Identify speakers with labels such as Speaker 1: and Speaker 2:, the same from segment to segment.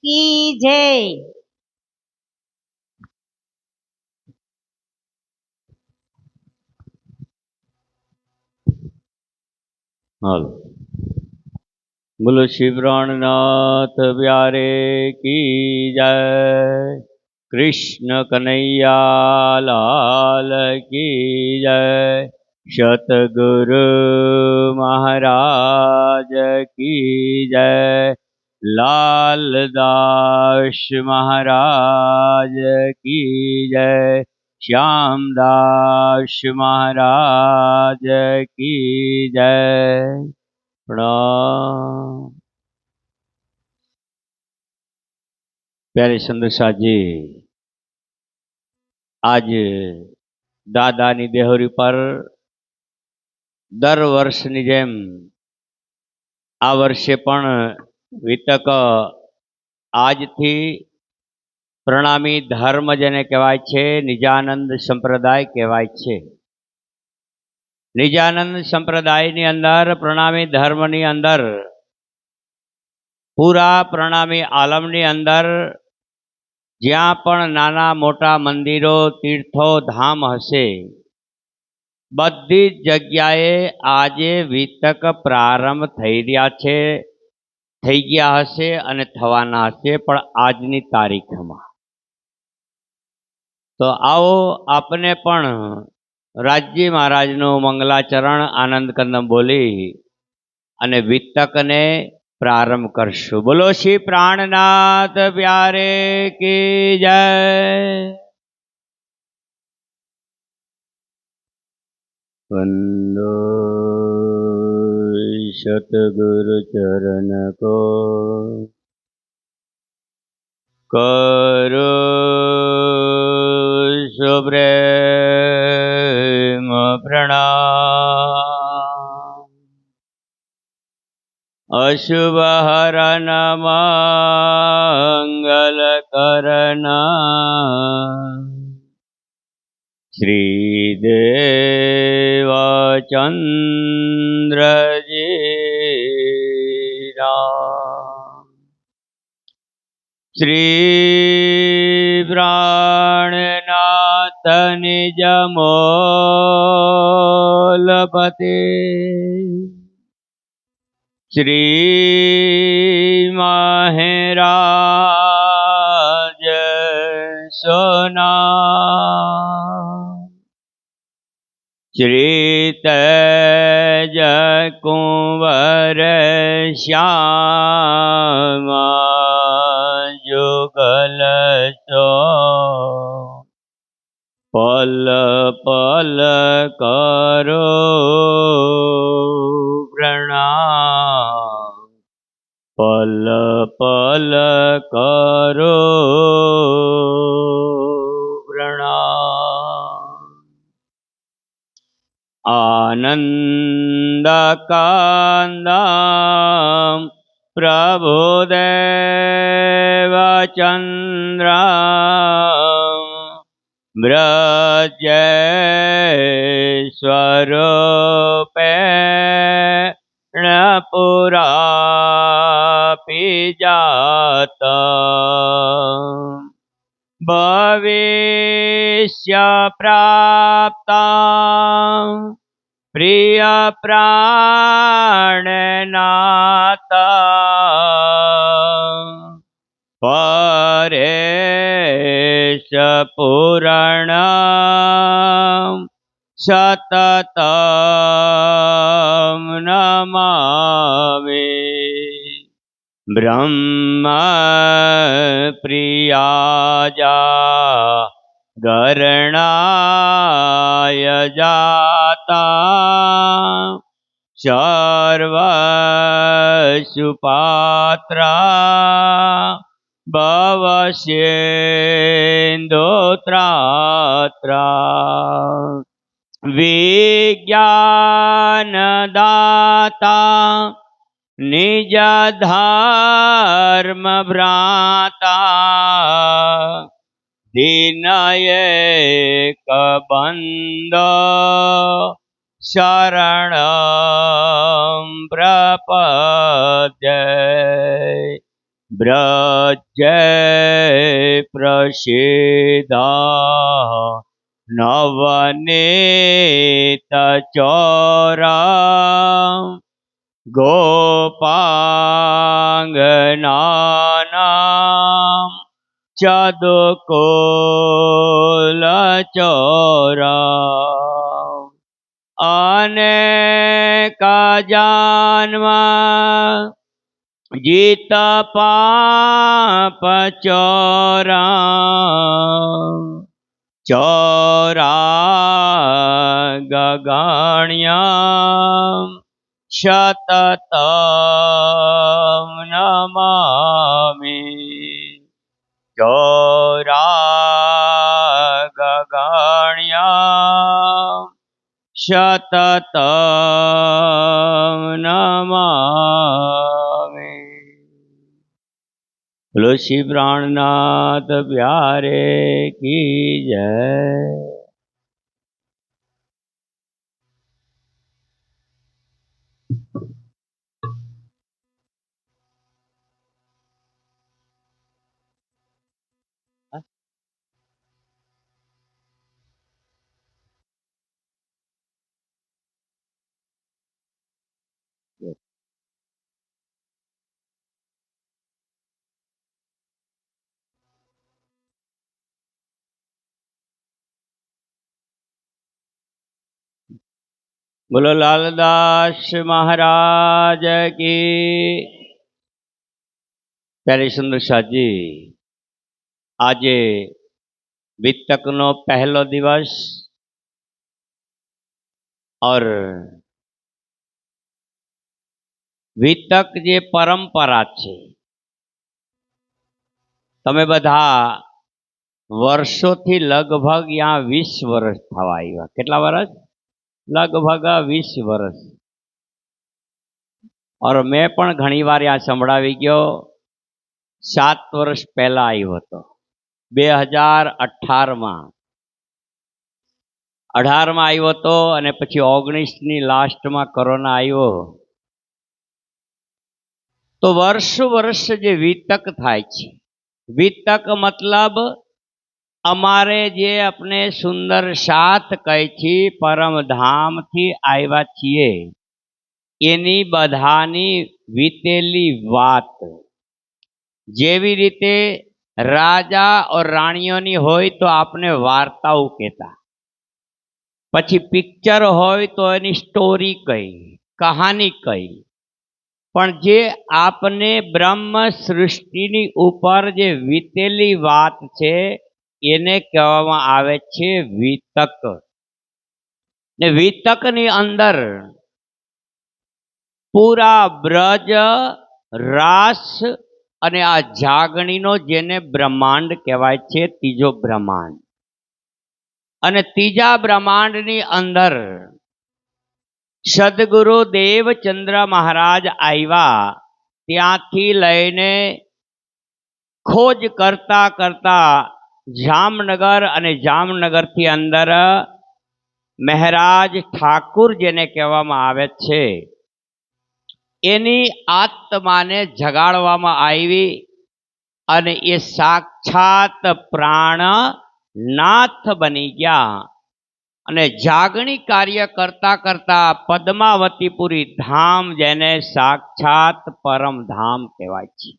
Speaker 1: કી જય.
Speaker 2: હાલો. બોલો શ્રી પ્રાણનાથ પ્યારે કી જય. કૃષ્ણ કનૈયા લાલ કી જય. સતગુરુ મહારાજ કી જય. લાલદાસ મહારાજ કી જય. શ્યામદાસ મહારાજ કી જય. પ્રણામ. प्यारे संदेशा जी, आज दादानी देहोरी पर दर वर्षनी जेम आ वर्षे पण वितक આજથી પ્રણામી ધર્મ જેને કહેવાય છે, નિજાનંદ સંપ્રદાય કહેવાય છે. નિજાનંદ સંપ્રદાયની અંદર, પ્રણામી ધર્મની અંદર, પૂરા પ્રણામી આલમની અંદર જ્યાં પણ નાના મોટા મંદિરો, તીર્થો, ધામ હશે, બધી જ જગ્યાએ આજે વિતક પ્રારંભ થઈ રહ્યા છે, થઈ ગયા હશે અને થવાના હશે, પણ આજની તારીખમાં. તો આવો આપને પણ રાજજી મહારાજનું મંગલાચરણ આનંદ કંદમ બોલી અને વિતકને પ્રારંભ કરશું. બોલો શ્રી પ્રાણનાથ પ્યારે કી જય. વંદો સતગુરુ ચરણ કો કરો સુપ્રેમ પ્રણામ. અશુભ હરણ મંગલ કરના શ્રીદેવ ચંદ્રજી રામ. શ્રી પ્રાણનાથ નિજ મોલપતે શ્રી મહારાજ સોના શ્રી તેજ કુંવર શ્યામા જુગલ સો પલ પલ કરો પ્રણામ. પલ પલ કરો પ્રણામ. આનંદ કાંદમ પ્રભુદેવ ચંદ્ર બ્રજેશ્વરૂપે પુરા પિજાત ભવિષ્ય પ્રાપ્ત પ્રિય પ્રાણનાથ પરેશ પૂરણ સતત નમામિ. બ્રહ્મ પ્રિયાજા ગરણાય જાતા સર્વસુપાત્રા ભવસ્યેન્દોત્રાત્રા વિજ્ઞાનદાતા નિજ ધર્મ ભ્રાતા દિનયેક બંદો શરણં પ્રપદ્યે. ब्रज प्रसिद्धा नवनीत चौरा गोपांगना चदुकुल चौरा अनेक जन्म जीत पाप चौरा चौरा गगण्या शततं नमामि चौरा गगण्या शततं नमामि। बोलो श्री प्राणनाथ प्यारे की जय। बोलो लालदास महाराज की। प्यारे सुंदर साजी, आज वितक नो पहलो दिवस और वितक जे परंपरा छे तमे बधा वर्षोथी लगभग यहाँ 20 वर्ष थवा आव्या। केटला वर्ष? लगभग 20 वर्ष। और मैं पण घणी वार यहाँ संभळावी गयो। 7 वर्ष पहला आव्यो हतो 2018 में 18 में आव्यो हतो अने पछी 19 नी लास्ट में कोरोना आव्यो। तो वर्ष वर्ष जे वितक थाय छे, वितक मतलब अमारे जे अपने सुंदर साथ कही छी परम धाम थी आव्या छीए एनी बधानी वीतेली वात जेवी रीते राजा और राणीओनी होय तो आपने वार्ताओ कहता, पछी पिक्चर होय तो एनी स्टोरी कही, कहानी कही, पण जे आपने ब्रह्म सृष्टिनी उपर जे वीतेली वात छे एने कहेवामां आवे छे वितक। ने वितकनी अंदर पूरा ब्रज रास अने आ जागणीनो जेने ब्रह्मांड कहेवाय छे तीजो ब्रह्मांड अने तीजा ब्रह्मांडनी अंदर सद्गुरु देवचंद्र महाराज आव्या त्यांथी लईने खोज करता करता जामनगर अने जामनगर थी अंदर महाराज ठाकुर जेने कहेवामां आवे छे एनी आत्मा ने जगाड़वामां आवी अने ए साक्षात प्राणनाथ बनी गया अने जागणी कार्य करता करता पद्मावतीपुरी धाम जेने साक्षात परम धाम कहेवाय छे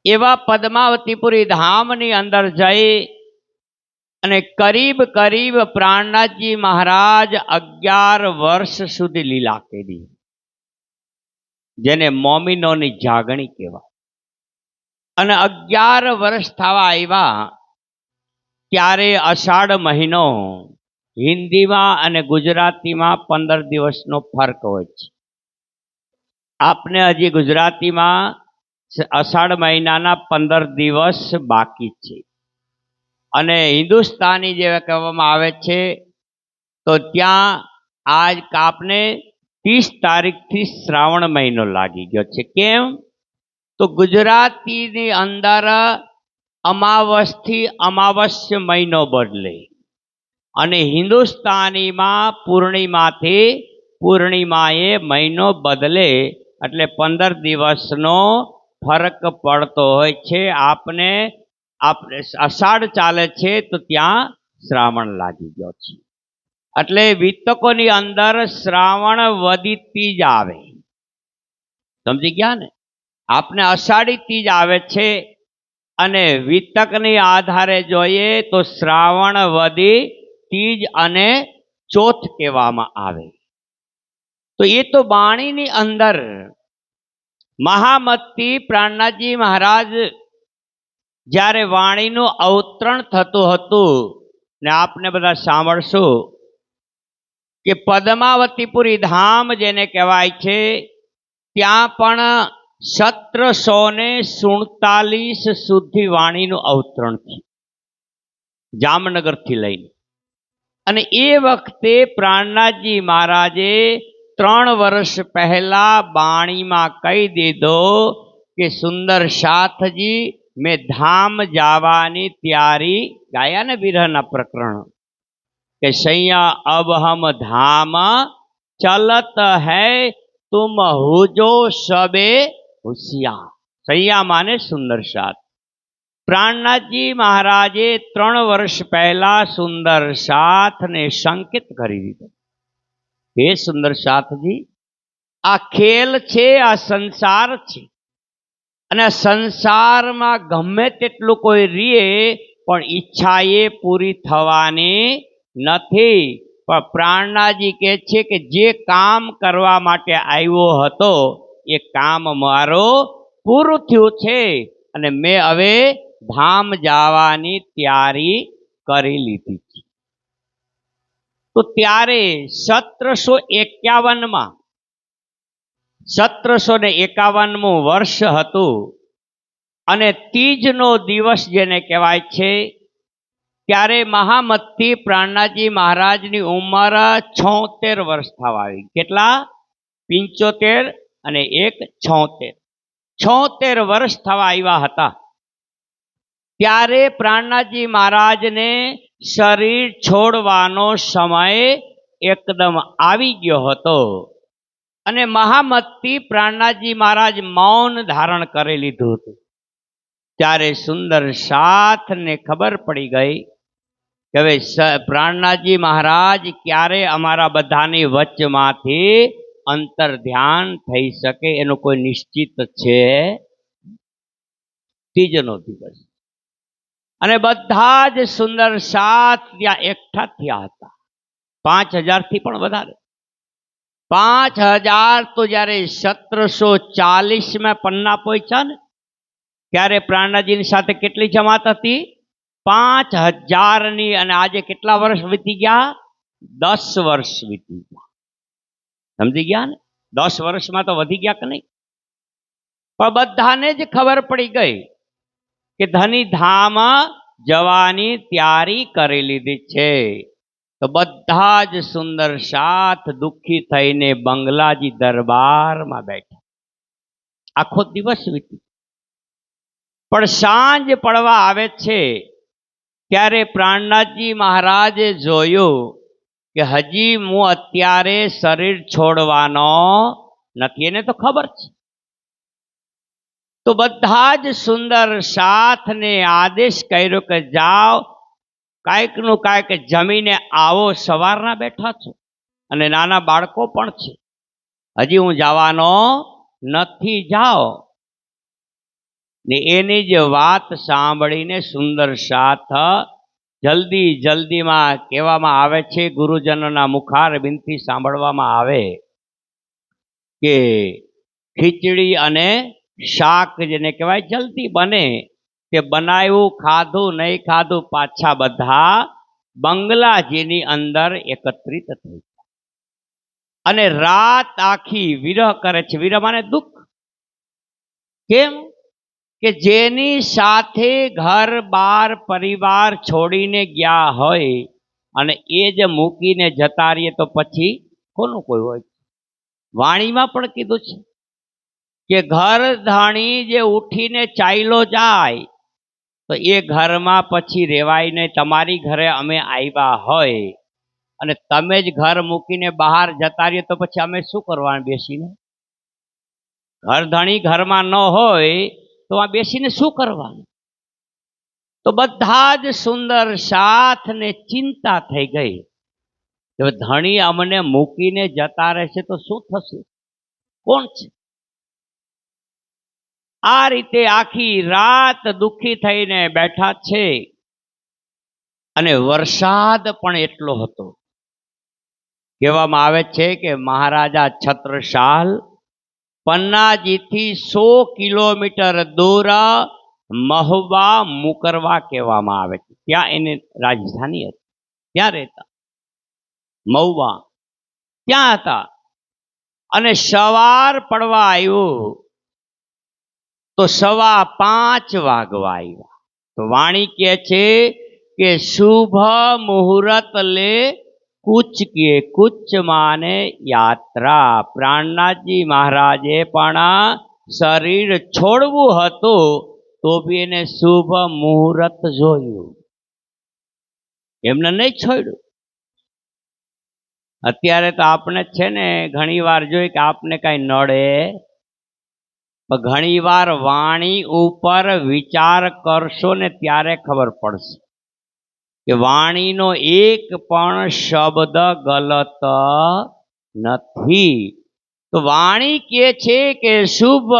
Speaker 2: एवा पद्मावतीपुरी धाम नी अंदर जई अने करीब करीब प्राणनाथजी महाराज 11 वर्ष सुधी लीला करी जेने मोमिनोनी जागणी कहेवाय। अने 11 वर्ष थवा आव्या त्यारे अषाढ़ महीनो हिंदी में अने गुजराती में 15 दिवस नो फर्क होय छे। आपने हजी गुजराती में अषाढ़ महीना 15 दिवस बाकी छे अने हिंदुस्तानी जे कहेवामां आवे छे तो त्यां आज आपने 30 तारीख थी श्रावण महीनो लागी गयो छे। केम? तो गुजराती नी अंदर अमावस थी अमावस्य महीनो बदले अने हिंदुस्तानी में पूर्णिमा थी पूर्णिमाए महीनो बदले एटले 15 दिवसनो ફરક પડતો હોય છે. આપણે અષાઢ ચાલે છે તો ત્યાં શ્રાવણ લાગી ગયો છે. એટલે વિતકોની અંદર શ્રાવણ વદી તીજ આવે. સમજી ગયા ને? આપને અષાઢી તીજ આવે છે અને વિતકની આધારે જોઈએ તો શ્રાવણ વદી તીજ અને ચોથ કહેવામાં આવે. તો એ તો બાણીની અંદર મહામતી પ્રાણનાથજી મહારાજ જ્યારે વાણીનું અવતરણ થતું હતું ને આપને બધા સાંભળશું કે પદ્માવતીપુરી ધામ જેને કહેવાય છે ત્યાં પણ 1747 સુધી વાણીનું અવતરણ છે, જામનગરથી લઈને. અને એ વખતે પ્રાણનાથજી મહારાજે 3 વર્ષ પહેલા બાણીમાં કહી દીધો કે સુંદર સાથજી મેં ધામ જવાની તૈયારી, ગાયા ને વિરહના પ્રકરણ કે સૈયા અબ હમ ધામ ચલત હૈ તુમ હુજો સબે હોશિયાર. સૈયા માને સુંદર સાથ. પ્રાણનાથજી મહારાજે 3 વર્ષ પહેલા સુંદર સાથને સંકેત કરી દીધો, હે સુંદર સાથજી, આ ખેલ છે, આ સંસાર છે અને આ સંસારમાં ગમે તેટલું કોઈ રીએ પણ ઈચ્છા એ પૂરી થવાની નથી. પણ પ્રાણનાથજી કહે છે કે જે કામ કરવા માટે આવ્યો હતો એ કામ મારો પૂરું થયું છે અને મેં હવે ધામ જવાની તૈયારી કરી લીધી છે. તો ત્યારે 1751 વર્ષ હતું અને તીજનો દિવસ જેને કહેવાય છે ત્યારે મહામતી પ્રાણનાથજી મહારાજની ઉંમર 76 વર્ષ થવા આવી. કેટલા? 75 અને 1 76. 76 વર્ષ થવા આવ્યા હતા. ત્યારે પ્રાણનાથજી મહારાજને શરીર છોડવાનો સમય એકદમ આવી ગયો હતો અને મહામતી પ્રાણનાથજી મહારાજ મૌન ધારણ કરી લીધું હતું. ત્યારે સુંદર સાથને ખબર પડી ગઈ કે હવે પ્રાણનાથજી મહારાજ ક્યારે અમારા બધાની વચ્ચમાંથી અંતર ધ્યાન થઈ શકે એનું કોઈ નિશ્ચિત છે. તીજનો દિવસ અને બધા જ સુંદર સાથ ત્યાં એકઠા થયા હતા. 5000 થી પણ વધારે. 5000 તો જ્યારે 1740 પન્ના પહોંચ્યા ને ત્યારે પ્રાણનાથજીની સાથે કેટલી જમાત હતી? 5000ની. અને આજે કેટલા વર્ષ વીતી ગયા? 10 વર્ષ વીતી ગયા. સમજી ગયા ને? 10 વર્ષમાં તો વધી ગયા કે નહીં? પણ બધાને જ ખબર પડી ગઈ કે ધની ધામ જવાની તૈયારી કરી લીધી છે. તો બધા જ સુંદર સાથ દુઃખી થઈને બંગલાજી દરબારમાં બેઠા. આખો દિવસ વીતી. પણ સાંજ પડવા આવે છે ત્યારે પ્રાણનાથજી મહારાજે જોયું કે હજી હું અત્યારે શરીર છોડવાનો નથી. એને તો ખબર છે. તો બધા જ સુંદર સાથને આદેશ કર્યો કે જાઓ કાંઈકનું કાંઈક જમીને આવો. સવારના બેઠા છો અને નાના બાળકો પણ છે. હજી હું જવાનો નથી, જાઓ. ને એની જ વાત સાંભળીને સુંદર સાથ જલ્દીમાં કહેવામાં આવે છે, ગુરુજનોના મુખારબિંદથી સાંભળવામાં આવે કે ખીચડી અને શાક જેને કહેવાય જલ્દી બને તે બનાવ્યું, ખાધું નહીં ખાધું, પાછા બધા બંગલાજીની અંદર એકત્રિત થઈ અને રાત આખી વિરહ કરે છે. વિરહ માને દુઃખ. કેમ કે જેની સાથે ઘર બાર પરિવાર છોડીને ગયા હોય અને એ જ મૂકીને જતા રહીએ તો પછી કોનું કોઈ હોય? વાણીમાં પણ કીધું છે કે ઘર ધાણી જે ઉઠીને ચાલ્યો જાય તો એ ઘરમાં પછી રહેવાય નહીં. તમારી ઘરે અમે આવ્યા હોય અને તમે જ ઘર મૂકીને બહાર જતા રહીએ તો પછી અમે શું કરવાનું બેસીને? ઘરધણી ઘરમાં ન હોય તો આ બેસીને શું કરવાનું? તો બધા જ સુંદર સાથ ને ચિંતા થઈ ગઈ. હવે ધણી અમને મૂકીને જતા રહેશે તો શું થશે? કોણ છે? આ રીતે આખી રાત દુઃખી થઈને બેઠા છે. અને વરસાદ પણ એટલો હતો. કહેવામાં આવે છે કે મહારાજા છત્રસાલ પન્નાજીથી 100 કિલોમીટર દૂર મહુવા મુકરવા કહેવામાં આવે છે, ત્યાં એની રાજધાની હતી, ત્યાં રહેતા. મહુવા ત્યાં હતા. અને સવાર પડવા આવ્યું તો 5:15 વાગવા આવ્યા. તો વાણી કહે છે કે શુભ મુહૂર્ત લે કુચ કે કુચ માને યાત્રા. પ્રાણનાથજી મહારાજે પણ શરીર છોડવું હતું તો બી એને શુભ મુહૂર્ત જોયું, એમને નહીં છોડ્યું. અત્યારે તો આપણે છે ને ઘણી વાર જોઈ કે આપને કઈ નડે, પણ ઘણી વાર વાણી ઉપર વિચાર કરશો ને ત્યારે ખબર પડશે કે વાણીનો એક પણ શબ્દ ગલત નથી. તો વાણી કહે છે કે શુભ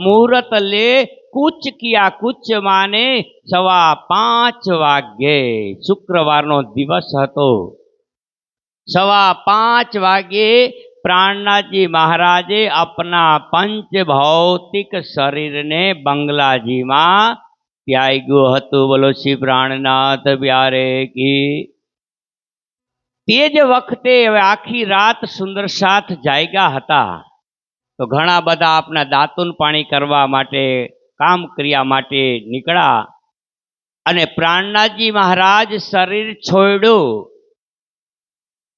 Speaker 2: મુહૂર્ત લે કુચ કિયા કુચ માને 5:15 વાગ્યે. શુક્રવારનો દિવસ હતો. 5:15 વાગ્યે પ્રાણનાથજી મહારાજે अपना पंच भौतिक શરીરને બંગલાજીમાં ત્યાગ્યું હતું. બોલો શ્રી પ્રાણનાથ પ્યારે કી. તે જ વખતે હવે આખી રાત સુંદર સાથ જાગ્યા હતા. તો ઘણા બધા આપણા દાંતુન પાણી કરવા માટે, કામ ક્રિયા માટે નીકળ્યા. અને પ્રાણનાથજી મહારાજ શરીર છોડ્યું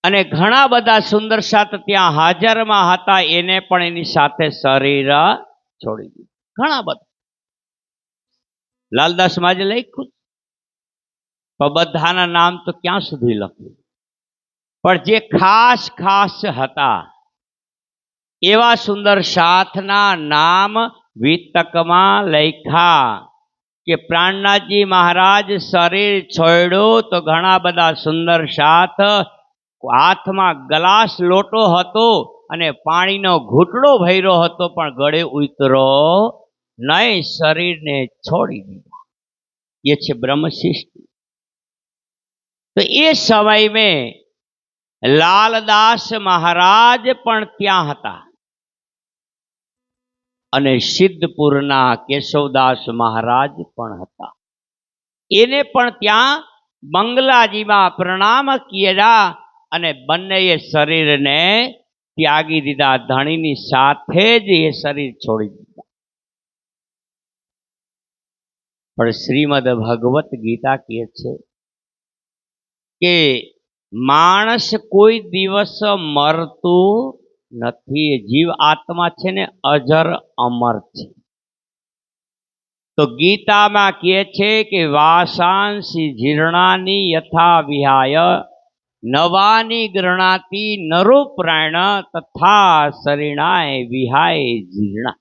Speaker 2: અને ઘણા બધા સુંદર સાથ ત્યાં હાજરમાં હતા, એને પણ એની સાથે શરીર છોડી દીધું. ઘણા બધા લાલદાસ માજે લખ્યું, પણ બધાના નામ તો ક્યાં સુધી લખ્યું. પણ જે ખાસ ખાસ હતા એવા સુંદર સાથના નામ વિતકમાં લખ્યા. કે પ્રાણનાથજી મહારાજ શરીર છોડ્યું તો ઘણા બધા સુંદર સાથ હાથમાં ગ્લાસ લોટો હતો અને પાણીનો ઘૂંટડો ભર્યો હતો, પણ ગળે ઉતરો નહીં, શરીરને છોડી દીધા. એ છે બ્રહ્મશિષ્ટ. તો એ સમય મેં લાલદાસ મહારાજ પણ ત્યાં હતા અને સિદ્ધપુરના કેશવદાસ મહારાજ પણ હતા. એને પણ ત્યાં બંગલાજીમાં પ્રણામ કર્યા અને બંનેએ શરીરને ત્યાગી દીધા. ધણીની સાથે જ એ શરીર છોડી દીધા. પણ શ્રીમદ ભગવત ગીતા કહે છે કે માણસ કોઈ દિવસ મરતું નથી. જીવ આત્મા છે ને અજર અમર છે. તો ગીતામાં કહે છે કે વાસાંસી જીર્ણાની યથા વિહાય નવાની ગૃણાતી નરો પ્રાણ તથા શરીણાય વિહાય જીર્ણા.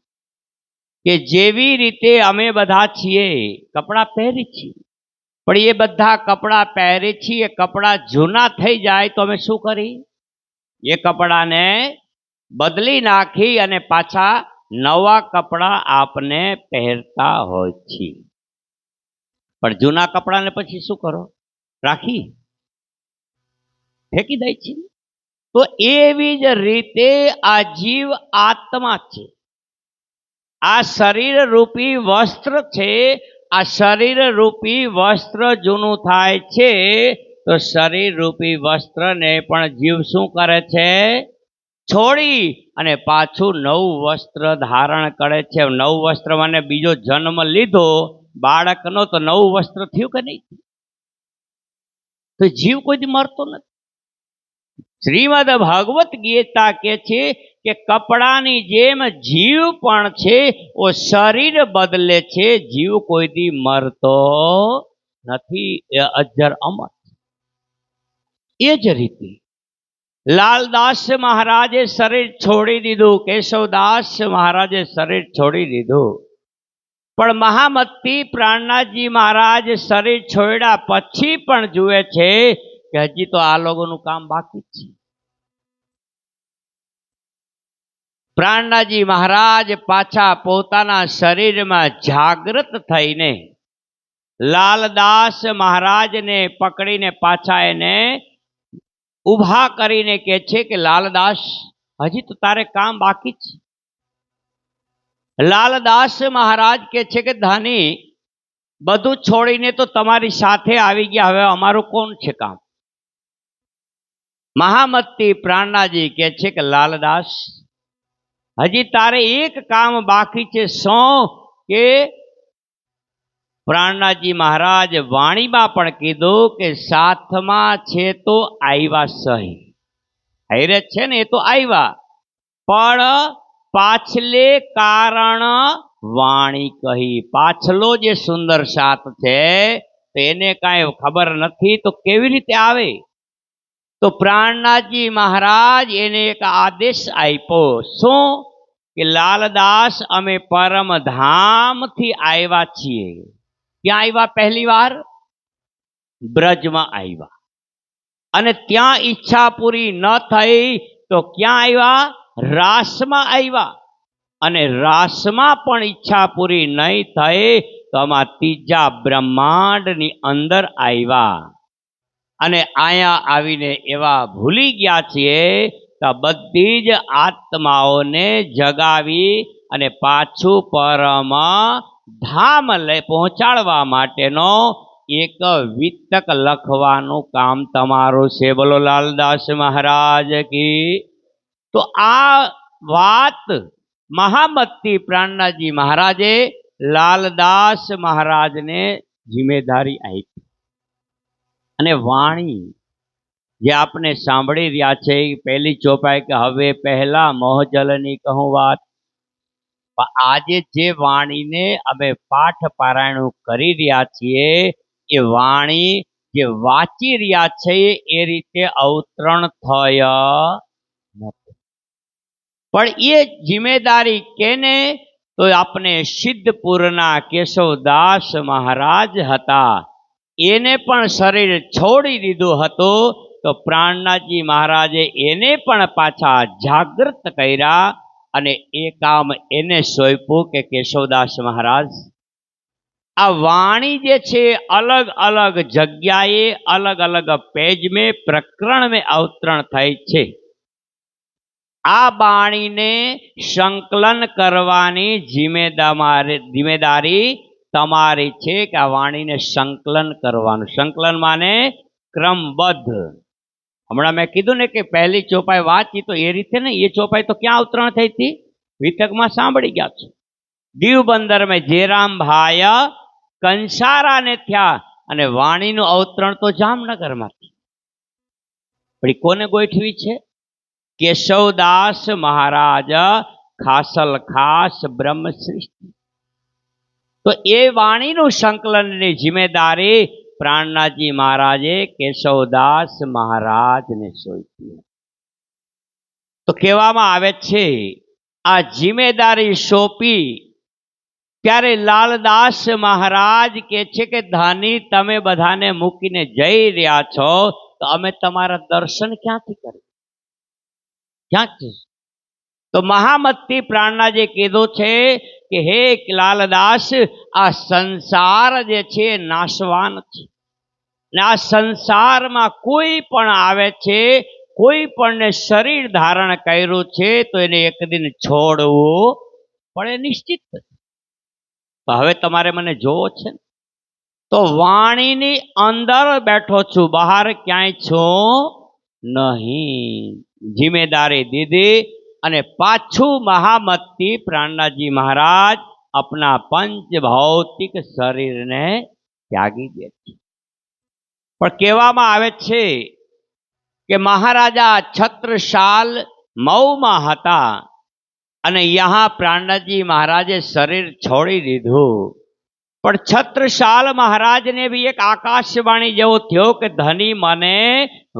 Speaker 2: કે જેવી રીતે અમે બધા છીએ, કપડાં પહેરી છીએ, પણ એ બધા કપડાં પહેરી છીએ, કપડાં જૂના થઈ જાય તો અમે શું કરી? એ કપડાને બદલી નાખી અને પાછા નવા કપડાં આપને પહેરતા હોય છે. પણ જૂના કપડાને પછી શું કરો? રાખી ફેંકી દે છે. તો એવી જ રીતે આ જીવ આત્મા છે. આ શરીર રૂપી વસ્ત્ર છે. આ શરીર રૂપી વસ્ત્ર જૂનું થાય છે તો શરીર રૂપી વસ્ત્રને પણ જીવ શું કરે છે? છોડી અને પાછું નવું વસ્ત્ર ધારણ કરે છે. નવું વસ્ત્ર મને બીજો જન્મ લીધો બાળકનો તો નવું વસ્ત્ર થયું કે નહીં? તો જીવ કોઈ મરતો નથી. શ્રીમદ ભગવત ગીતા કહે છે કે કપડાની જેમ જીવ પણ છે, ઓ શરીર બદલે છે, જીવ કોઈ દી મરતો નથી. એ અજર અમર. એ જ રીતે લાલદાસ મહારાજે શરીર છોડી દીધું, કેશવદાસ મહારાજે શરીર છોડી દીધું, પણ મહામતી પ્રાણનાથજી મહારાજ શરીર છોડ્યા પછી પણ જુએ છે કે હજી તો આ લોકોનું કામ બાકી છે. પ્રાણનાથજી મહારાજ પાછા પોતાના શરીરમાં જાગૃત થઈને લાલદાસ મહારાજને પકડીને પાછા એને ઊભા કરીને કહે છે કે લાલદાસ, હજી તો તારે કામ બાકી છે. લાલદાસ મહારાજ કહે છે કે ધાની, બધું છોડીને તો તમારી સાથે આવી ગયા, હવે અમારું કોણ છે કામ? મહામતી પ્રાણનાથજી કહે છે કે લાલદાસ, હજી તારે એક કામ બાકી છે. શું? કે પ્રાણનાથજી મહારાજ વાણીમાં પણ કીધું કે સાથમાં છે તો આવ્યા સહી, હારે છે ને એ તો આવ્યા, પણ પાછલે કારણ વાણી કહી. પાછલો જે સુંદર સાથ છે તો એને કાંઈ ખબર નથી તો કેવી રીતે આવે? તો પ્રાણનાથજી મહારાજ એને એક આદેશ આપ્યો. શું? કે લાલદાસ, અમે પરમધામથી આવ્યા છીએ. ક્યાં આવ્યા? પહેલી વાર બ્રજમાં આવ્યા, અને ત્યાં ઈચ્છા પૂરી ન થઈ તો ક્યાં આવ્યા? રાસમાં આવ્યા, અને રાસમાં પણ ઈચ્છા પૂરી નહીં થઈ તો આમાં ત્રીજા બ્રહ્માંડની અંદર આવ્યા. અને અહીંયા આવીને એવા ભૂલી ગયા છીએ તો બધી જ આત્માઓને જગાવી અને પાછું પરમ ધામ પહોંચાડવા માટેનો એક વિતક લખવાનું કામ તમારું છે. બોલો લાલદાસ મહારાજ કી. તો આ વાત મહામતી પ્રાણનાથજી મહારાજે લાલદાસ મહારાજને જિમ્મેદારી આપી. અને વાણી જે આપણે સાંભળી રહ્યા છે એ પહેલી ચોપાઈ કે હવે પહેલા મોહજલની કહું વાત. આજે જે વાણીને અમે પાઠ પારાયણ કરી રહ્યા છીએ એ વાણી જે વાંચી રહ્યા છે એ રીતે અવતરણ થયા નથી. પણ એ જિમ્મેદારી કેને? તો આપણે સિદ્ધપુરના કેશવદાસ મહારાજ હતા, એને પણ શરીર છોડી દીધું હતું, તો પ્રાણનાથજી મહારાજે એને પણ પાછા જાગૃત કર્યા અને એ કામ એને સોંપ્યું કે કેશવદાસ મહારાજ, આ વાણી જે છે અલગ અલગ જગ્યાએ અલગ અલગ પેજ में प्रकरण में अवतरण થઈ છે. આ વાણીને સંકલન કરવાની જિમ્મેદારી તમારી છે કે આ વાણીને સંકલન કરવાનું. સંકલન માને ક્રમબદ્ધ. હમણાં મેં કીધું ને કે પહેલી ચોપાઈ વાંચી તો એ રીતે ને, એ ચોપાઈ તો ક્યાં અવતરણ થઈ હતી? વિતકમાં સાંભળી ગયા છો. દીવ બંદર મેં જેરામભાઈ કંસારાને થયા અને વાણીનું અવતરણ તો જામનગરમાંથી. પણ કોને ગોઠવી છે? કેશવદાસ મહારાજ ખાસલ ખાસ બ્રહ્મ સૃષ્ટિ. તો એ વાણીનું સંકલનની જિમ્મેદારી પ્રાણનાથજી મહારાજે કેશવદાસ મહારાજને સોંપી. તો કહેવામાં આવે છે આ જિમ્મેદારી સોંપી ત્યારે લાલદાસ મહારાજ કહે છે કે ધાની, તમે બધાને મૂકીને જઈ રહ્યા છો તો અમે તમારા દર્શન ક્યાંથી કરીએ? ક્યાંથી? તો મહામતી પ્રાણનાથજીએ કીધું છે કે હે લાલદાસ, આ સંસાર જે છે નાશવાન છે, ને આ સંસારમાં કોઈ પણ આવે છે, કોઈ પણને શરીર ધારણ કર્યું છે તો એને એક દિન છોડવું પડે, નિશ્ચિત. તો હવે તમારે મને જોવો છે તો વાણીની અંદર બેઠો છું, બહાર ક્યાંય છું નહીં. જિમ્મેદારી દીધી અને પાછું મહામતી પ્રાણનાથજી મહારાજ अपना पंच भौतिक શરીરને ત્યાગી દે છે. પણ કહેવામાં આવે છે કે મહારાજા છત્રસાલ મઉમાં હતા અને યહાં પ્રાણનાથજી મહારાજે શરીર છોડી દીધું, પણ છત્રસાલ મહારાજને બી એક આકાશવાણી જેવો થયો કે ધની મને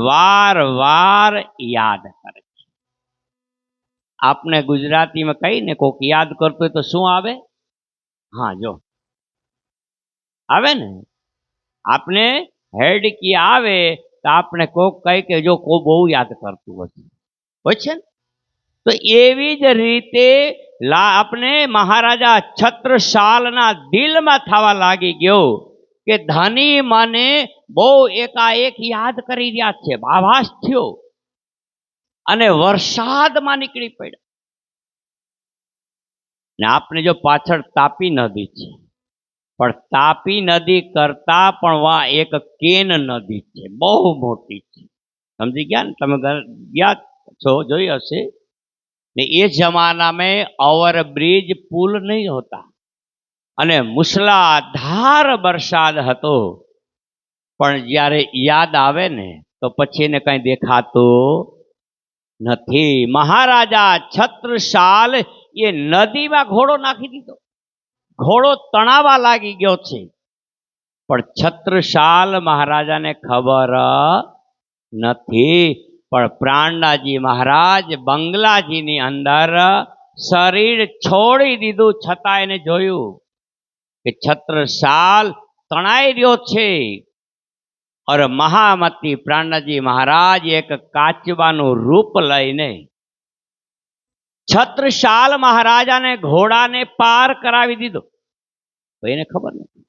Speaker 2: વાર વાર યાદ કરે છે. આપને ગુજરાતીમાં કહીને કોક યાદ કરતો હોય તો શું આવે? હા, જો આવે ને, આપને હેડકી આવે તો આપણે કોક કહી કે જો કો બહુ યાદ કરતું હોય છે ને. તો એવી જ રીતે આપણે મહારાજા છત્રસાલના દિલમાં થવા લાગી ગયો કે ધની મને બહુ એકાએક યાદ કરી રહ્યા છે. આભાસ થયો અને વરસાદમાં નીકળી પડ્યા. ને આપણે જો પાછળ તાપી નદી છે, પણ તાપી નદી કરતા પણ વા એક કેન નદી છે, બહુ મોટી છે. સમજી ગયા ને? તમે ગયા છો, જોઈ હશે ને. એ જમાનામાં ઓવરબ્રિજ પુલ નહીં હોતા અને મુસલાધાર વરસાદ હતો. પણ જ્યારે યાદ આવે ને તો પછી એને કઈ દેખાતું નથી. મહારાજા છત્રસાલ એ નદીમાં ઘોડો નાખી દીધો, ઘોડો તણાવા લાગી ગયો છે. પણ છત્રસાલ મહારાજાને ખબર નથી. પણ પ્રાણનાજી મહારાજ બંગલાજીની અંદર શરીર છોડી દીધું, છતાં એને જોયું કે છત્રસાલ તણાઈ રહ્યો છે. और મહામતી પ્રાણનાજી મહારાજ એક કાચબાનું રૂપ લઈને છત્રસાલ મહારાજાને ઘોડાને પાર કરાવી દીધો. તો એને ખબર નથી.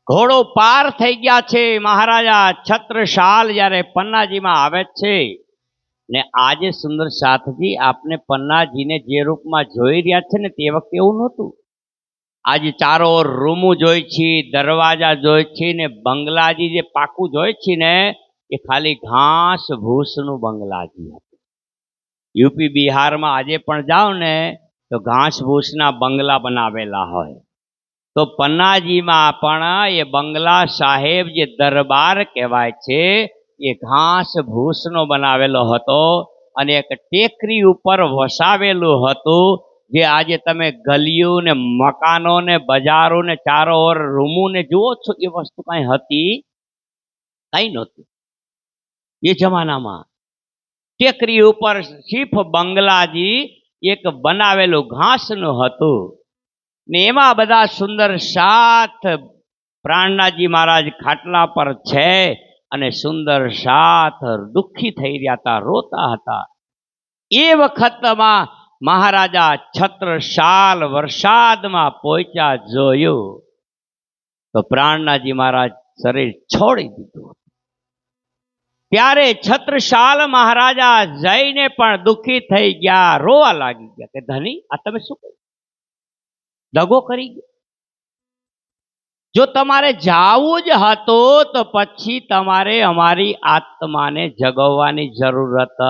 Speaker 2: ઘોડો પાર થઈ ગયા છે. મહારાજા છત્રસાલ જ્યારે પન્નાજીમાં આવે છે ને આજે સુંદર સાથજી આપને પન્નાજીને જે રૂપમાં જોઈ રહ્યા છે ને તે વખતે એવું નહોતું. આજે ચારો રૂમું જોઈ છે, દરવાજા જોઈ છે ને બંગલાજી જે પાકું જોઈ છે ને એ ખાલી ઘાસ ભૂસનું બંગલાજી હતું. યુપી બિહારમાં આજે પણ જાઓ ને તો ઘાસ ભૂસના બંગલા બનાવેલા હોય. તો પન્નાજીમાં પણ એ બંગલા સાહેબ જે દરબાર કહેવાય છે એ ઘાસ ભૂસનો બનાવેલો હતો અને એક ટેકરી ઉપર વસાવેલું હતું. જે આજે તમે ગલીઓ ને મકાનો ને બજારો ને ચારો ઓર રૂમો ને જુઓ છો એ વસ્તુ કઈ હતી કઈ નહોતી. એ જમાનામાં ટેકરી ઉપર સિર્ફ બંગલાજી એક બનાવેલું ઘાસનું હતું ને એમાં બધા સુંદર સાથ પ્રાણનાજી મહારાજ ખાટલા પર છે અને સુંદર સાથ દુઃખી થઈ રહ્યા હતા, રોતા હતા. એ વખતમાં મહારાજા છત્રસાલ વરસાદમાં પહોંચ્યા, જોયું તો પ્રાણનાજી મહારાજ શરીર છોડી દીધું. ત્યારે છત્રસાલ મહારાજા જઈને પણ દુઃખી થઈ ગયા, રોવા લાગી ગયા કે ધની આ તમે શું કર્યું? દગો કરી ગયો. જો તમારે જાવું જ હતું તો પછી તમારે અમારી આત્માને જગાવવાની જરૂરત,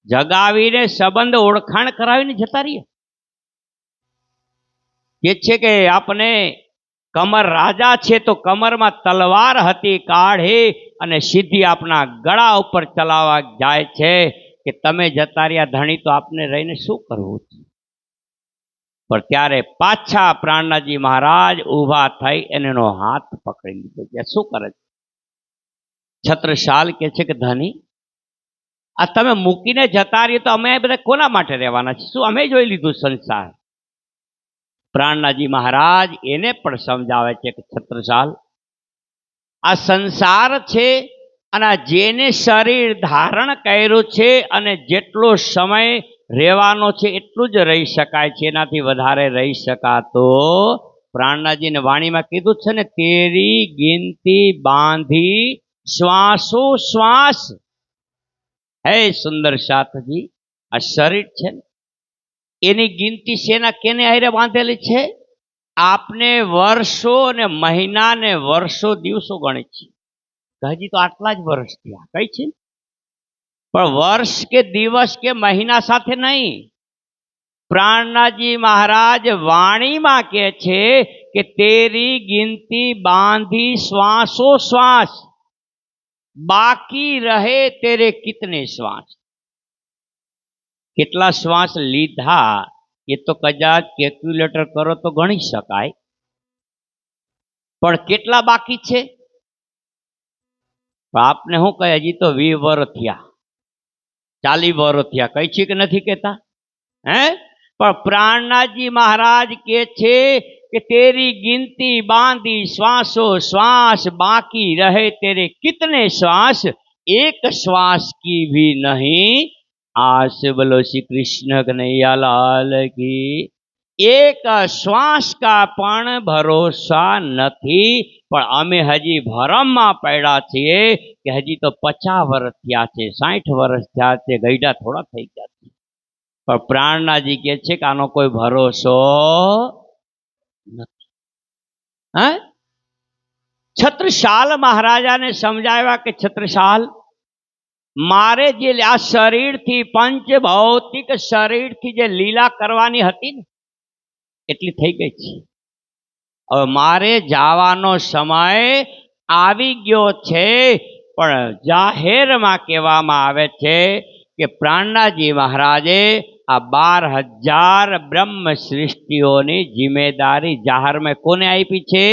Speaker 2: જગાવીને સંબંધ ઓળખાણ કરાવીને જતા રહ્યા. કે છે કે આપણે કમર રાજા છે તો કમરમાં તલવાર હતી, કાઢી અને સીધી આપણા ગળા ઉપર ચલાવવા જાય છે કે તમે જતા રહ્યા ધણી તો આપને રહીને શું કરવું છે? પણ ત્યારે પાછા પ્રાણનાજી મહારાજ ઊભા થઈ એનો હાથ પકડી લીધો. કે શું કરે છે? છત્રસાલ કે છે કે ધની આ તમે મૂકીને જતા રહીએ તો અમે બધા કોના માટે રહેવાના છે? શું અમે જોઈ લીધું સંસાર? પ્રાણનાજી મહારાજ એને પણ સમજાવે છે કે છત્રસાલ આ સંસાર છે અને જેને શરીર ધારણ કર્યું છે અને જેટલો સમય રહેવાનો છે એટલું જ રહી શકાય છે, એનાથી વધારે રહી શકાતો. પ્રાણનાજીને વાણીમાં કીધું છે ને તેરી ગિનતી બાંધી શ્વાસો શ્વાસ. હે સુંદર સાથજી આ શરીર છે ને એની ગિનતી શેના કેને હારે બાંધેલી છે? આપને વર્ષો ને મહિના ને વર્ષો દિવસો ગણી છે. હજી તો આટલા જ વર્ષ થયા કઈ છે, પણ વર્ષ કે દિવસ કે મહિના સાથે નહીં. પ્રાણનાજી મહારાજ વાણીમાં કહે છે કે તેરી ગિનતી બાંધી શ્વાસો શ્વાસ, બાકી રહે તેરે કિતને શ્વાસ. કેટલા શ્વાસ લીધા એ તો કદાચ કેલ્ક્યુલેટર કરો તો ગણી શકાય, પણ કેટલા બાકી છે? આપને શું કહે, હજી તો 20 વર્ષ થયા, 40 વર્ષ થયા, કઈ છે કે નથી કહેતા? હે? પણ પ્રાણનાથજી મહારાજ કે છે कि तेरी गिनती बांधी श्वासों श्वास बाकी रहे तेरे कितने श्वास एक श्वास की भी नहीं आस। बोलो श्री कृष्ण कन्हैया लाल की। एक श्वास का पण भरोसा નથી, પણ અમે હજી ભરમમાં પડ્યા છીએ કે હજી તો 50 વર્ષ થયા છે, 60 વર્ષ થયા છે, ગઈડા થોડા થઈ ગયા છે. પણ પ્રાણનાથજી કહે છે કે આનો કોઈ ભરોસો નથી. હા, છત્રસાલ મહારાજાને સમજાવ્યા કે છત્રસાલ, મારે જે આ શરીરથી, પંચ ભૌતિક શરીરથી જે લીલા કરવાની હતી ને એટલી થઈ ગઈ છે. હવે મારે જવાનો સમય આવી ગયો છે. પણ જાહેરમાં કહેવામાં આવે છે કે પ્રાણનાથજી મહારાજે આ 12,000 બ્રહ્મ સૃષ્ટિઓની જિમ્મેદારી જાહેરમાં કોને આપી છે?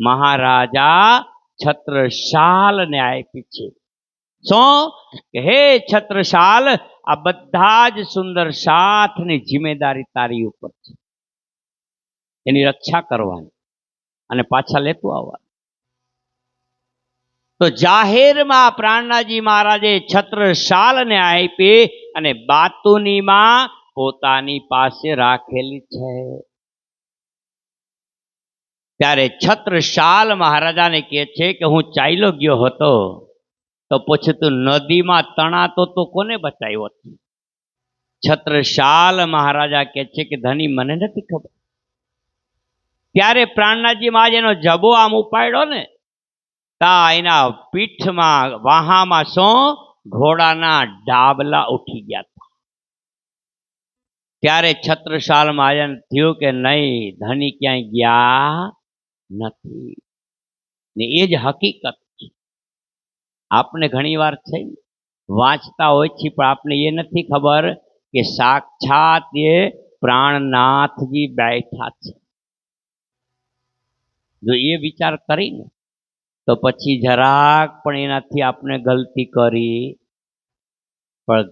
Speaker 2: મહારાજા છત્રસાલને આપી છે. શું? હે છત્રસાલ, આ બધા જ સુંદર સાથની જિમ્મેદારી તારી ઉપર છે, એની રક્ષા કરવાની અને પાછા લેતું આવવાનું. તો જાહેરમાં પ્રાણનાથજી મહારાજે છત્રસાલને આપી અને બાતુનીમાં પોતાની પાસે રાખેલી છે. ત્યારે છત્રસાલ મહારાજાને કહે છે કે હું ચાલ્યો ગયો હતો તો પછી તું નદીમાં તણાતો તો કોને બચાવ્યો? છત્રસાલ મહારાજા કહે છે કે ધણી મને નથી ખબર. ત્યારે પ્રાણનાથજી મહારાજ એનો જબો આમ ઉપાડ્યો ને, તા એના પીઠમાં વાહામાં શું? ઘોડાના ડાબલા ઉઠી ગયા હતા. ત્યારે છત્રસાલ મહારાજાને થયું કે નહીં, ધણી ક્યાંય ગયા નથી. ને એ જ હકીકત છે. આપણે ઘણી વાર છે વાંચતા હોય છે, પણ આપણે એ નથી ખબર કે સાક્ષાત એ પ્રાણનાથજી બેઠા છે. જો એ વિચાર કરીને તો પછી જરાક પણ એનાથી આપણે ગલતી કરી, પણ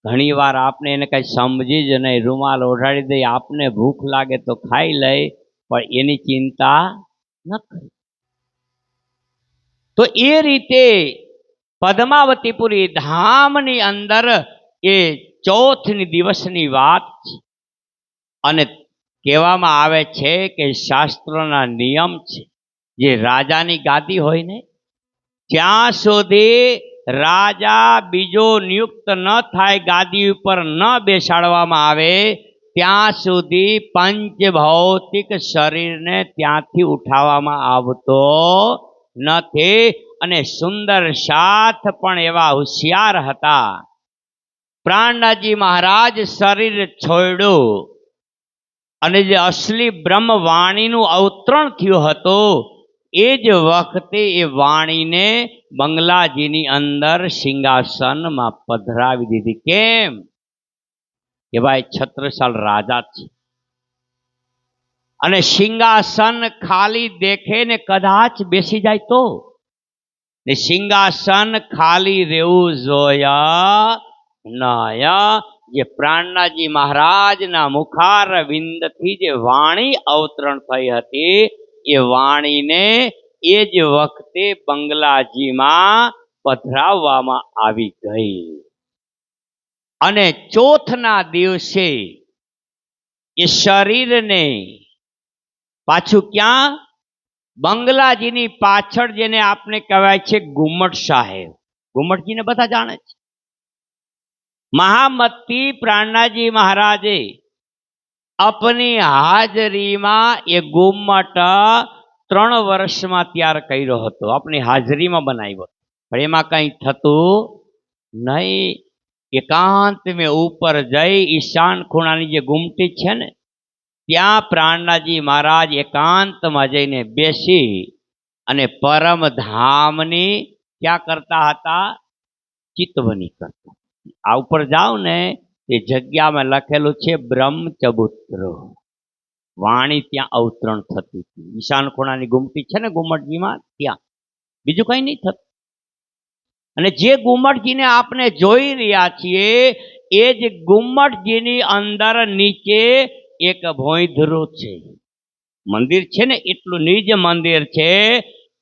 Speaker 2: ઘણી વાર આપણે એને કઈ સમજી જ નહીં, રૂમાલ ઓઢાડી દઈ, આપને ભૂખ લાગે તો ખાઈ લઈ, પણ એની ચિંતા ન કરી. તો એ રીતે પદ્માવતીપુરી ધામની અંદર એ ચોથની દિવસની વાત છે. અને કહેવામાં આવે છે કે શાસ્ત્રોના નિયમ છે, જે રાજાની ગાદી હોય ને ત્યાં સુધી રાજા બીજો નિયુક્ત ન થાય, ગાદી ઉપર ન બેસાડવામાં આવે ત્યાં સુધી પંચ ભૌતિક શરીરને ત્યાંથી ઉઠાવવામાં આવતો નથી. અને સુંદર સાથ પણ એવા હોશિયાર હતા. પ્રાણનાથજી મહારાજ શરીર છોડ્યું અને જે અસલી બ્રહ્મવાણીનું અવતરણ થયું હતું, એ જ વખતે એ વાણીને બંગલાજીની અંદર સિંહાસનમાં પધરાવી દીધી. કેમ? કે ભાઈ છત્રસાલ રાજા છે અને સિંહાસન ખાલી દેખે ને કદાચ બેસી જાય તો, ને સિંહાસન ખાલી રહેવું જોયા નયા. જે પ્રાણનાથજી મહારાજના મુખાર વિંદથી જે વાણી અવતરણ થઈ હતી, એ વાણીને એ જ વખતે બંગલાજીમાં પધરાવવામાં આવી ગઈ. અને ચોથના દિવસે એ શરીરને પાછું ક્યાં? બંગલાજીની પાછળ જેને આપણે કહેવાય છે ગુમ્મટ સાહેબ, ગુમ્મટજીને બધા જાણે છે. મહામતી પ્રાણનાથજી મહારાજે अपनी હાજરીમાં એ ગુમ્મટ 3 વર્ષમાં તૈયાર કર્યો હતો, આપણી હાજરીમાં બનાવ્યો, પણ એમાં કંઈ થતું નહીં. એકાંત મેં ઉપર જઈ ઈશાન ખૂણાની જે ગુમટી છે ને ત્યાં પ્રાણનાથજી મહારાજ એકાંતમાં જઈને બેસી અને પરમધામની ક્યાં કરતા હતા? ચિતવણી કરતા. આ ઉપર જાઓ ને એ જગ્યામાં લખેલું છે બ્રહ્મચબૂતરો. વાણી ત્યાં અવતરણ થતી હતી. ઈશાન ખૂણાની ગુમટી છે ને ગુમટજીમાં, ત્યાં બીજું કઈ નહીં થતું. અને જે ગુમટજીને આપણે જોઈ રહ્યા છીએ એ જ ગુમટજીની અંદર નીચે એક ભોંયધરું છે. મંદિર છે ને એટલું નિજ મંદિર છે,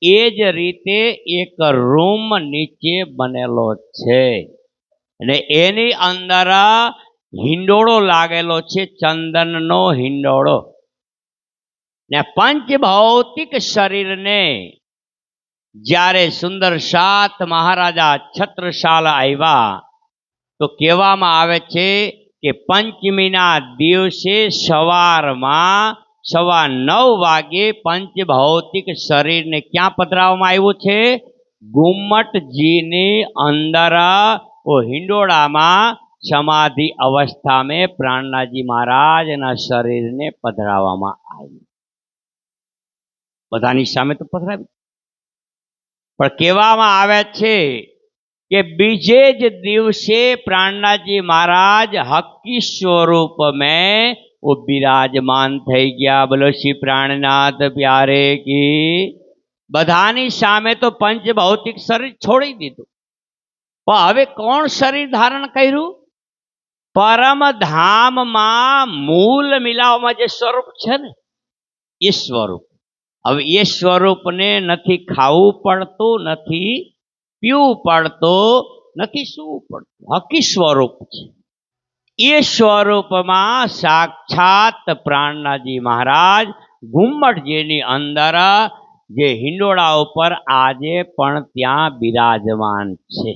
Speaker 2: એ જ રીતે એક રૂમ નીચે બનેલો છે અને એની અંદર હિંડોળો લાગેલો છે, ચંદનનો હિંડોળો. ને પંચ ભૌતિક શરીરને જ્યારે સુંદર સાત મહારાજા છત્રસાલ આવ્યા તો કહેવામાં આવે છે કે પંચમીના દિવસે સવારમાં 9:15 વાગે પંચ ભૌતિક શરીરને ક્યાં પધરાવવામાં આવ્યું છે? गुम्मटजीनी अंदर वो हिंडोळामां समाधि अवस्था में प्राणनाथजी महाराज ना शरीर ने पधरावामां आव्युं। बधानी सामे तो पधराव्युं, पण कहेवामां आवे छे के बीजे ज दिवसे प्राणनाथजी महाराज हकी स्वरूप में वो विराजमान थई गया। बोलो श्री प्राणनाथ प्यारे की। बधानी सामे तो पंच भौतिक शरीर छोड़ी दीधुं, पण हवे कोण शरीर धारण कर्युं? परम धाम मां मूल मिलावमां जे स्वरूप छे ने ए स्वरूप। हवे ए स्वरूप ने नथी खावुं पड़तुं, नथी पीवुं पड़तुं, नथी सूवुं पड़तुं। हकी स्वरूप छे। ए स्वरूपमां साक्षात प्राणनाथजी महाराज घुम्मटजीनी अंदर जे हिंडोळा उपर आजे पण त्यां बिराजमान छे।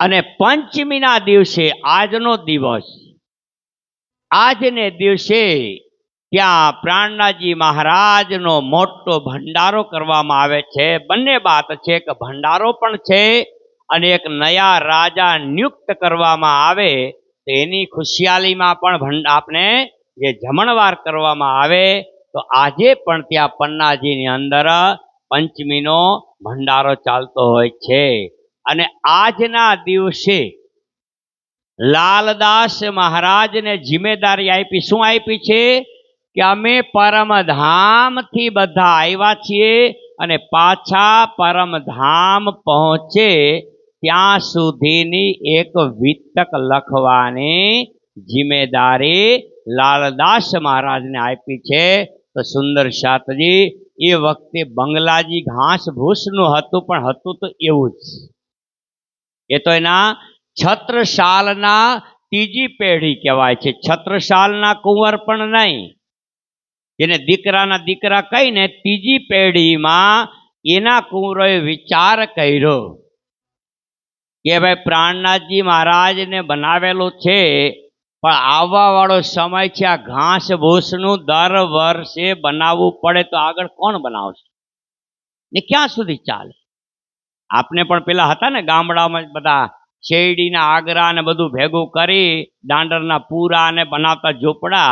Speaker 2: अने पंचमीना दिवसे आजनो दिवस, आजने दिवसे त्यां प्राणनाथजी महाराजनो मोटो भंडारो करवामां आवे छे। बंने बात छे के भंडारो पण छे अने एक नया राजा नियुक्त करवामां आवे तो एनी खुशियालीमां पण आपने जे जमणवार करवामां आवे तो आजे पण त्यां पन्नाजीनी अंदर पंचमीनो भंडारो चालतो होय छे। अने आजना दिवसे लालदास महाराज ने जिम्मेदारी आपी, शुं आपी छे के अमे परमधाम थी बधा आव्या छीए अने पाछा परमधाम पहोंचे त्यां सुधीनी एक वितक लखवानी जिम्मेदारी लालदास महाराज ने आपी छे। तो सुंदर सातजी ए वखते बंगलाजी घास भूसनुं हतुं, पण हतुं तो एवुं ज। ए तो एना छत्रसालना तीजी पेढ़ी कहेवाय छे। छत्रसालना कुंवर पण नहीं, जेने दीकराना दीकरा कहीने तीजी पेढ़ीमां एना कुंवरोए विचार कर्यो के भाई प्राणनाथजी महाराज ने बनावेलुं छे पण आववा वाळो समय छे, आ घास भूसनुं दर वर्षे बनाववुं पड़े तो आगळ कोण बनावशे ने क्यां सुधी चाले? आपने पण पेला हता ने गामडामां बधा शेरडीना आगरा ने बधुं भेगुं करी दांडरना पूरा ने बनावता झोपड़ा,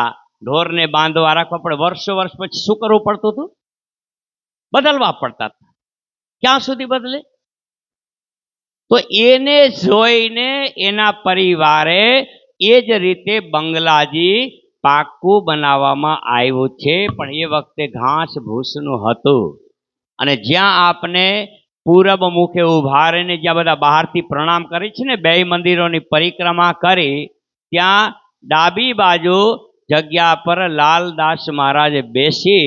Speaker 2: ढोर ने बांधवा राखवा पड़े। वर्षो वर्ष पछी शुं करवुं पड़तुं हतुं? बदलवा पड़ता था। क्यां सुधी बदले? तो एने जोईने एना परिवारे ए ज रीते बंगलाजी पाकू बनाववामां आव्युं छे, पण ए वखते घास भूसनुं हतुं। अने ज्यां आपने पूरब मुखे उभा रहीने ज्यां बधा बहारथी प्रणाम करे छे ने, बेय मंदिरोनी परिक्रमा करी, त्यां डाबी बाजू जग्या पर लालदास महाराज बेसी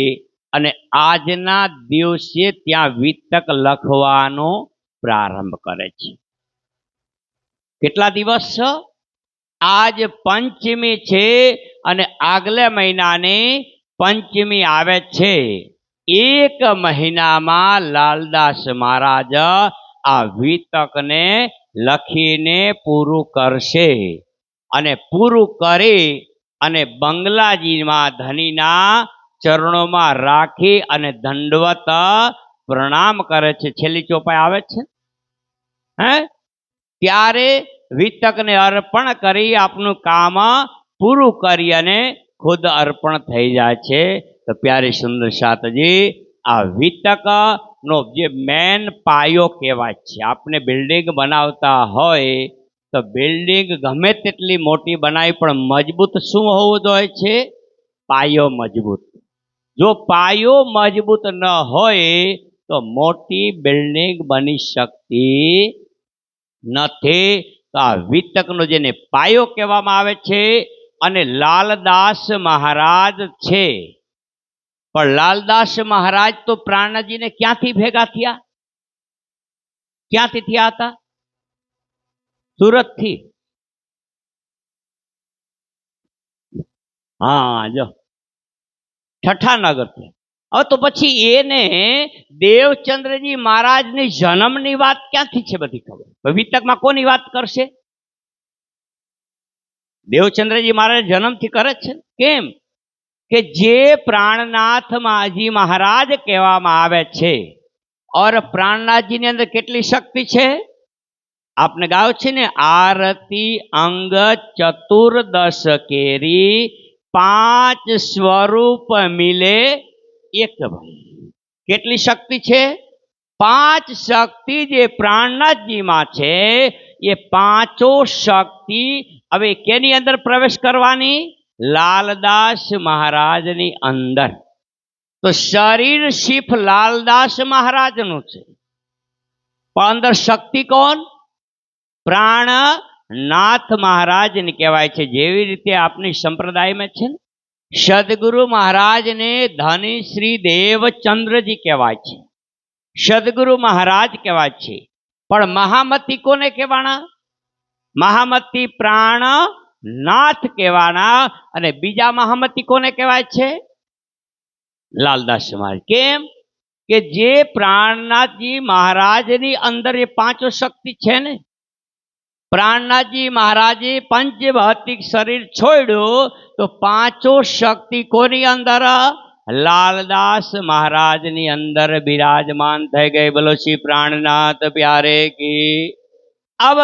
Speaker 2: अने आजना दिवसे त्यां वितक लखवानो प्रारंभ करे छे। केटला दिवस छे? आज पंचमी छे अने आगले महीनानी पंचमी आवे छे। एक महीना में लालदास महाराज आ वितक ने लखीने पूरू करशे अने पूरू करी अने बंगलाजी मां धनीना चरणों में राखी अने दंडवत प्रणाम करे छे। छेल्ली चौपाई आवे छे हैं त्यारे वितक ने अर्पण करी आपनु काम पूरू करी अने खुद अर्पण थई जाय छे। तो प्यारी सुंदर सातजी आ वितक नो जे मेन पायो कहेवाय छे। आपने बिल्डिंग बनावता होय તો બિલ્ડિંગ ગમે તેટલી મોટી બનાવી પણ મજબૂત શું હોવું જોઈએ છે? પાયો મજબૂત. જો પાયો મજબૂત ન હોય તો મોટી બિલ્ડિંગ બની શકતી નથી. તો આ વિતકનો જેને પાયો કહેવામાં આવે છે, અને લાલદાસ મહારાજ છે. પણ લાલદાસ મહારાજ તો પ્રાણજીને ક્યાંથી ભેગા થયા? ક્યાંથી થયા હતા? સુરતથી. હા, જો ઠઠ્ઠાનગરથી. હવે તો પછી એને દેવચંદ્રજી મહારાજની જન્મની વાત ક્યાંથી છે બધી ખબર? વિતકમાં કોની વાત કરશે? દેવચંદ્રજી મહારાજ જન્મથી કરે છે. કેમ કે જે પ્રાણનાથ માજી મહારાજ કહેવામાં આવે છે, और પ્રાણનાથજીની અંદર કેટલી શક્તિ છે? આપને ગાયો છે ને, આરતી અંગ ચતુર્દશ કેરી 5 સ્વરૂપ મિલે એક ભાઈ. કેટલી શક્તિ છે? 5 શક્તિ જે પ્રાણનાથજીમાં છે, એ પાંચો શક્તિ હવે કેની અંદર પ્રવેશ કરવાની? લાલદાસ મહારાજની અંદર. તો શરીર શિફ લાલદાસ મહારાજનું છે, પણ અંદર શક્તિ કોણ? પ્રાણનાથ મહારાજને કહેવાય છે. જેવી રીતે આપની સંપ્રદાયમાં છે ને, સદગુરુ મહારાજને ધની શ્રી દેવચંદ્રજી કહેવાય છે, સદગુરુ મહારાજ કહેવાય છે. પણ મહામતી કોને કહેવાના? મહામતી પ્રાણનાથ કહેવાના. અને બીજા મહામતી કોને કહેવાય છે? લાલદાસ મહારાજ. કેમ કે જે પ્રાણનાથજી મહારાજની અંદર એ પાંચો શક્તિ છે ને, પ્રાણનાથજી મહારાજે પંચભૌતિક શરીર છોડ્યું તો પાંચો શક્તિ કોની અંદર? લાલદાસ મહારાજની અંદર બિરાજમાન થઈ ગઈ. બોલો શ્રી પ્રાણનાથ પ્યારે કી. अब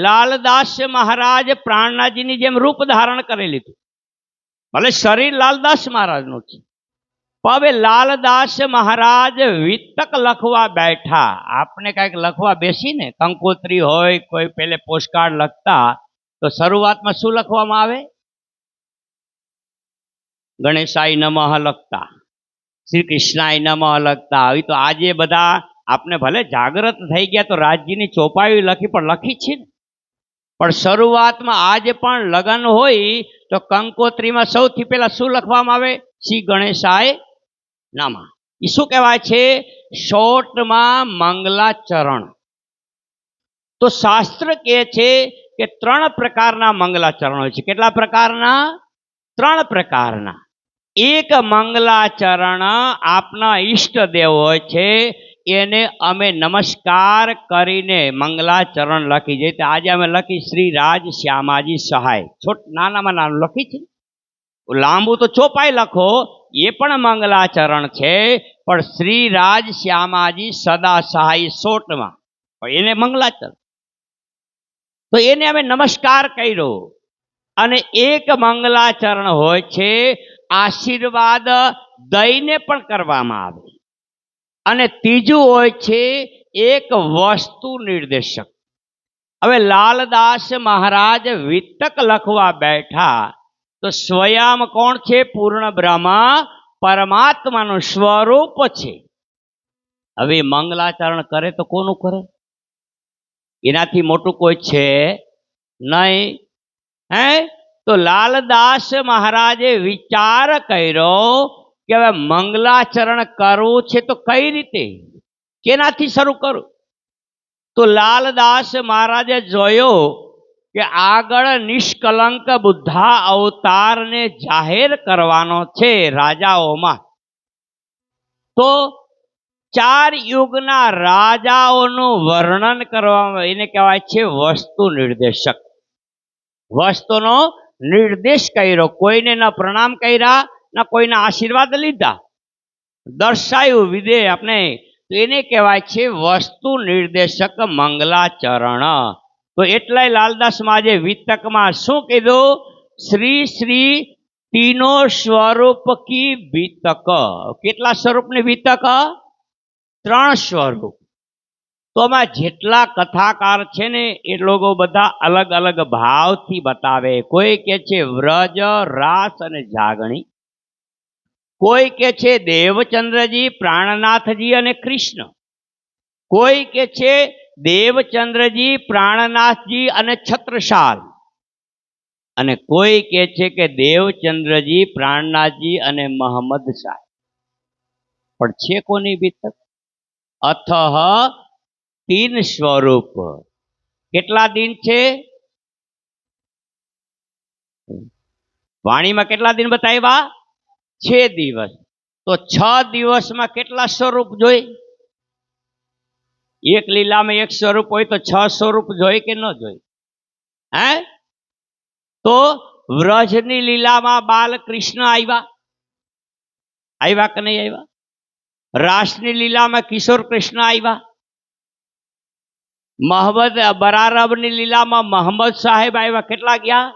Speaker 2: लालदास महाराज प्राणनाथजीની જેમ રૂપ ધારણ કરી લીધું. ભલે શરીર લાલદાસ મહારાજનું છે, પણ હવે લાલદાસ મહારાજ વિતક લખવા બેઠા. આપણે કંઈક લખવા બેસીને, કંકોત્રી હોય, કોઈ પેલે પોસ્ટકાર્ડ લખતા, તો શરૂઆતમાં શું લખવામાં આવે? ગણેશાય નમઃ લખતા, શ્રી કૃષ્ણાય નમઃ લખતા. હવે તો આજે બધા આપણે ભલે જાગૃત થઈ ગયા તો રાજ્યની ચોપાઈ લખી, પણ લખી છે ને. પણ શરૂઆતમાં આજે પણ લગ્ન હોય તો કંકોત્રીમાં સૌથી પહેલા શું લખવામાં આવે? શ્રી ગણેશાય નમઃ. એ શું કહેવાય છે? શોર્ટમાં મંગલાચરણ. તો શાસ્ત્ર કહે છે કે 3 પ્રકારના મંગલાચરણ હોય છે. કેટલા પ્રકારના? 3 પ્રકારના. એક મંગલાચરણ આપના ઈષ્ટદેવ હોય છે, એને અમે નમસ્કાર કરીને મંગલાચરણ લખી. જે આજે અમે લખી શ્રી રાજ શ્યામાજી સહાય, નાનામાં નાનું લખી છે. લાંબુ તો ચોપાઈ લખો, એ પણ મંગલાચરણ છે. પણ શ્રી રાજ શ્યામાજી સદા સહાય શોર્ટમાં, એને મંગલાચરણ. તો એને અમે નમસ્કાર કર્યો. અને એક મંગલાચરણ હોય છે આશીર્વાદ દઈને પણ કરવામાં આવે. અને ત્રીજું હોય છે એક વસ્તુ નિર્દેશક. હવે લાલદાસ મહારાજ વિતક લખવા બેઠા તો સ્વયં કોણ છે? પૂર્ણ બ્રહ્મ પરમાત્માનું સ્વરૂપ છે. હવે મંગલાચરણ કરે તો કોનું કરે? એનાથી મોટું કોઈ છે નહીં. તો લાલદાસ મહારાજે વિચાર કર્યો કે હવે મંગલાચરણ કરવું છે તો કઈ રીતે, કેનાથી શરૂ કરું? તો લાલદાસ મહારાજે જોયો કે આગળ નિષ્કલંક બુદ્ધા અવતારને જાહેર કરવાનો છે રાજાઓમાં. તો 4 યુગના રાજાઓનું વર્ણન કરવામાં, એને કહેવાય છે વસ્તુ નિર્દેશક. વસ્તુનો નિર્દેશ કર્યો. કોઈને ન પ્રણામ કર્યા, ન કોઈના આશીર્વાદ લીધા, દર્શાયું વિધેય આપણે. તો એને કહેવાય છે વસ્તુ નિર્દેશક મંગલાચરણ. તો એટલાય લાલદાસ મહારાજે વિતકમાં શું કીધું? શ્રી શ્રી તીનો સ્વરૂપ કી વિતક. કેટલા સ્વરૂપની વિતક? 3 સ્વરૂપ. તો આમાં જેટલા કથાકાર છે ને એ લોકો બધા અલગ અલગ ભાવથી બતાવે. કોઈ કે છે વ્રજ, રાસ અને જાગણી, કોઈ કે છે દેવચંદ્રજી, પ્રાણનાથજી અને કૃષ્ણ, કોઈ કે છે દેવચંદ્રજી, પ્રાણનાથજી અને છત્રસાલ, અને કોઈ કે છે કે દેવચંદ્રજી, પ્રાણનાથજી અને મોહમ્મદ શાહ. પણ છે કોની ભીતર? અથઃ તીન સ્વરૂપ. કેટલા દિન છે વાણીમાં? કેટલા દિન બતાવ્યા? 6 દિવસ. તો 6 દિવસમાં કેટલા સ્વરૂપ જોઈ? એક લીલામાં એક સ્વરૂપ હોય તો 6 સ્વરૂપ જોઈ કે ન જોઈ? હે? તો વ્રજની લીલામાં બાલકૃષ્ણ આવ્યા કે નહીં આવ્યા? રાસની લીલામાં કિશોર કૃષ્ણ આવ્યા. મોહમ્મદ બરારબની લીલામાં મોહમ્મદ સાહેબ આવ્યા. કેટલા ગયા?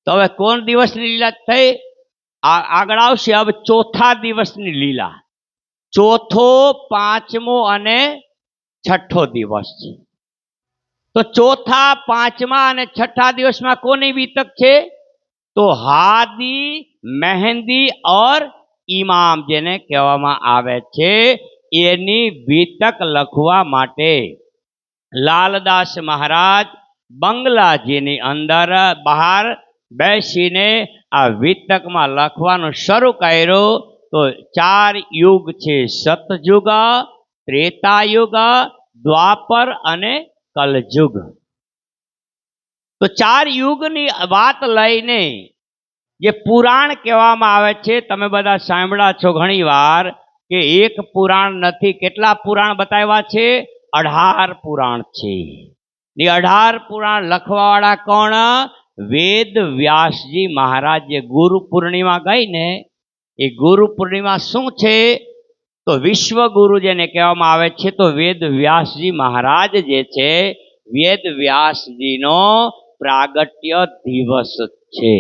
Speaker 2: તો હવે કોણ દિવસની લીલા થઈ? આગળ આવશે. હવે ચોથા દિવસની લીલા. ચોથો, પાંચમો અને છઠ્ઠો દિવસ છે. તો ચોથા, પાંચમા અને છઠ્ઠા દિવસમાં કોની વિતક છે? તો હાદી, મહેંદી ઓર ઇમામ જેને કહેવામાં આવે છે, એની વિતક લખવા માટે લાલદાસ મહારાજ બંગલાજીની અંદર બહાર બેસીને આ વિતકમાં લખવાનું શરૂ કર્યું. તો 4 યુગ છે: સતયુગ, ત્રેતાયુગ, દ્વાપર અને કલયુગ. તો 4 યુગની વાત લઈને જે પુરાણ કહેવામાં આવે છે, તમે બધા સાંભળ્યા છો ઘણી વાર કે એક પુરાણ નથી, કેટલા પુરાણ બતાવ્યા છે? 18 પુરાણ છે. એ 18 પુરાણ લખવાવાળા કોણ? વેદ વ્યાસજી મહારાજ. જે ગુરુ પૂર્ણિમા ગઈ ને, એ ગુરુ પૂર્ણિમા શું છે? તો વિશ્વ ગુરુ જેને કહેવામાં આવે છે, તો વેદ વ્યાસજી મહારાજ જે છે, વેદ વ્યાસજીનો પ્રાગટ્ય દિવસ છે.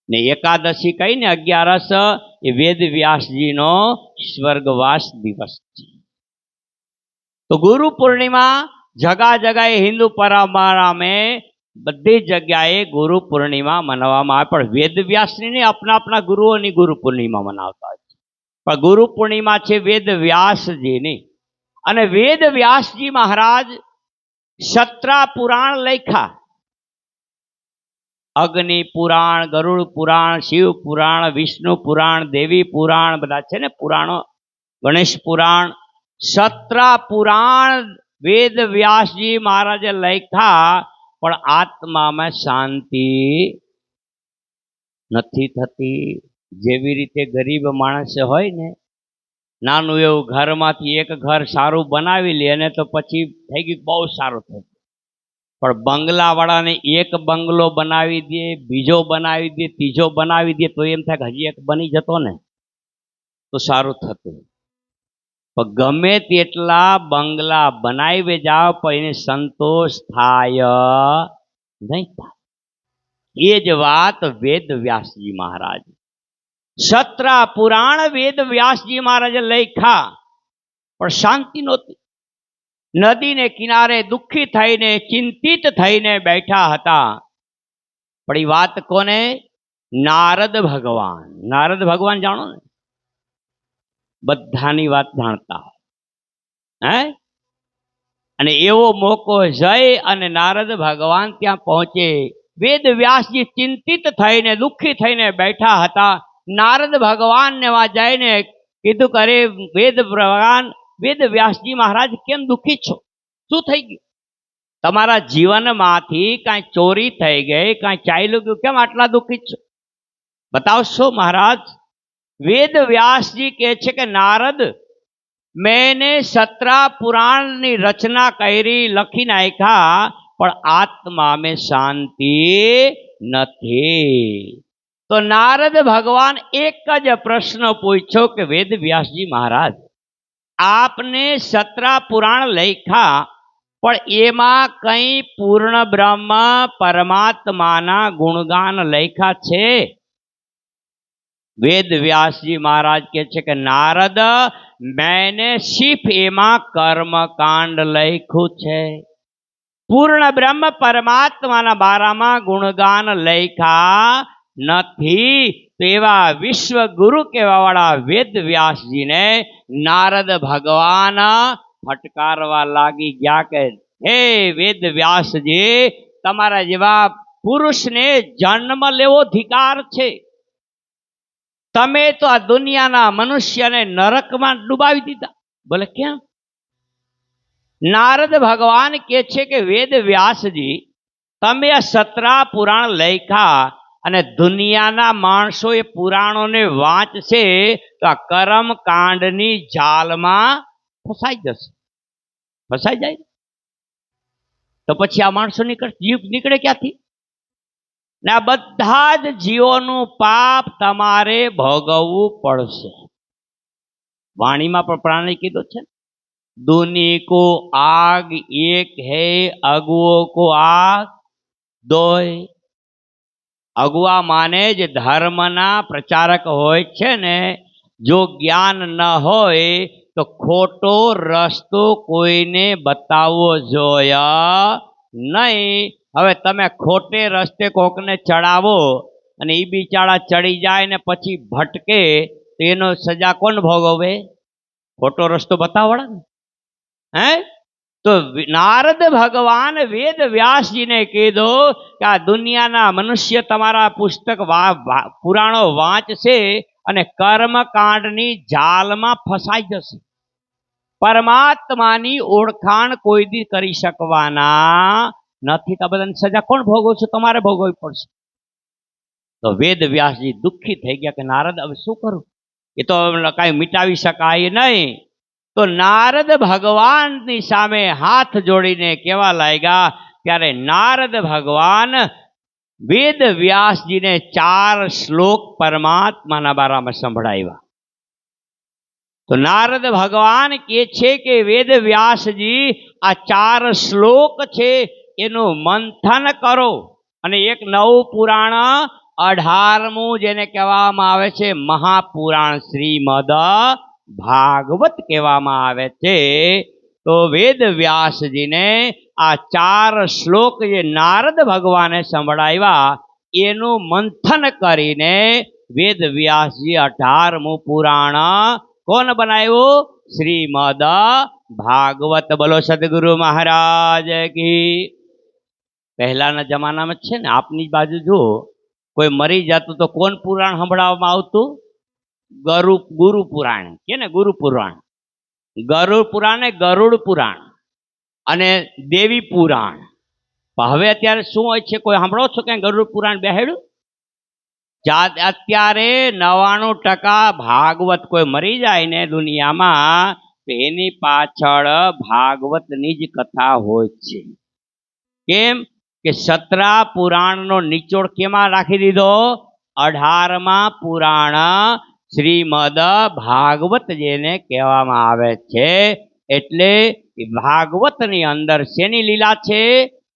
Speaker 2: ને એકાદશી કઈ ને 11, એ વેદ વ્યાસજીનો સ્વર્ગવાસ દિવસ છે. તો ગુરુ પૂર્ણિમા જગા જગાએ હિન્દુ પરંપરામાં બધી જગ્યાએ ગુરુ પૂર્ણિમા મનાવવામાં આવે. પણ વેદ વ્યાસની આપણા આપણા ગુરુઓની ગુરુ પૂર્ણિમા મનાવતા હોય છે. પણ ગુરુ પૂર્ણિમા છે વેદ વ્યાસજીની. અને વેદ વ્યાસજી મહારાજ 17 પુરાણ લખ્યા. અગ્નિ પુરાણ, ગરુડ પુરાણ, શિવ પુરાણ, વિષ્ણુ પુરાણ, દેવી પુરાણ, બધા છે ને પુરાણો. ગણેશ પુરાણ, 17 પુરાણ વેદ વ્યાસજી મહારાજે લખ્યા. પણ આત્મામાં શાંતિ નથી થતી. જેવી રીતે ગરીબ માણસ હોય ને, નાનું એવું ઘરમાંથી એક ઘર સારું બનાવી લે અને તો પછી થઈ ગયું બહુ સારું થઈ ગયું. પણ બંગલાવાળાને એક બંગલો બનાવી દે, બીજો બનાવી દે, ત્રીજો બનાવી દે, તો એમ થાય કે હજી એક બની જતો ને તો સારું થતું. પણ ગમે તેટલા બંગલા બનાવી જાઓ પણ એને સંતોષ થાય નહીં. એ જ વાત વેદ વ્યાસજી મહારાજ 17 પુરાણ વેદ વ્યાસજી મહારાજે લખ્યા, પણ શાંતિ નહોતી. નદીને કિનારે દુઃખી થઈને, ચિંતિત થઈને બેઠા હતા. પણ એ વાત કોને? નારદ ભગવાન. નારદ ભગવાન જાણો ને, બધાની વાત જાણતા હોય. હે? અને એવો મોકો જઈ અને નારદ ભગવાન ત્યાં પહોંચે. વેદ વ્યાસજી ચિંતિત થઈને, દુઃખી થઈને બેઠા હતા. નારદ ભગવાનને વા જઈને કીધું કે અરે વેદ ભગવાન, વેદ વ્યાસજી મહારાજ કેમ દુઃખી છો? શું થઈ ગયું? તમારા જીવનમાંથી કાંઈ ચોરી થઈ ગઈ, કાંઈ ચાલ્યું ગયું, કેમ આટલા દુઃખી છો? બતાવશો મહારાજ? વેદ વ્યાસજી કહે છે કે નારદ, मैंने 17 પુરાણની રચના કરી, લખી નાખ્યા, પણ આત્મા में શાંતિ નથી. તો નારદ ભગવાન એક જ પ્રશ્ન પૂછ્યો કે વેદ વ્યાસજી મહારાજ, આપને 17 પુરાણ લખ્યા, પણ એમાં કઈ પૂર્ણ બ્રહ્મ પરમાત્માના ગુણગાન લખ્યા છે? વેદ વ્યાસજી મહારાજ કહે છે કે નારદ, મેને સિર્ફ એમાં કર્મકાંડ લખ્યું છે, પૂર્ણ બ્રહ્મ પરમાત્માના બારામાં ગુણગાન લખ્યા નથી. તેવા વિશ્વ ગુરુ કહેવા વાળા વેદ વ્યાસજીને નારદ ભગવાન ફટકારવા લાગી ગયા કે હે વેદ વ્યાસજી, તમારા જેવા પુરુષને જન્મ લેવો ધિકાર છે. તમે તો આ દુનિયાના મનુષ્યને નરકમાં ડૂબાવી દીધા. બોલે કેમ? નારદ ભગવાન કહે છે કે વેદ વ્યાસજી, તમે આ 17 પુરાણ લખ્યા અને દુનિયાના માણસો એ પુરાણોને વાંચશે તો આ કર્મ કાંડની જાલમાં ફસાઈ જશે. ફસાઈ જાય તો પછી આ માણસો જીવ નીકળે ક્યાંથી? ને આ બધા જ જીવોનું પાપ તમારે ભોગવવું પડશે. વાણીમાં પણ પ્રાણી કીધું છે, दूनी को आग एक है, अगुओ को आग दोय. अगुआ माने जे धर्मना प्रचारक होय छे ने, जो ज्ञान न होय तो खोटो रस्तो कोईने बतावो जोया नहीं. हवे तमे खोटे रस्ते कोकने चढ़ावो अने ई बिचारा चढ़ी जाए ने पछी भटके तो एनो सजा कोण भोगवे? खोटो रस्तो बतावड़ा ने है. तो नारद भगवान वेद व्यास जी ने कीधो कि आ दुनियाना मनुष्य तमारा पुस्तक पुराणो वांचशे अने कर्मकांडनी जालमां फसाई जशे. परमात्मानी ओळखाण कोई दी करी शकवाना नथी. तो बधाने सजा कोण भोगवशे? तमारे भोगववी पड़शे. तो वेद व्यास जी दुखी थई गया कि नारद हवे शुं करूं? ए तो काई मिटावी शकाय नहीं. तो नारद भगवान नी सामे हाथ जोड़ीने केवा लाग्या. त्यारे नारद भगवान वेद व्यास जी ने 4 श्लोक परमात्माना बारामां संभळाव्या. तो नारद भगवान कहे छे कि वेद व्यास जी, आ 4 श्लोक छे एनुं मंथन करो अने एक नवुं पुराण 18मुं जेने कहेवामां आवे छे महापुराण श्रीमद भागवत कहेवामां आवे छे. तो वेद व्यास जी ने आ 4 श्लोक जे नारद भगवाने संभळाव्या एनुं मंथन करीने वेद व्यास जी 18मुं पुराण कोण बनाव्युं? श्रीमद भागवत. बोलो सद्गुरु महाराज की. पहलाना जमानामां छे ने आपनी बाजू जो कोई मरी जातुं तो कोण पुराण संभळाववामां आवतुं? गुरु पुराण के ने गुरु पुराण. गरुड़ पुराण ने गरुड़ पुराण अने देवी पुराण. हवे अत्यारे शुं होय छे? कोई सांभळो छो के गरुड़ पुराण बेहाड्युं? अत्यारे 99% भागवत कोई मरी जाय ने दुनियामां तो एनी पाछळ भागवतनी ज कथा होय छे. केम के 17 पुराणनो निचोड़ केमां राखी दीधो? 18मा पुराण श्रीमद भागवत जेने कहेवामां आवे छे. एटले भागवतनी अंदर शेनी लीला छे?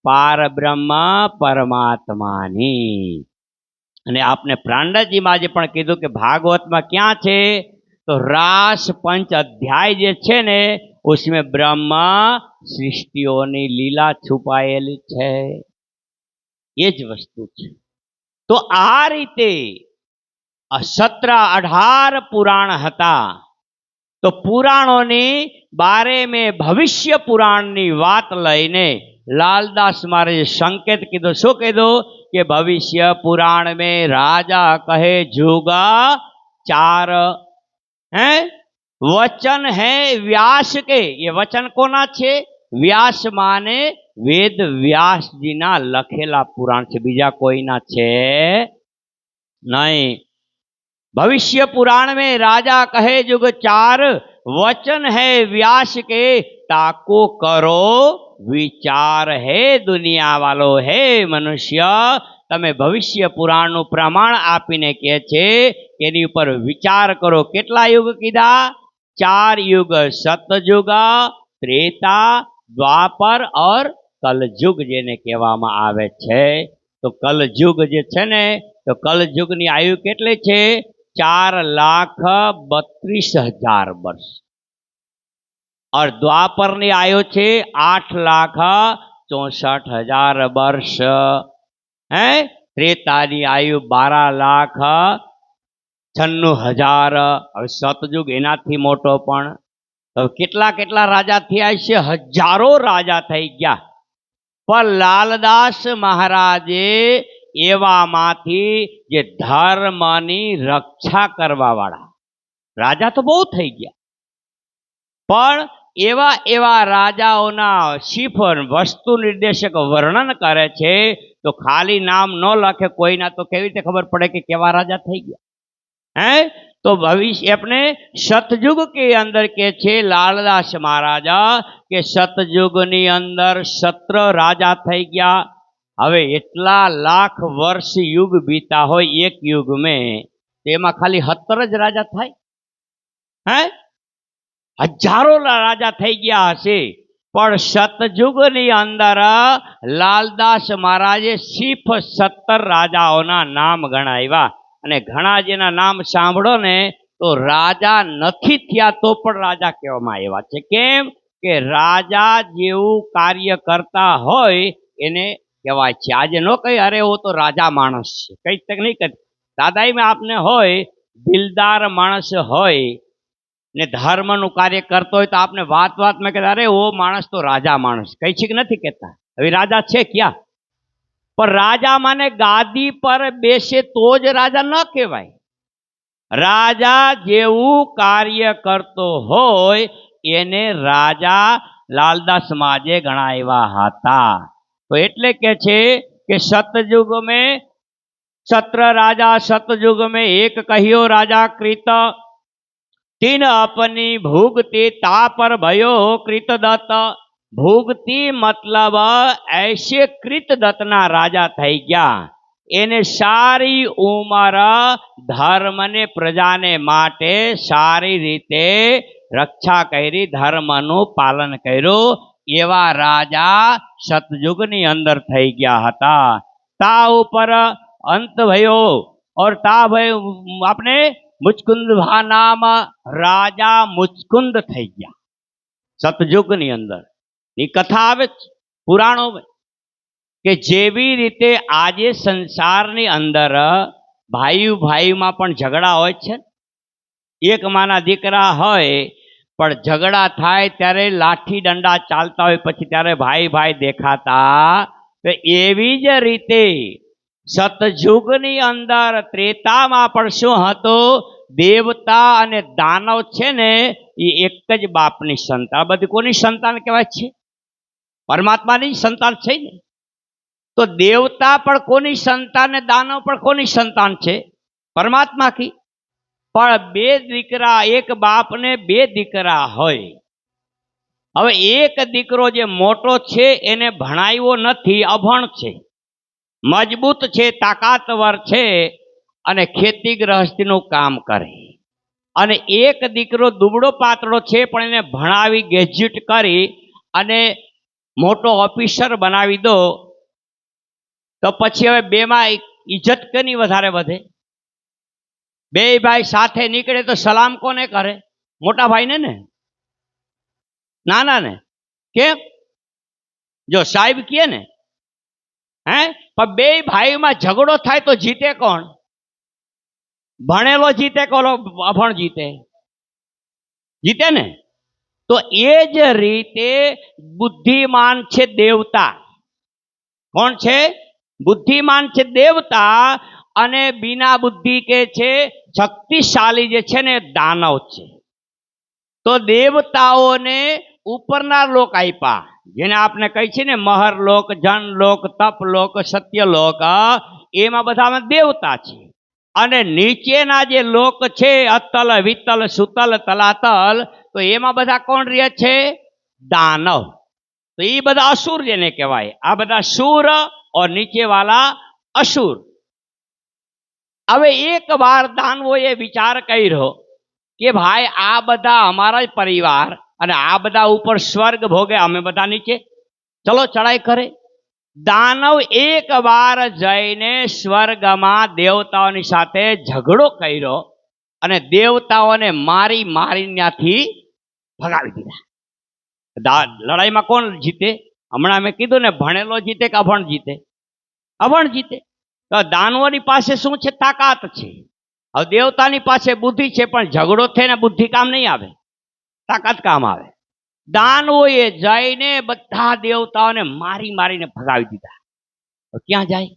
Speaker 2: पारब्रह्म परमात्मानी. अने आपने प्रांडजी मां जे पण कीधुं के भागवतमां क्यां छे? तो रास 5 अध्याय जे छे ने उसमें ब्रह्म सृष्टिओनी लीला छुपायेली छे. ए ज वस्तु छे. तो आ रीते 17-18 पुराण हता. तो पुराणोनी बारे में भविष्य पुराणनी वात लईने लालदास महाराजे संकेत कीधो. शो कीधो कि भविष्य पुराण में राजा कहे जुगा 4 हैं वचन है व्यास के. ये वचन कोना छे? व्यास माने वेद व्यास जी ना लखेला पुराण छे, बीजा कोईना छे नहीं. भविष्य पुराण में राजा कहे जुग 4 वचन है व्यास के, ताको करो विचार. है दुनिया वालो, है मनुष्य, तमे भविष्य पुराण नु प्रमाण आपीने कहे छे एनी उपर विचार करो. केटला युग कीधा? 4 युग. सतयुग, त्रेता, द्वापर और कलयुग जेने कहेवामां आवे छे. तो कलयुग जे छे ने तो कलयुग नी आयु केटली छे? 4,32,000 वर्ष और द्वापर ની आयु છે 8,64,000 वर्ष है। त्रेता ની आयु 12,96,000। હવે સતયુગ એનાથી મોટો પણ કેટલા કેટલા રાજા થયા છે, હજારો રાજા થઈ ગયા, પણ લાલદાસ મહારાજે એવામાંથી જે ધર્મની રક્ષા કરવા વાળા રાજા તો બહુ થઈ ગયા, પણ એવા એવા રાજાઓના શિફર વસ્તુ નિર્દેશક વર્ણન કરે છે તો ખાલી નામ ન લખે કોઈના તો કેવી રીતે ખબર પડે કે કેવા રાજા થઈ ગયા હે। तो भविष्य अपने सतयुग के अंदर के छे लालदास महाराजा के सतयुग नी अंदर 17 राजा थई गया। हवे एटला लाख वर्ष युग बीता हो एक युग में तेमा खाली 17 ज राजा थाय है, हजारों राजा थई गया हशे, पण सतयुग नी अंदर लालदास महाराजे सिर्फ 17 राजाओना नाम गणाव्या અને ઘણા જેના નામ સાંભળો ને તો રાજા નથી થયા તો પણ રાજા કહેવામાં આવ્યા છે। કેમ કે રાજા જેવું કાર્ય કરતા હોય એને કહેવાય છે। આજે નો કહી અરે वो तो राजा माणस છે, કઈ તક નહીં કહી દાદાઈમાં આપને હોય દિલદાર માણસ હોય ને ધર્મનું કાર્ય કરતો હોય તો આપને વાત વાતમાં કહેતા અરે वो माणस तो राजा माणस કઈ છે કે નથી કહેતા। હવે રાજા છે ક્યાં, पर राजा माने गादी पर बेसे तो ज राजा न कहेवाय। राजा जेवू कार्य करतो होय एने राजा लालदास महाराजे गणाव्या हता। तो एटले के छे के सतयुग में 17 राजा, सतयुग में एक कहियो राजा कृत, 3 अपनी भूगती तापर भयो कृतदत्त। भूगती मतलब ऐसे कृतदत्तना राजा थई गया, एने सारी उमर धर्म ने प्रजा ने माटे सारी रीते रक्षा करी, धर्मनु पालन कर्यु, एवा राजा सतयुग नी अंदर थई गया हता। ता ऊपर अंत भयो और ता भयो आपने मुचकुंद भा नाम राजा मुचकुंद थई गया सतयुग नी अंदर। कथा आवे पुराणों में के जेवी रीते आजे संसार अंदर भाई भाई में पण झगड़ा होय छे, एक माना दीकरा होय पण झगड़ा थाय त्यारे लाठी डंडा चालता होय पछी त्यारे भाई भाई देखाता। तो एवी ज रीते सतयुगनी अंदर त्रेता में पण शुं हतो, देवता अने दानव छे ने ई एक ज बापनी संतान। बधी कोनी संतान कहेवाय छे, परमात्मा नी संतान छे ने। तो देवता पण कोनी संतान ने दानव पण कोनी संतान छे, परमात्मा की। पण बे दीकरा एक बाप ने बे दीकरा होय। हवे एक दीकरो जे मोटो छे एने भणाव्यो नथी, अभण छे, मजबूत छे, ताकातवर छे अने खेती गृहस्थीनुं काम करे, अने एक दीकरो दुबळो पातळो छे पण एने भणावी ग्रेज्युएट करी अने मोटो ऑफिसर बनावी दो तो पछी हवे बेमां इज्जत केनी वधारे वधे। बे भाई साथे निकळे तो सलाम कोने करे, मोटा भाई ने नाना ने। केम जो साहेब कहे ने हैं, पर बे भाई में झगड़ो थाय तो जीते कोण, भणेलो जीते कोलो अभण जीते, जीते ने। तो एज रीते बुद्धिमान छे देवता, कोण छे, बुद्धिमान छे देवता, अने बिना बुद्धि के छे शक्तिशाली जे छे ने दानव छे। तो देवताओं ने उपरना लोक आप्या, जेने आपने कही छे ने महर लोक, जन लोक, तप लोक, सत्य लोक, एमां बधामां देवता छे। अने नीचेना जे लोक छे अतल, वितल, सुतल, तलातल, तो एमां बधा कोण रहे छे, दानव। तो ये बधा असुर जेने कहेवाय, आ बधा सूर और नीचे वाला असुर। हवे एक बार दानवोए विचार कर्यो कि भाई आ बधा अमारा ज परिवार अने आ बधा ऊपर स्वर्ग भोगे, अमे बधा नीचे, चलो चढ़ाई करे। दानव एक बार जईने स्वर्ग में देवताओनी साथे झगड़ो कर्यो અને દેવતાઓને મારી મારી ત્યાંથી ભગાવી દીધા. લડાઈમાં કોણ જીતે? હમણાં મેં કીધું ને, ભણેલો જીતે કે અભણ જીતે? અભણ જીતે. તો દાનવોની પાસે શું છે? તાકાત છે. હવે દેવતાની પાસે બુદ્ધિ છે, પણ ઝઘડો થઈને બુદ્ધિ કામ નહીં આવે, તાકાત કામ આવે. દાનવોએ જઈને બધા દેવતાઓને મારી મારીને ભગાવી દીધા. તો ક્યાં જાય?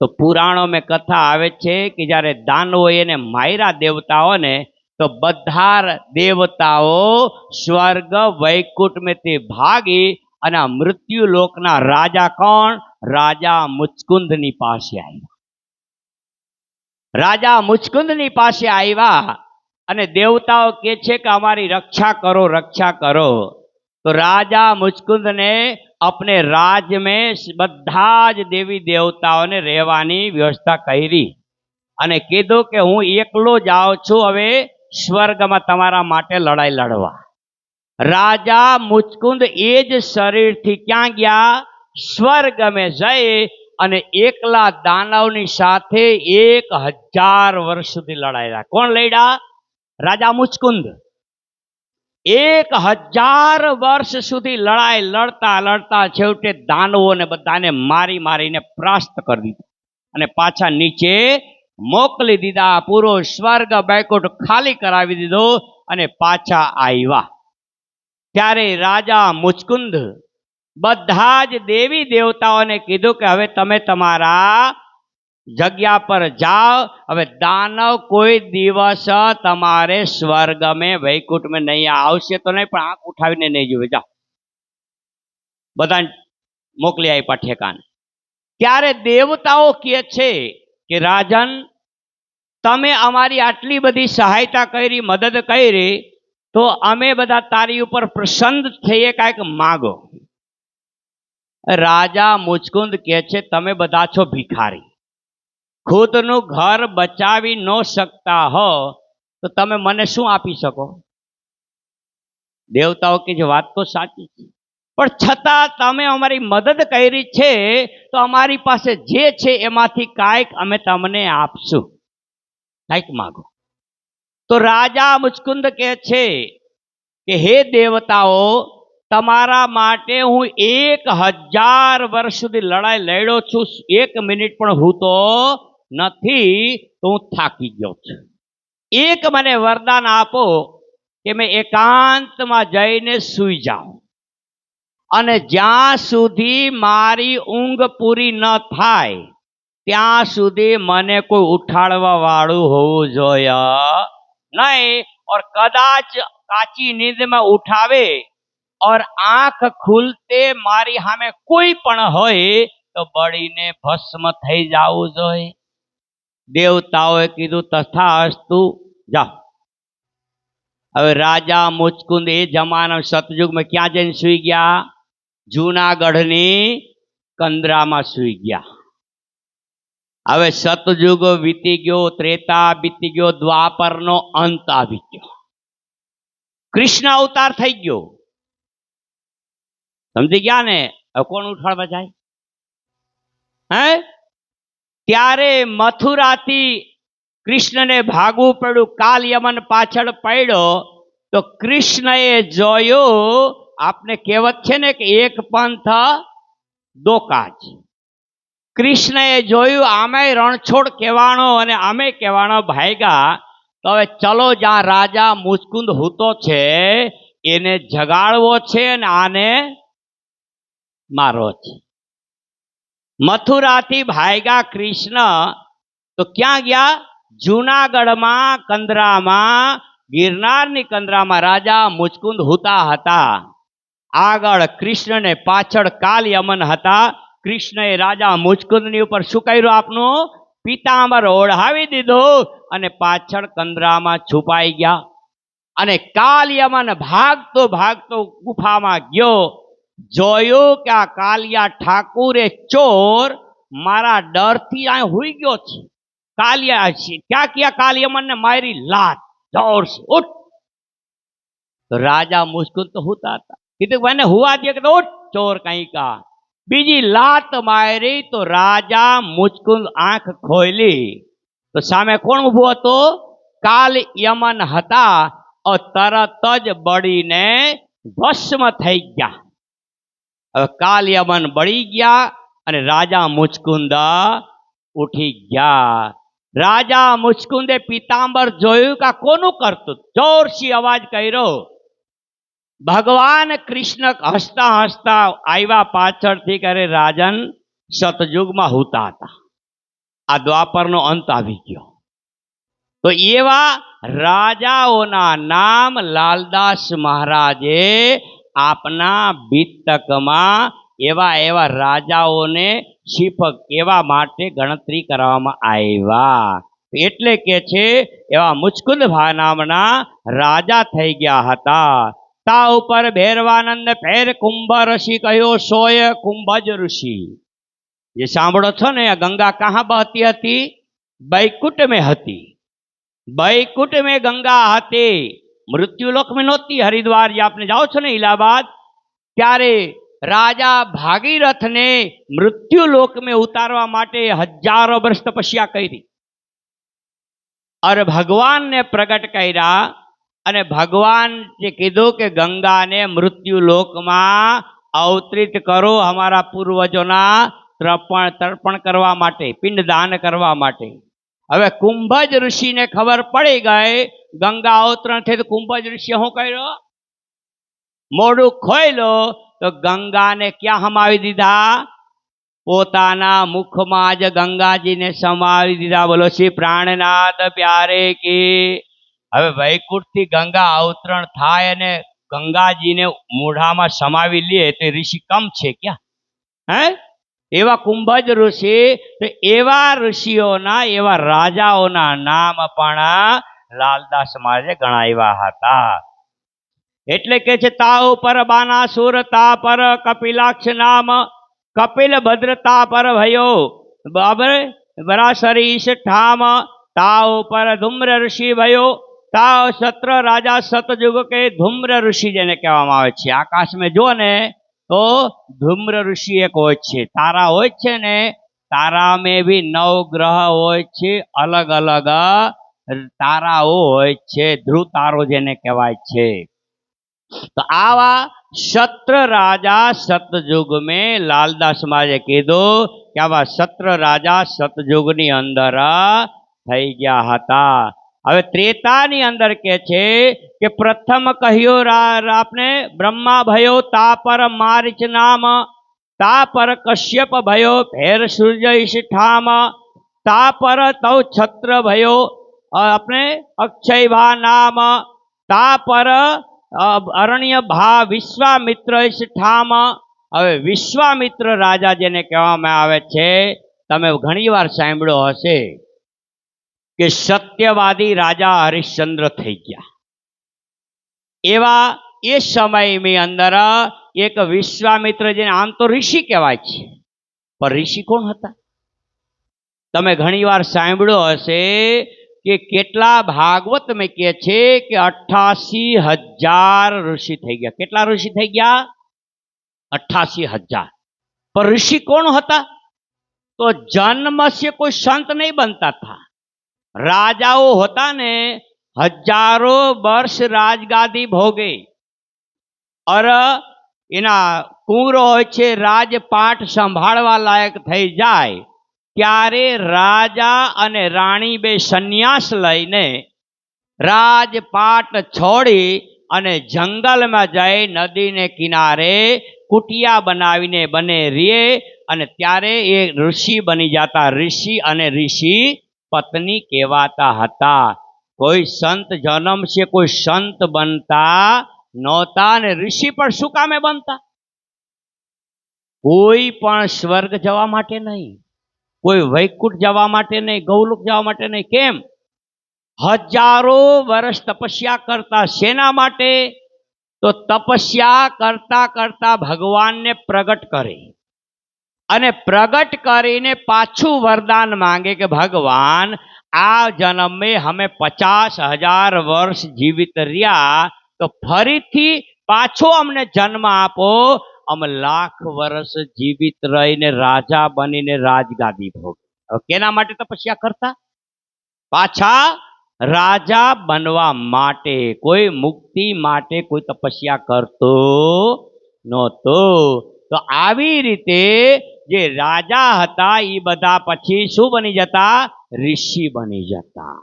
Speaker 2: તો પુરાણો મેં કથા આવે છે કે જ્યારે દાનવોએ એને માર્યા દેવતાઓને, તો બધા દેવતાઓ સ્વર્ગ વૈકુંઠમાંથી ભાગી અને આ મૃત્યુ લોકના રાજા કોણ? રાજા મુચકુંદની પાસે આવ્યા. રાજા મુચકુંદની પાસે આવ્યા અને દેવતાઓ કહે છે કે અમારી રક્ષા કરો, રક્ષા કરો. તો રાજા મુચકુંદને अपने राज में બધા જ દેવી દેવતાઓને રહેવાની વ્યવસ્થા કરી અને કીધું કે હું એકલો જાઉં છું હવે સ્વર્ગમાં તમારા માટે લડાઈ લડવા. રાજા મુચકુંદ એ જ શરીરથી ક્યાં ગયા? સ્વર્ગમાં જઈ અને એકલા દાનવની સાથે 1000 વર્ષ સુધી લડાયા. કોણ લડ્યા? રાજા મુચકુંદ. 1000 વર્ષ સુધી લડાઈ લડતા લડતા છેવટે દાનવોને બધાને મારી મારીને પરાસ્ત કરી દીધા અને પાછા નીચે મોકલી દીધા. પૂરો સ્વર્ગ વૈકુંઠ ખાલી કરાવી દીધો અને પાછા આવ્યા. ત્યારે રાજા મુચકુંદ બધા જ દેવી દેવતાઓને કીધું કે હવે તમે તમારા જગ્યા પર જાઓ. હવે દાનવ કોઈ દિવસ તમારે સ્વર્ગ में वैकुंठ में नहीं આવશે તો નહીં, પણ આંખ ઉઠાવીને નહીં જોવે. જાઓ, બધા મોકલી આપ્યા ઠેકાને. ત્યારે દેવતાઓ કહે છે કે રાજન, તમે અમારી આટલી બધી સહાયતા કરી, મદદ કરી, તો અમે બધા તારી ઉપર પ્રસન્ન થઈએ, કાંઈક માગો. રાજા મુચકુંદ કહે છે તમે બધા છો ભિખારી, ખુદનું ઘર બચાવી ન શકતા હો, તો તમે મને શું આપી શકો? દેવતાઓ કે જે વાત તો સાચી છે, પણ છતાં તમે અમારી મદદ કરી છે, તો અમારી પાસે જે છે એમાંથી કાંઈક અમે તમને આપશું, કાંઈક માગો. તો રાજા મુચકુંદ કહે છે કે હે દેવતાઓ, તમારા માટે હું 1000 વર્ષ સુધી લડાઈ લડ્યો છું, 1 મિનિટ પણ હું તો નથી, તો હું થાકી ગયો છું. એક મને વરદાન આપો કે મેં એકાંતમાં જઈને સૂઈ જાઉં અને જ્યાં સુધી મારી ઊંઘ પૂરી ન થાય ત્યાં સુધી મને કોઈ ઉઠાડવા વાળું હોવું જોઈએ નહીં. और कदाच काची नींद में उठावे और आंख खुलते मारी हामे कोई पण होय तो बळीने भस्म थई जावुं जोईए. देवताओए कीधुं तथास्तु, जाओ. હવે રાજા મુચકુંદ એ જમાના સતયુગમાં ક્યાં જઈને સુઈ ગયા? જૂનાગઢની કંદરામાં સુઈ ગયા. હવે સતયુગ વીતી ગયો, ત્રેતા બીતી ગયો, દ્વાપરનો અંત આવી ગયો, કૃષ્ણ અવતાર થઈ ગયો. સમજી ગયા ને? હવે કોણ ઉઠાડવા જાય? હે? ત્યારે મથુરાથી કૃષ્ણને ભાગવું પડ્યું, કાલ યમન પાછળ પડ્યો. તો કૃષ્ણએ જોયું, આપને કહેવત છે ને કે એક પંથ દો કાજ. કૃષ્ણએ જોયું આમે રણછોડ કહેવાનો અને આમે કહેવાનો ભાગ્યા. તો હવે ચલો, જ્યાં રાજા મુચકુંદ હૂતો છે એને જગાડવો છે અને આને મારવો છે. મથુરાથી ભાગ્યા કૃષ્ણ. તો ક્યાં ગયા? જૂનાગઢમાં કંદરામાં, ગિરનારની કંદરામાં રાજા મુચકુંદ હૂતા હતા. આગળ કૃષ્ણ ને પાછળ કાલ યમન હતા. કૃષ્ણએ રાજા મુચકુંદની ઉપર શું કર્યું? આપનું પીતાંબર ઓઢાવી દીધું અને પાછળ કંદરામાં છુપાઈ ગયા. અને કાલ યમન ભાગતો ભાગતો ગુફામાં ગયો. જોયું કે આ કાલિયા ઠાકુરે ચોર મારા ડરથી આ હુઈ ગયો છે. કાલિયા ક્યાં કિયા? કાલ યમન ને મારી લાત જોર से उठ. तो राजा मुचकुंद तो होता था, કીધું મને હુવા દે કે ઉઠ ચોર કहीं का. બીજી લાત મારી તો રાજા મુચકુંદ આંખ ખોલી તો સામે કોણ ઊભો હતો? કાલ યમન હતા તરત જ બળીને ભસ્મ થઈ ગયા. હવે કાલ યમન બળી ગયા અને રાજા મુચકુંદ ઉઠી ગયા. રાજા મુચકુંદે પીતાંબર જોયું કે કોનું કરતું, જોરથી અવાજ કર્યો. ભગવાન કૃષ્ણ હસતા હસતા આવ્યા પાછળથી, કરે રાજન સતયુગમાં હોતા હતા, આ દ્વાપરનો અંત આવી ગયો. તો એવા રાજાઓના નામ લાલદાસ મહારાજે આપના બીતકમાં એવા એવા રાજાઓને શિફ એવા માટે ગણતરી કરવામાં આવ્યા. એટલે કે છે એવા મુચકુંદ નામના રાજા થઈ ગયા હતા. તા ઉપર ભૈરવાનંદ ફેર કુંભ ઋષિ કહ્યો સોય કુંભજ ઋષિ. જે સાંભળો છો ને, આ ગંગા કહા બહતી હતી? बैकुंठ में હતી. बैकुंठ में गंगा હતી, मृत्युलोक में नહોતી. हरिद्वार જે આપને જાઓ છો ને इलाहाबाद, ત્યારે રાજા ભાગીરથ ને મૃત્યુલોક में ઉતારવા માટે હજારો વર્ષ તપસ્યા કરી. और भगवान ने प्रकट કર્યા અને ભગવાન જે કીધું કે ગંગાને મૃત્યુલોકમાં અવતરિત કરો અમારા પૂર્વજોના તર્પણ કરવા માટે, પિંડદાન કરવા માટે. હવે કુંભજ ઋષિને ખબર પડી ગઈ ગંગા અવતરણ થઈ, તો કુંભજ ઋષિ શું કર્યો? મોઢું ખોઈલો તો ગંગાને ક્યાં સમાવી દીધા? પોતાના મુખમાં જ ગંગાજીને સમાવી દીધા. બોલો શ્રી પ્રાણનાથ પ્યારે કી. હવે વૈકુંઠથી ગંગા અવતરણ થાય અને ગંગાજીને મોઢામાં સમાવી લે તો ઋષિ કમ છે ક્યાં? હે, એવા કુંભજ ઋષિ. તો એવા ઋષિઓના એવા રાજાઓના નામ પણ લાલદાસ મહારાજે ગણાવ્યા હતા. એટલે કે છે તા ઉપર બાનાસુર, તા પર કપિલાક્ષ નામ, કપિલ ભદ્ર તા પર ભયો બાબર બરાસરીશ ઠામ, તા ઉપર ધૂમ્ર ઋષિ ભયો. તા સત્ર રાજા સતયુગ કે ધૂમ્ર ઋષિ જેને કહેવામાં આવે છે. આકાશ મેં જો ને તો ધૂમ્ર ઋષિ એક હોય છે. તારા હોય છે ને, તારા મેં બી 9 ગ્રહ હોય છે, અલગ અલગ તારાઓ હોય છે, ધ્રુવ તારો જેને કહેવાય છે. તો આવા સત્ર રાજા સતયુગ में लालदास महाराजे કીધું કે આવા સત્ર રાજા સતયુગની અંદર થઈ ગયા હતા. હવે ત્રેતાની અંદર કે છે કે પ્રથમ કહ્યો આપને બ્રહ્મા ભયો, તા પર મારીચ નામ, તા પર કશ્યપ ભયો ભેર સૂર્ય ઠામ, તા પર તૌ છત્ર ભયો આપણે અક્ષય નામ, તા પર અરણ્ય ભા વિશ્વામિત્ર ઠામ. હવે વિશ્વામિત્ર રાજા જેને કહેવામાં આવે છે, તમે ઘણી વાર સાંભળ્યો હશે કે સત્યવાદી રાજા હરિશ્ચંદ્ર થઈ ગયા. એવા એ સમયની અંદર એક વિશ્વામિત્ર, જેને આમ તો ઋષિ કહેવાય છે, પણ ઋષિ કોણ હતા? તમે ઘણી વાર સાંભળ્યો હશે કે કેટલા ભાગવત મેં કહે છે કે 88,000 ઋષિ થઈ ગયા. કેટલા ઋષિ થઈ ગયા? 88,000. पर ऋषि कौन होता? तो जन्म से कोई संत नहीं बनता था. राजाओं होता ने हजारों वर्ष राजगादी भोगे और એના કુંવરો હોય છે, રાજપાટ સંભાળવા લાયક થઈ જાય ત્યારે રાજા અને રાણી બે સંન્યાસ લઈને રાજપાટ છોડી અને જંગલમાં જઈ નદીને કિનારે કુટિયા બનાવીને બને રે અને ત્યારે એ ઋષિ બની જતા. ઋષિ અને ઋષિ પત્ની કહેવાતા હતા. કોઈ સંત જન્મ છે કોઈ સંત બનતા નહોતા. અને ઋષિ પણ શું કામે બનતા? કોઈ પણ સ્વર્ગ જવા માટે નહીં, કોઈ વૈકુંઠ જવા માટે નહીં, ગૌલોક જવા માટે નહીં. કેમ? હજારો વર્ષ તપસ્યા કરતા. શેના માટે? તો તપસ્યા કરતા કરતા ભગવાનને પ્રગટ કરે અને પ્રગટ કરીને પાછું વરદાન માંગે કે ભગવાન આ જન્મે અમે 50,000 વર્ષ જીવિત રહ્યા તો ફરીથી પાછો અમને જન્મ આપો, અમે લાખ વર્ષ જીવિત રહીને રાજા બનીને રાજગાદી ભોગ. કેના માટે તપસ્યા કરતા? પાછા રાજા બનવા માટે, કોઈ મુક્તિ માટે કોઈ તપસ્યા કરતો નહોતો. તો આવી રીતે જે રાજા હતા એ બધા પછી શું બની જતા? ઋષિ બની જતા.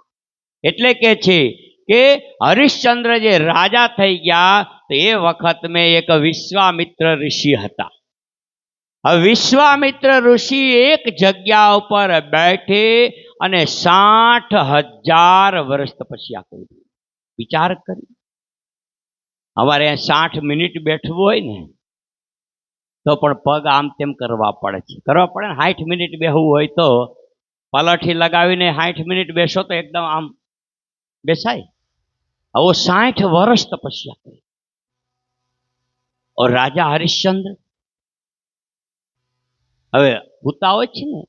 Speaker 2: એટલે કે છે કે હરિશ્ચંદ્ર જે રાજા થઈ ગયા તો એ વખત મેં એક વિશ્વામિત્ર ઋષિ હતા. હવે વિશ્વામિત્ર ઋષિ એક જગ્યા ઉપર બેઠે અને 60,000 વર્ષ તપસ્યા કરી. વિચાર કરી, અમારે 60 મિનિટ બેઠવું હોય ને તો પણ પગ આમ તેમ કરવા પડે છે, કરવા પડે ને. 60 મિનિટ બેહવું હોય તો પલઠી લગાવીને 60 મિનિટ બેસો તો એકદમ આમ બેસાય. આવો 60 વર્ષ તપસ્યા કરી. और રાજા હરિશ્ચંદ્ર હવે ભૂતા હોય છે ને,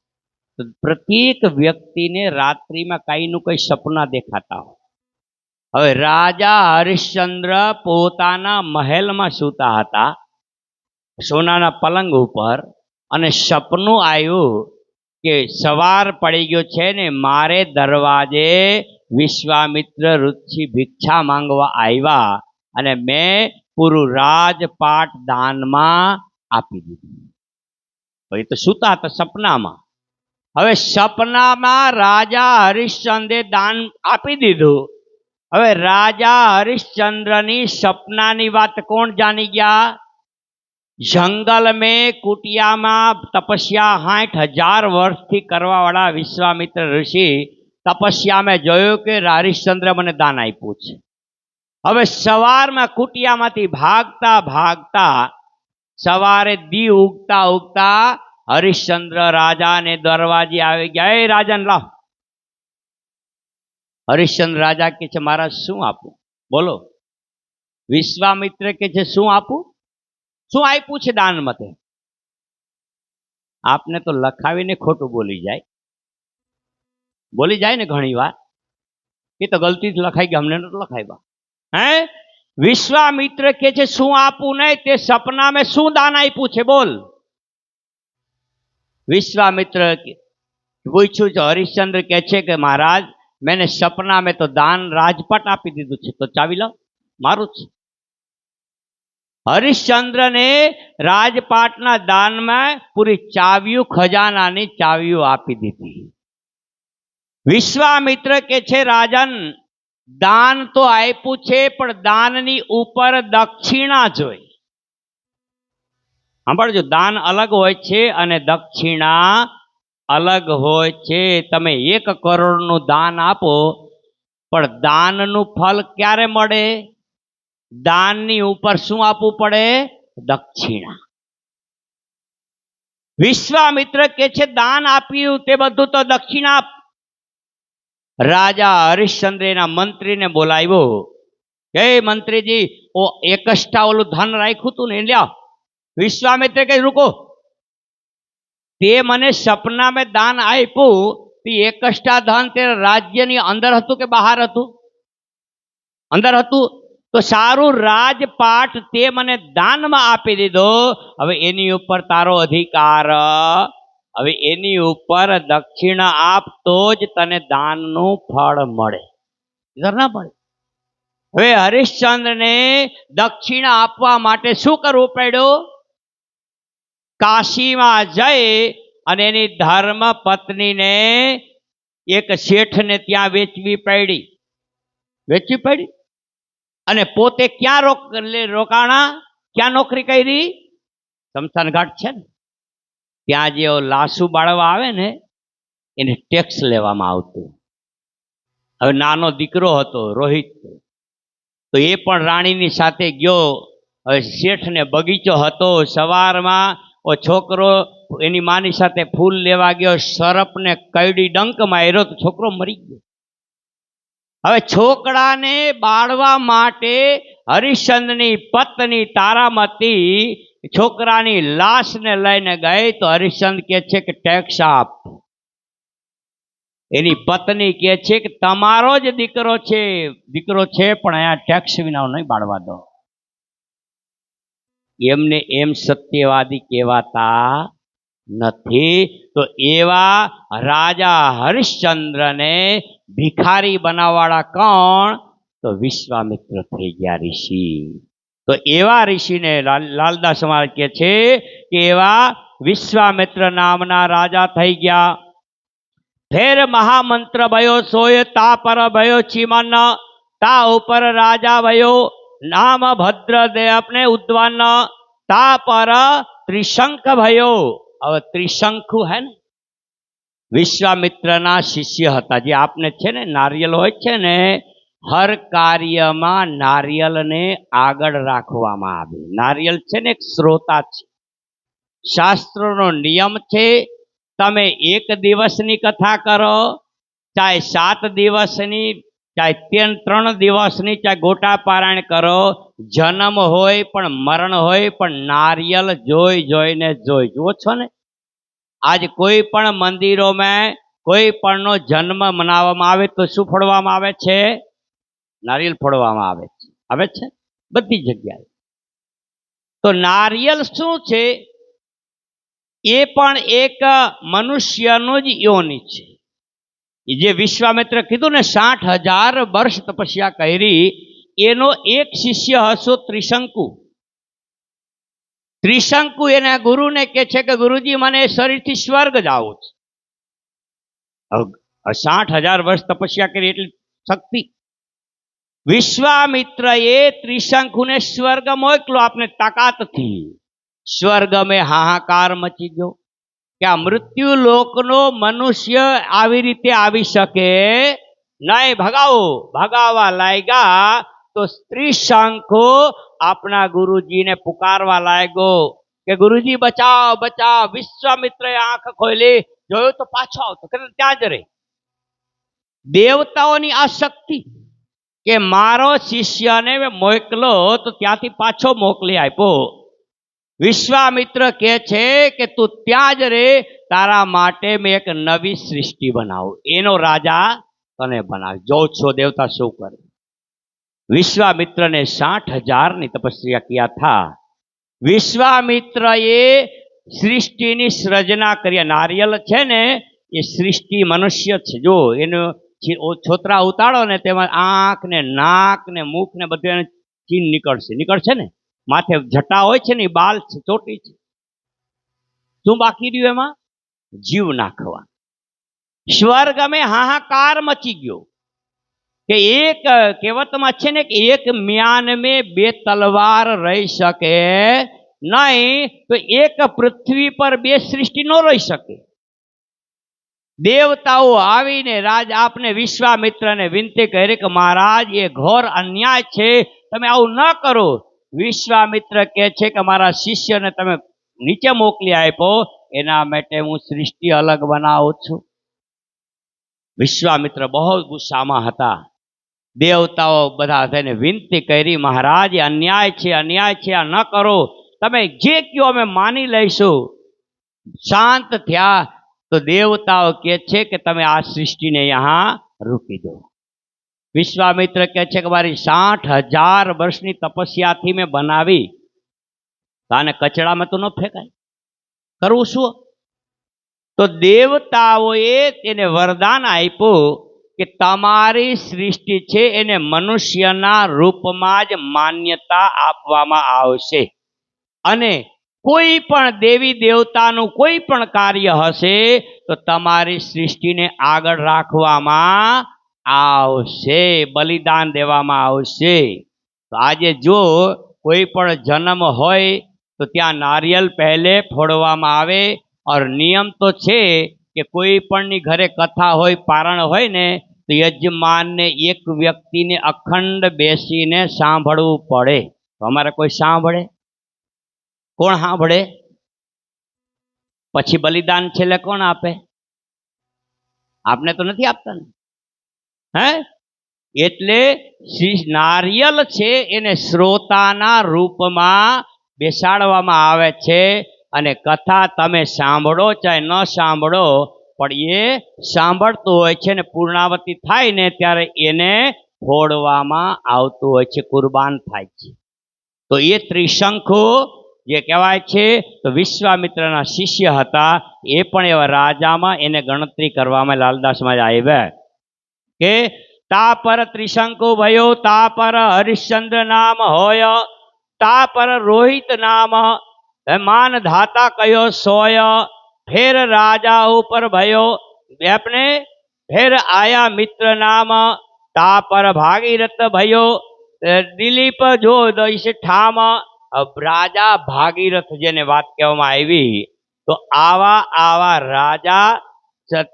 Speaker 2: તો પ્રત્યેક વ્યક્તિને રાત્રિમાં કઈ નું કઈ સપના દેખાતા હોય. હવે રાજા હરિશ્ચંદ્ર પોતાના મહેલમાં સૂતા હતા, સોનાના પલંગ ઉપર, અને સપનું આવ્યું કે સવાર પડી ગયો છે ને મારે દરવાજે વિશ્વામિત્ર ઋષિ ભિક્ષા માંગવા આવ્યા અને મેં પૂરું રાજપાટ દાનમાં આપી દીધું. એ તો સૂતા હતા સપનામાં. હવે સપનામાં રાજા હરિશ્ચંદ્રે દાન આપી દીધું. હવે રાજા હરિશ્ચંદ્રની સપનાની વાત કોણ જાણી ગયા? जंगल में कुटिया में तपस्या 60,000 वर्ष थी करवा वाला विश्वामित्र ऋषि तपस्या में जोयो कि हरिश्चंद्र मने दान आप्યું છે. હવે સવારમાં કુટિયામાંથી ભાગતા ભાગતા સવારે દી ઉગતા ઉગતા હરિશ્ચંદ્ર રાજાને દરવાજે આવી ગયા. એ રાજાને લાવ. હરિશ્ચંદ્ર રાજા કે છે महाराज શું આપું? બોલો. વિશ્વામિત્ર કે છે શું આપું? શું આપ્યું છે દાન મતે? આપને તો લખાવીને ખોટું બોલી જાય ને ઘણી વાર. એ તો ગલતીથી લખાઈ ગયા, અમને નતો લખાવ્યા. હે વિશ્વામિત્ર કે છે શું આપું નહીં, તે સપના મેં શું દાન આપ્યું છે બોલ. વિશ્વામિત્ર પૂછ્યું છે. હરિશ્ચંદ્ર કે છે કે महाराज मैंने सपना में तो दान राजपट આપી દીધું છે, તો ચાવી લો, મારું છે. हरिश्चंद्र ने राजपाटना दान में पूरी चावियों खजानानी चावियों आपी दी थी. विश्वामित्र के छे राजन दान तो आप्યું છે પણ દાનની ઉપર દક્ષિણા જોઈ. સાંભળજો, દાન અલગ હોય છે અને દક્ષિણા અલગ હોય છે. તમે 1 કરોડનું દાન આપો પણ દાનનું ફળ ક્યારે મળે? દાનની ઉપર શું આપવું પડે? દક્ષિણા. વિશ્વામિત્ર કે છે દાન આપ્યું તે બધું તો દક્ષિણા આપ. રાજા હરિશ્ચંદ્ર એના મંત્રીને બોલાવ્યો. હે મંત્રીજી, ઓ એકષ્ટા ઓલું ધન રાખ્યું હતું ને લ્યા. વિશ્વામિત્ર કે રૂકો, તે મને સપના મેં દાન આપ્યું, તે એકષ્ટા ધન તે રાજ્યની અંદર હતું કે બહાર હતું? અંદર હતું. તો સારું, રાજપાટ તે મને દાનમાં આપી દીધો. હવે એની ઉપર તારો અધિકાર. હવે એની ઉપર દક્ષિણા આપ તો જ તને દાનનું ફળ મળે, ના મળે. હવે હરિશ્ચંદ્રને દક્ષિણા આપવા માટે શું કરવું પડ્યું? કાશીમાં જઈ અને એની ધર્મ પત્નીને એક શેઠને ત્યાં વેચવી પડી. અને પોતે ક્યાં રોકાણા? ક્યાં નોકરી કરી? શમશાન ઘાટ છે ને, ત્યાં જે લાશુ બાળવા આવે ને એને ટેક્સ લેવામાં આવતું. હવે નાનો દીકરો હતો રોહિત, તો એ પણ રાણીની સાથે ગયો. હવે શેઠને બગીચો હતો. સવારમાં ઓ છોકરો એની માની સાથે ફૂલ લેવા ગયો, સરપને કઈડી ડંક માર્યો તો છોકરો મરી ગયો. હવે છોકરાને બાળવા માટે હરિશ્ચંદ્રની પત્ની તારામતી છોકરાની લાશને લઈને ગઈ. તો હરિશ્ચંદ્ર કહે છે કે ટેક્સ આપ. એની પત્ની કહે છે કે તમારો જ દીકરો છે પણ અહીંયા ટેક્સ વિના નહીં બાળવા દો. એમને એમ સત્યવાદી કહેવાતા નથી. તો એવા રાજા હરિશ્ચંદ્રને ભિખારી બનાવવાળા કોણ? તો વિશ્વામિત્ર થઈ ગયા ઋષિ. તો એવા ऋषिને લાલદાસ મહારાજ કહે છે કે એવા વિશ્વામિત્ર નામના રાજા થઈ ગયા. ફેર મહામંત્ર ભયો સોય તા પર ભયો ચીમન, તા ઉપર રાજા ભયો નામ ભદ્ર દે આપણે ઉદ્વાન, તા પર ત્રિશંખ ભયો. હવે ત્રિશંકુ હે ને વિશ્વામિત્રના શિષ્ય હતા. જે આપને છે ને નારિયેલ હોય છે ને, હર કાર્યમાં નારિયેલને આગળ રાખવામાં આવે. નારિયેલ છે ને એક શ્રોતા છે. શાસ્ત્રોનો નિયમ છે, તમે 1 દિવસની કથા કરો, ચાહે 7 દિવસની, ચાહે 3 દિવસની, ચાહે ગોટા પારાયણ કરો, જન્મ હોય પણ મરણ હોય પણ નારિયેલ જોઈ જોઈને જોઈ. જુઓ છો ને, આજ કોઈ પણ મંદિરોમાં કોઈ પણનો જન્મ મનાવવામાં આવે તો શું ફોડવામાં આવે છે? નારિયેલ ફોડવામાં આવે છે. આવે છે બધી જગ્યાએ. તો નારિયેલ શું છે? એ પણ એક મનુષ્યનું જ યોનિ છે. જે વિશ્વામિત્ર કીધું ને 60,000 વર્ષ તપસ્યા કરી, એનો એક શિષ્ય હતો ત્રિશંકુ. ત્રિશંકુ એના ગુરુને કહે છે કે ગુરુજી મને શરીરથી સ્વર્ગ જવું છે. 60,000 વર્ષ તપસ્યા કરી એટલી શક્તિ. વિશ્વામિત્ર એ ત્રિશંકુને સ્વર્ગ મોકલો આપને તાકાતથી. સ્વર્ગ મેં હાહાકાર મચી ગયો કે આ મૃત્યુ લોકનો મનુષ્ય આવી રીતે આવી શકે નહીં. ભગાવો. ભગાવા લાગ્યા તો ત્રિશંકુ આપણા ગુરુજીને પુકારવા લાગ્યો કે ગુરુજી બચાવ બચાવ. વિશ્વામિત્રએ આંખ ખોલી, જોયું તો પાછો આવતો, ત્યાં જ રહે. દેવતાઓની આ શક્તિ કે મારો શિષ્યને મોકલો તો ત્યાંથી પાછો મોકલી આપ્યો. વિશ્વામિત્ર કહે છે કે તું ત્યાં જ રહે, તારા માટે મેં એક નવી સૃષ્ટિ બનાવું, એનો રાજા તને બનાવ. જો છો દેવતા શું કરે. વિશ્વામિત્રને 60,000ની તપસ્યા કિયા થા. વિશ્વામિત્રએ સૃષ્ટિની સર્જના કરી. નારિયેલ છે ને એ સૃષ્ટિ મનુષ્ય છે. જો એનો છોતરા ઉતાળો ને તેમાં આંખ ને નાક ને મુખ ને બધું ચીન નીકળશે ને. માથે જટા હોય છે ને, બાલ છે, ચોટી છે. શું બાકી રહ્યું એમાં? જીવ નાખવા. સ્વર્ગ અમે હાહાકાર મચી ગયો કે એક કહેવતમાં છે ને કે એક મ્યાન મેં 2 તલવાર રહી શકે નહીં, તો એક પૃથ્વી પર 2 સૃષ્ટિ ન રહી શકે. દેવતાઓ આવીને રાજ આપને વિશ્વામિત્રને વિનંતી કરી કે મહારાજ એ ઘોર અન્યાય છે, તમે આવું ન કરો. વિશ્વામિત્ર કહે છે કે મારા શિષ્યને તમે નીચે મોકલી આપ્યો, એના માટે હું સૃષ્ટિ અલગ બનાવું છું. વિશ્વામિત્ર બહુ ગુસ્સામાં હતા. દેવતાઓ બધા થઈને વિનંતી કરી, મહારાજ એ અન્યાય છે, અન્યાય છે, આ ન કરો, તમે જે કહો અમે માની લઈશું. શાંત થયા તો દેવતાઓ કહે છે કે તમે આ સૃષ્ટિને यहाँ રોકી દો. વિશ્વામિત્ર કહે છે કે મારી 60,000 વર્ષની તપસ્યાથી મેં બનાવી, આને કચડામાં તો ન ફેંકાય, કરવું શું? તો દેવતાઓએ તેને વરદાન આપ્યું કે તમારી સૃષ્ટિ છે એને મનુષ્યના રૂપમાં જ માન્યતા આપવામાં આવશે, અને કોઈ પણ દેવી દેવતાનું કોઈ પણ કાર્ય હશે તો તમારી સૃષ્ટિને આગળ રાખવામાં આવશે, બલિદાન દેવામાં આવશે. તો આજે જો કોઈ પણ જન્મ હોય તો ત્યાં નારિયેલ પહેલે ફોડવામાં આવે. और નિયમ તો છે કે કોઈ પણની ઘરે કથા હોય, પારણ હોય ને, તો યજમાનને એક વ્યક્તિને અખંડ બેસીને સાંભળવું પડે. તો અમારે કોઈ સાંભળે? કોણ સાંભળે? પછી બલિદાન છેલ્લે કોણ આપે? આપને તો નથી આપતા ને. હે એટલે નારિયેલ છે એને શ્રોતાના રૂપમાં બેસાડવામાં આવે છે, અને કથા તમે સાંભળો ચાહે ન સાંભળો, પણ એ સાંભળતું હોય છે ને પૂર્ણાવતી થાય ને ત્યારે એને ફોડવામાં આવતું હોય છે, કુરબાન થાય છે. તો એ ત્રિશંકુ જે કહેવાય છે તો વિશ્વામિત્રના શિષ્ય હતા, એ પણ એવા રાજામાં એને ગણતરી કરવામાં લાલદાસમાં જ આવ્યા કે તા પર ત્રિશંકુ ભયો, તા પર હરિશ્ચંદ્ર નામ હોય, તા પર રોહિત નામ માન ધાતા કયો સોય, ફેર રાજા ઉપર ભયો अपने फिर आया मित्र नाम, ता पर भागीरथ भयो दिलीप जो दईश ठाम। अब राजा भागीरथ जेने बात कहेवामां आवी तो आवा आवा राजा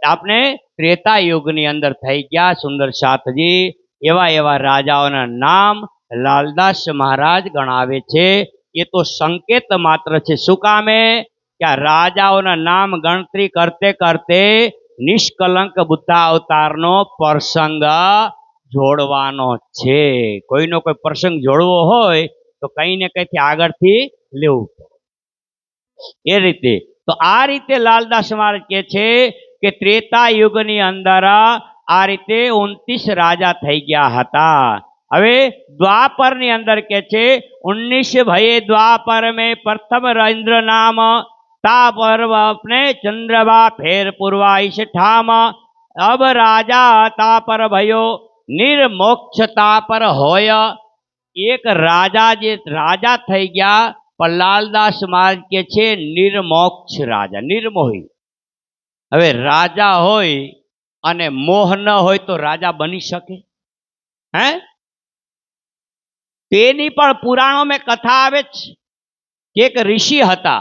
Speaker 2: आपने त्रेता युगनी अंदर थई गया सुंदर साथजी। एवा एवा राजाओना नाम लालदास महाराज गणावे छे। ये तो संकेत मात्र छे। शुं कामे क्या राजाओना नाम गणतरी करते करते निष्कलंक बुद्ध अवतारनो प्रसंग जोड़वानो छे। कोईनो कोई प्रसंग जोड़वो होय तो कई ने कई थी आगळथी लेवुं पड़े। ए रीते तो आ रीते लालदास महाराज कहे छे के त्रेता युगनी अंदर आ रीते 29 राजा थई गया हता। हवे द्वापर नी अंदर कहे छे 19 भये द्वापर में प्रथम इंद्र नाम, ता पर अपने चंद्रबा फेर पूर्वाइश ठाम। अब राजा ता पर भयो निर्मोक्ष ता पर होय। एक राजा जे राजा थई गया पर लालदास महाराज के छे निर्मोक्ष राजा, निर्मोही। हवे राजा होय अने मोह न होय तो राजा बनी सके हैं? तेनी पण पुराणों में कथा आवे छे कि एक ऋषि हता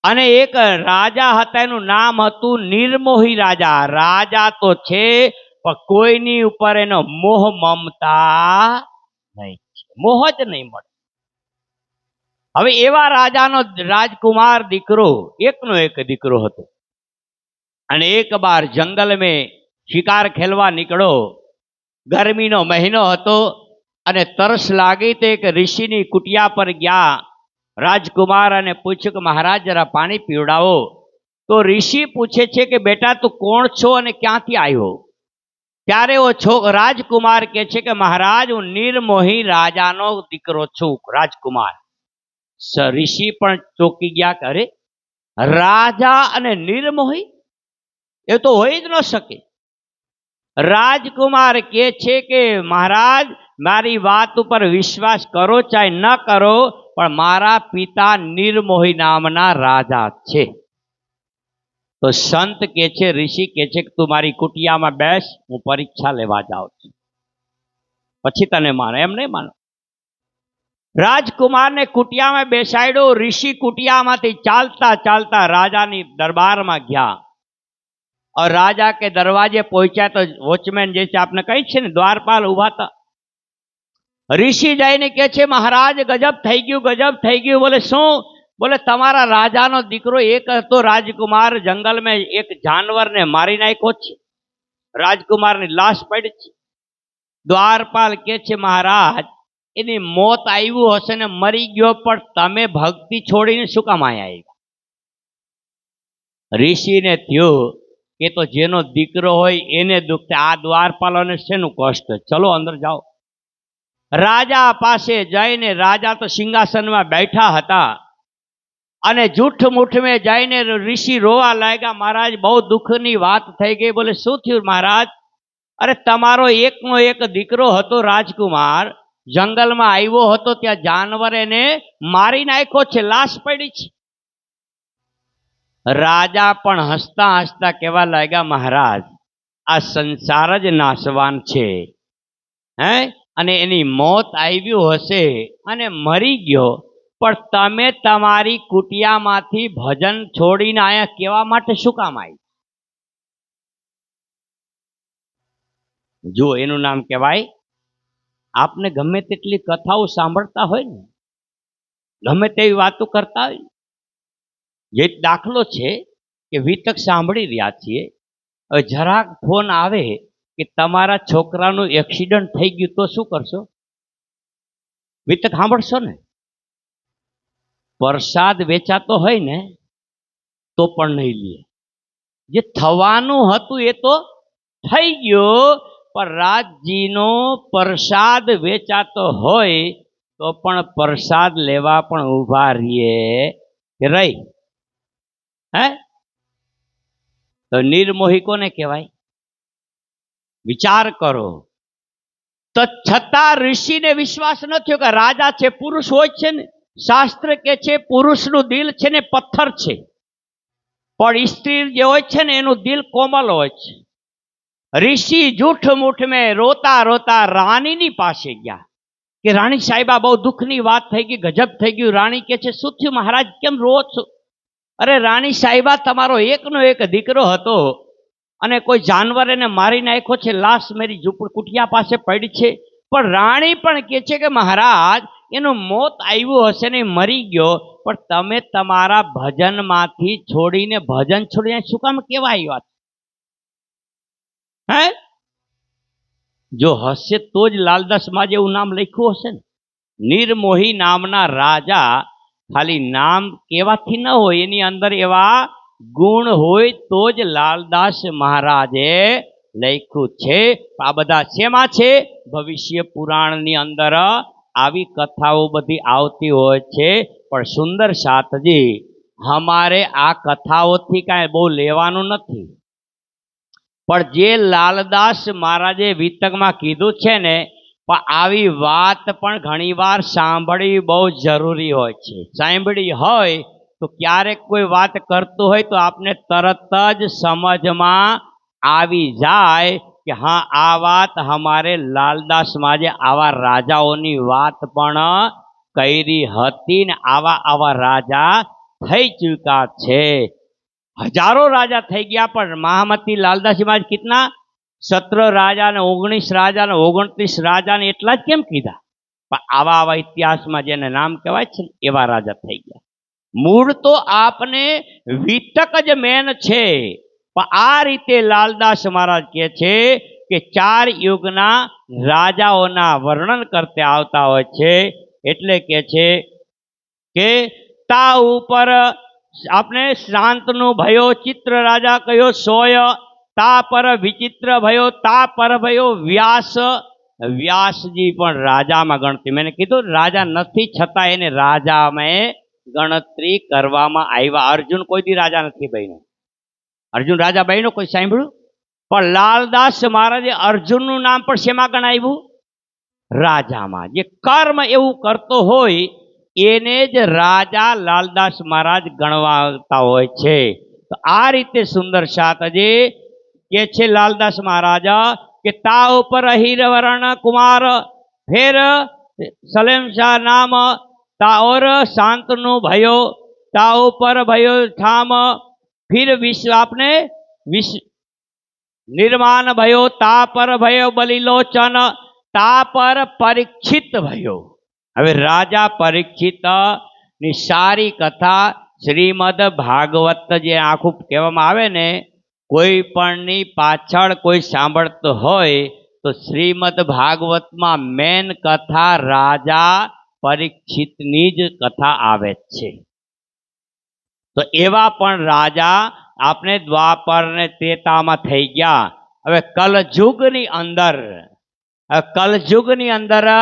Speaker 2: અને એક રાજા હતા, એનું નામ હતું નિર્મોહી રાજા। રાજા તો છે પણ કોઈની ઉપર એનો મોહ મમતા નહીં, મોહ જ નહીં મળે। હવે એવા રાજાનો રાજકુમાર દીકરો એકનો એક દીકરો હતો અને એક બાર જંગલ में શિકાર ખેલવા નીકળો। ગરમીનો મહિનો હતો અને તરસ લાગી તો એક ઋષિની કુટિયા પર ગયા राजकुमार ने पूछ्યું कि महाराज जरा पानी पीवड़ावो। तो ऋषि पूछे छे कि बेटा तू कोण छो अने क्यांथी आव्यो? त्यारे वो राजकुमार कहे छे कि महाराज हूँ निर्मोही राजानो दीकरो छुं। राजकुमार ऋषि पण चौंकी गया कि अरे राजा अने निर्मोही ए तो होई ज न शके। राजकुमार कहे छे कि महाराज मारी बात पर विश्वास करो चाहे न करो पण मारा पिता निर्मोही नामना राजा छे। तो संत के छे, ऋषि के छे कि तू मारी कुटिया में बेस, हूँ परीक्षा लेवा जाऊं छुं, पछी तने मानो। एम नहीं मानो। राजकुमार ने कुटिया में बेसाड्यो। ऋषि कुटिया मांथी चालता चालता राजा नी दरबार में गया और राजा के दरवाजे पहुंचा तो वॉचमैन जैसे आपने कही छे ने द्वारपाल उभा था। ऋषि जाइने कहे छे महाराज गजब थई गयुं, गजब थई गयुं। बोले शू? बोले तमारा राजानो दीकरो एक हतो राजकुमार जंगल में एक जानवर ने मारी नाख्यो छे, राजकुमार नी लाश पड़ी छे। द्वारपाल कहे छे महाराज एनी मौत आव्युं हशे ने मरी गयो पण तमे भक्ति छोड़ीने शुं काम आया आव्या? ऋषि ने थयो के तो जेनो दीकरो होय एने दुख थाय, आ द्वारपालोने शेनुं कष्ट? चलो अंदर जाओ। राजा पासे जाइने राजा तो सिंहासन में बैठा हता अने जूठ मुठ में जाइने ऋषि रोवा लाग्या। महाराज बहुत दुखनी बात थई गई। बोले शुं थयुं महाराज? अरे तमारो एकनो एक दीकरो हतो राजकुमार, जंगल में आव्यो हतो, त्यां जानवर एने मारी नाख्यो छे, लाश पड़ी छे। राजा पण हसता हसता कहेवा लाग्या महाराज आ संसार ज नाशवान छे हैं અને એની મોત આવ્યું હશે અને મરી ગયો પણ તમે તમારી કુટિયામાંથી ભજન છોડીને આયા કેવા માટે શું કામ આવી? જો એનું નામ કહેવાય આપને ગમે તેટલી કથાઓ સાંભળતા હોય ને, ગમે તેવી વાતો કરતા હોય, જે દાખલો છે કે વિતક સાંભળી રહ્યા છીએ, હવે જરાક ફોન આવે કે તમારા છોકરાનું એક્સિડન્ટ થઈ ગયું તો શું કરશો? વિતક સાંભળશો ને? પ્રસાદ વેચાતો હોય ને તો પણ નહીં લે। જે થવાનું હતું એ તો થઈ ગયો, પણ રાજજીનો પ્રસાદ વેચાતો હોય તો પણ પ્રસાદ લેવા પણ ઊભા રહીએ કે રહી? હે? તો નિર્મોહી કોને કહેવાય? વિચાર કરો. તો છતાં ઋષિને વિશ્વાસ ન થયો કે રાજા છે, પુરુષ હોય છે ને, શાસ્ત્ર કે છે પુરુષનું દિલ છે ને પથ્થર છે, પણ સ્ત્રી જે હોય છે ને એનું દિલ કોમલ હોય છે. ઋષિ જૂઠ મૂઠ મેં રોતા રોતા રાણીની પાસે ગયા કે રાણી સાહેબા બહુ દુઃખની વાત થઈ ગઈ, ગજબ થઈ ગયું. રાણી કે છે શું થયું મહારાજ, કેમ રો છો? અરે રાણી સાહેબા, તમારો એકનો એક દીકરો હતો અને કોઈ જાનવર એને મારી નાખ્યો છે, લાશ મારી કુટિયા પાસે પડી છે. પણ રાણી પણ કહે છે કે મહારાજ એનું મોત આવ્યું હશે ને મરી ગયો, પણ તમે તમારા ભજનમાંથી છોડીને ભજન છોડીને શું કામ કેવા આવ્યા? હે? જો હશે તો જ લાલદાસમાં જેવું નામ લખ્યું હશે ને. નિર્મોહી નામના રાજા ખાલી નામ કેવાથી ન હોય, એની અંદર એવા ગુણ હોય તો જ લાલદાસ મહારાજે લખ્યું છે. આ બધા શેમાં છે? ભવિષ્ય પુરાણની અંદર આવી કથાઓ બધી આવતી હોય છે. પણ સુંદર સાતજી, અમારે આ કથાઓથી કાંઈ બહુ લેવાનું નથી, પણ જે લાલદાસ મહારાજે વિતકમાં કીધું છે ને, પણ આવી વાત પણ ઘણીવાર સાંભળવી બહુ જરૂરી હોય છે. સાંભળી હોય તો ક્યારેક કોઈ વાત કરતું હોય તો આપને તરત જ સમજમાં આવી જાય કે હા આ વાત અમારે લાલદાસમાં જે આવા રાજાઓની વાત પણ કરી હતી ને આવા આવા રાજા થઈ ચૂક્યા છે. હજારો રાજા થઈ ગયા, પણ મહામતી લાલદાસજીમાં કેટલા? 17 રાજા ને 19 રાજા ને 29 રાજા ને એટલા જ કેમ કીધા? પણ આવા આવા ઇતિહાસમાં જેને નામ કહેવાય છે એવા રાજા થઈ ગયા. મૂળ તો આપને વિતક જ મેન છે, પણ આ રીતે લાલદાસ મહારાજ કહે છે કે 4 યુગના રાજાઓના વર્ણન કરતા આવતા હોય છે. એટલે કે છે કે તા ઉપર આપણે શાંતનું ભયો ચિત્ર રાજા કયો સોય, તા પર વિચિત્ર ભયો, તા પર ભયો વ્યાસ. વ્યાસજી પણ રાજામાં ગણતી, મેં કીધું રાજા નથી છતાં એને રાજામાં ગણતરી કરવામાં આવ્યા. અર્જુન કોઈ દી રાજા નથી બન્યો. અર્જુન રાજા બન્યો કોઈ સાંભળ્યું? પણ લાલદાસ મહારાજે અર્જુનનું નામ પણ શેમાં ગણાવ્યું? રાજામાં. જે કર્મ એવું કરતો હોય એને જ રાજા લાલદાસ મહારાજ ગણવાતા હોય છે. તો આ રીતે સુંદર સાતજી કે છે લાલદાસ મહારાજા કે તા ઉપર હીરવર્ણ કુમાર, ફેર સલેમ શાહ નામ, તા और શાંતनु भयो, તા ઉપર भयो ઠામ, फिर विश्व आपने विश्व निर्माण भयो, ता पर भयो बलिलोचन, ता पर परीक्षित भयो. હવે રાજા પરીક્ષિત ની સારી કથા શ્રીમદ ભાગવત જે આખું કહેવામાં આવે ને, કોઈ પણની પાછળ કોઈ સાંભળતો હોય તો શ્રીમદ ભાગવતમાં મેન કથા રાજા પરીક્ષિતની જ કથા આવે છે. તો એવા પણ રાજા આપણે દ્વાપર ને ત્રેતામાં થઈ ગયા. હવે કલયુગની અંદર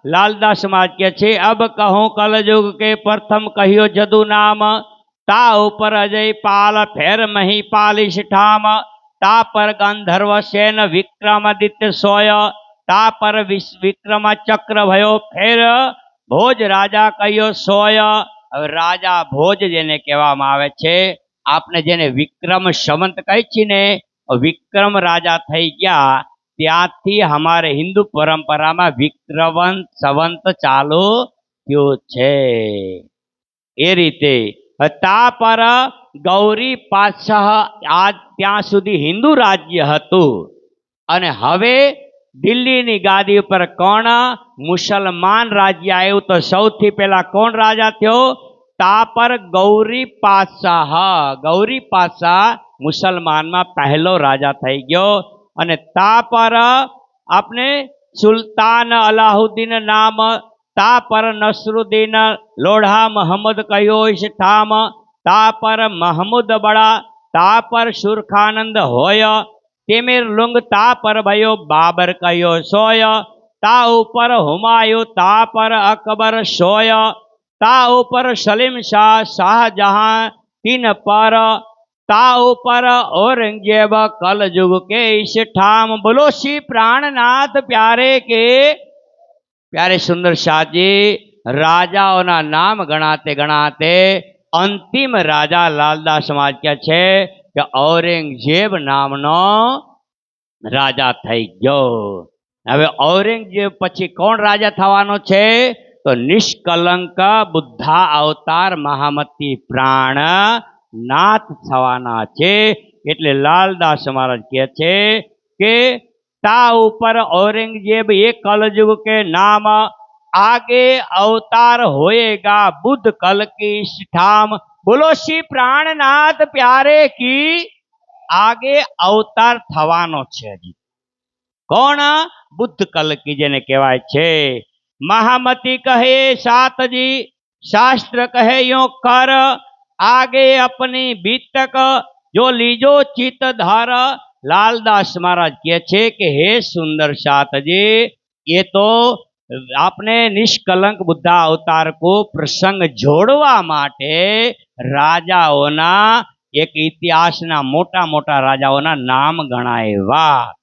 Speaker 2: लालदास महाराज के छे अब कहूँ कलयुग के प्रथम कहियो जदु नाम, ता ऊपर अजय पाल फेर मही पालिश ठाम, ता पर गंधर्व सेन विक्रमादित्य सोय, ता पर विक्रम चक्र भयो, फेर भोज राजा कहियो सोय. હવે રાજા ભોજ જેને કહેવામાં આવે છે, આપણે જેને વિક્રમ સંવંત કહે છે ને, વિક્રમ રાજા થઈ ગયા ત્યાંથી અમારે હિન્દુ પરંપરામાં વિક્રમવંત સંવંત ચાલુ થયું છે. એ રીતે તા પર ગૌરી પાતશાહ આજ ત્યાં સુધી હિન્દુ રાજ્ય હતું, અને હવે દિલ્હીની ગાદી ઉપર કોણ મુસલમાન રાજ્ય આવ્યું? તો સૌથી પહેલા કોણ રાજા થયો? તા પર ગૌરી પાતશાહ. ગૌરી પાતશાહ મુસલમાનમાં પહેલો રાજા થઈ ગયો. અને તા પર આપણે સુલતાન અલાઉદ્દીન નામ, તા પર નસરુદ્દીન લોઢા મોહમ્મદ કયો ઠામ, તા પર महमूद बड़ा, ता पर सुरखानंद होय, तेमेर लुंग ता पर भयो बाबर कयो सोय, ता ऊपर हुमायूं, ता पर अकबर सोय, ता ऊपर सलीम शाह शाहजहां, तीन पर ता ऊपर औरंगजेब कल युग के इस ठाम। बोलो श्री प्राणनाथ प्यारे के। प्यारे सुंदर शाह जी राजाओना नाम गणाते गणाते अंतिम राजा लालदास समाज क्या छे कि औरंगजेब नामनो राजा थई गयो। હવે औरंगजेब પછી કોણ રાજા થવાનો છે તો નિષ્કલંક બુદ્ધા અવતાર મહામતી પ્રાણ નાથ થવાના છે। એટલે લાલદાસ મહારાજ કહે છે કે ता ऊपर औरंगजेब ये कलयुग के नाम, आगे अवतार होएगा बुद्ध कल की ठाम। बोलो श्री प्राणनाथ प्यारे की। आगे अवतार थवानो छे जी। कौन? बुद्ध कल की जेने कहेवाय छे। महामती कहे सात जी, शास्त्र कहे यो कर, आगे अपनी बीतक जो लीजो चित धर। लालदास महाराज कहे छे कि हे सुंदर सात जी, ये तो आपने निष्कलंक बुद्धा अवतार को प्रसंग जोड़वा माटे राजाओना एक इतिहासना मोटा मोटा राजाओना नाम गणाव्या।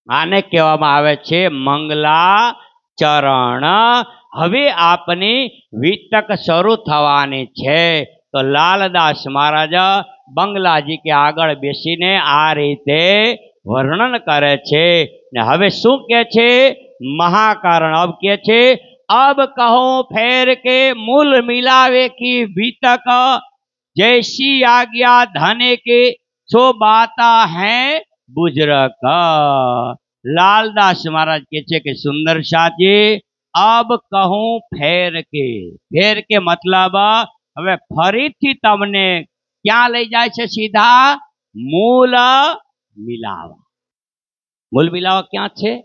Speaker 2: आने कहेवामां आवे छे मंगलाचरण। हवे आपनी वितक शरू थवानी छे। तो लालदास महाराज बंगलाजी के आगळ बेसीने आ रीते वर्णन करे छे। ने हवे शुं कहे छे महाकारण। अब कहे छे अब कहूं फेर के मूल मिलावे की वितक, जैसी आज्ञा धने के सो बाता है बुजरक। लालदास महाराज कहे छे कि सुंदर शाह जी अब कहूं फेर के मतलब हवे फरीथी तमने क्या लई जाय छे सीधा मूल मिलावा। मूल मिलावा क्या छे?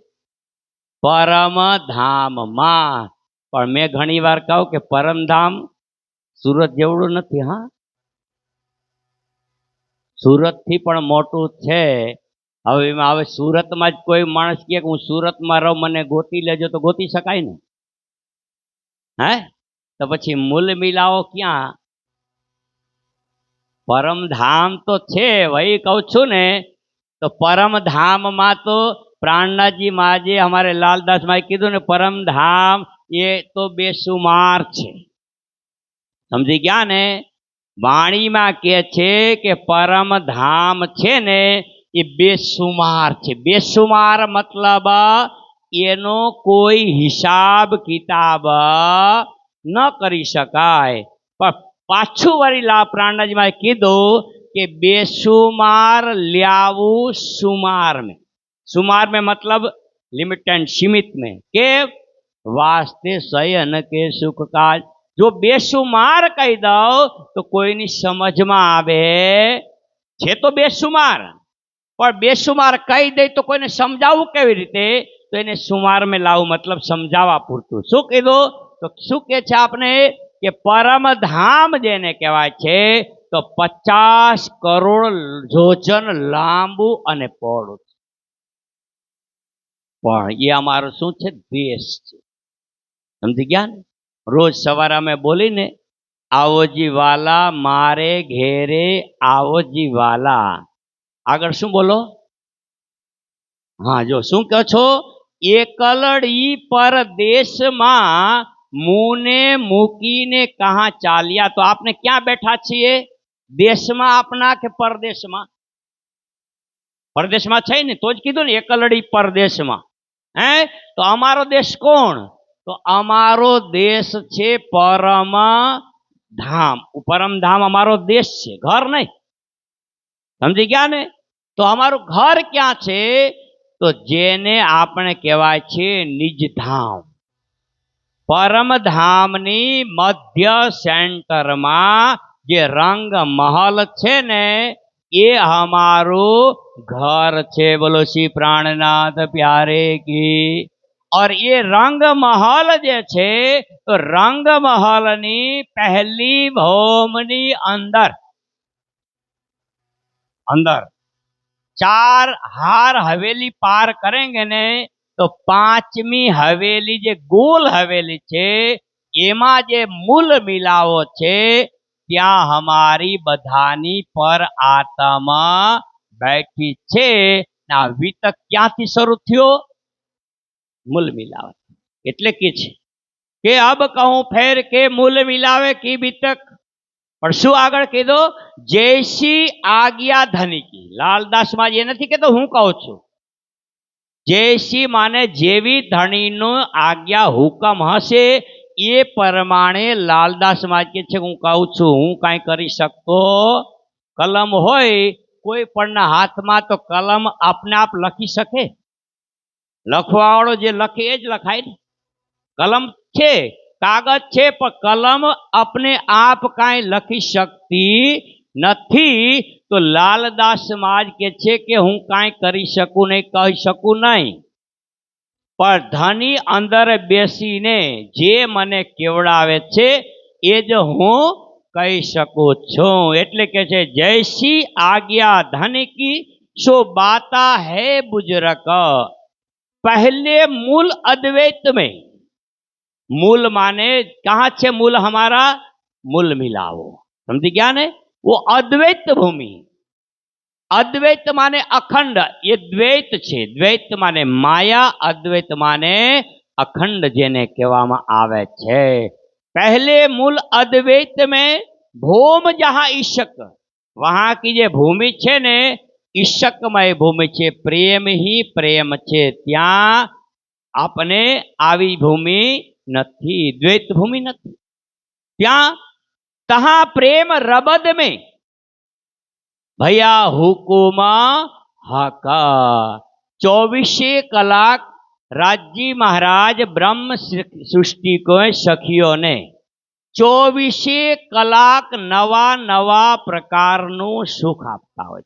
Speaker 2: परम धाम मां। पण मैं घणी वार कहूं कि परम धाम सूरत जेवड़ू नथी। हाँ, सूरत थी पण मोटू छे। हवे एमां हवे सूरत में ज कोई माणस कहे कि हूँ सूरत में रहूं मने गोती लेजो तो गोती शकाय ने? है तो पछी मूल मिलावो क्या? परम धाम तो छे वही कहूं छू ने। तो परम धाम में तो प्राणनाथ जी महाराजे हमारे लालदास माई कीधुं ने परम धाम ये तो बेसुमार छे। समझी गया ने? वाणी में कहे छे कि परम धाम छे ने ये बेसुमार छे। बेसुमार मतलब एनो कोई हिसाब किताब न करी शकाय। पर पाछू वरी ला प्राणनाथ जी में कीधुं कि बेसुमार ल्यावू सुमार में। सुमार में मतलब लिमिट एंड सीमित में के वास्ते शयन के सुख काज। जो बेसुमार कही दो तो कोई नहीं समझ में आवे छे तो बेसुमार। पर बेसुमार कही दे तो कोई ने समझावू केवी रीते? तो इने सुमार में लावू मतलब समझावा पूरतुं। शुं कीधुं? तो शुं कहे छे आपने कि परम धाम जेने कहेवाय छे तो 50 करोड़ योजन लांबू अने पहोळुं। पण ये अमारो शुं छे? देश छे। समझी गया ने? रोज सवारे में बोली ने आवो जी वाला मारे घेरे आवो जी वाला। आगळ शुं बोलो? हाँ जो शुं कहो छो? एकलड़ी परदेश में मुने मूकीने कहाँ चालिया। तो आपने क्या बैठा छे? देश में अपना के परदेश में? परदेश में छे ने तो ज कीधुं ने एकलड़ी परदेश में। हैं तो अमारो देश कोण? तो अमारो देश छे परम धाम। परम धाम अमारो देश छे, घर नहीं। समझी गया ने? तो अमारू घर क्या छे? तो जेने आपने कहेवाय छे निज धाम। परम धामनी मध्य सेंटर में जे रंग महल छे ने ये हमारू घर छे। बोलो श्री प्राणनाथ प्यारे की। और ये रंग महल जे छे तो रंग महलनी पहली भौमनी अंदर अंदर 4 हार हवेली पार करेंगे ने તો પાંચમી હવેલી જે ગોલ હવેલી છે એમાં જે મૂલ મિલાવો છે ત્યાં हमारी બધાની પર આત્મા बैठी છે। આ વિતક ક્યાંથી શરૂ થયો? મૂલ મિલાવે એટલે કે છે કે અબ કહું ફેર કે મૂલ મિલાવે કી વિતક। પણ શું આગળ કીધું? જૈસી આજ્ઞા ધની કી। લાલદાસ માં એ નથી કહેતો, હું કહું છું જૈસી માને જેવી ધણીનો આજ્ઞા હુકમ હશે એ પ્રમાણે લાલદાસ માં કે છે હું કહું છું। હું કાંઈ કરી શકતો કલમ હોય કોઈ પણના હાથમાં તો કલમ આપને આપ લખી શકે? લખવાવાળો જે લખે એ જ લખાય ને। કલમ છે, કાગજ છે, પણ કલમ अपने आप કાંઈ લખી શકતી નથી। તો લાલદાસ માં કે છે કે હું કાંઈ કરી શકું નહીં, કહી શકું નહીં, પણ ધની અંદર બેસીને જે મને કેવડાવે છે એ જ હું કહી શકું છું। એટલે કે છે જૈસી આજ્ઞા ધની કી सो बाता है बुजुर्ग। पहले मूल अद्वैत में, मूल माने कहां छे मूल हमारा? मूल मिलावो, समझी गया ने? वो अद्वैत भूमि। अद्वैत माने अखंड, ये द्वैत छे। द्वैत माने माया, अद्वैत माने अखंड जेने कहेवामां आवे छे। पहले मूल अद्वैत में भूम जहां ईशक, वहां की जे भूमि छे ने ईशकमय भूमि छे, प्रेम ही प्रेम छे। त्यां आपने आवी भूमि नहीं, द्वैत भूमि नहीं। त्या तहां प्रेम रबद में भैया हुकुम हक। 24 कलाक राजी महाराज ब्रह्म सृष्टि को सखियों ने 24 कलाक नवा नवा प्रकारनु सुख आपता होय।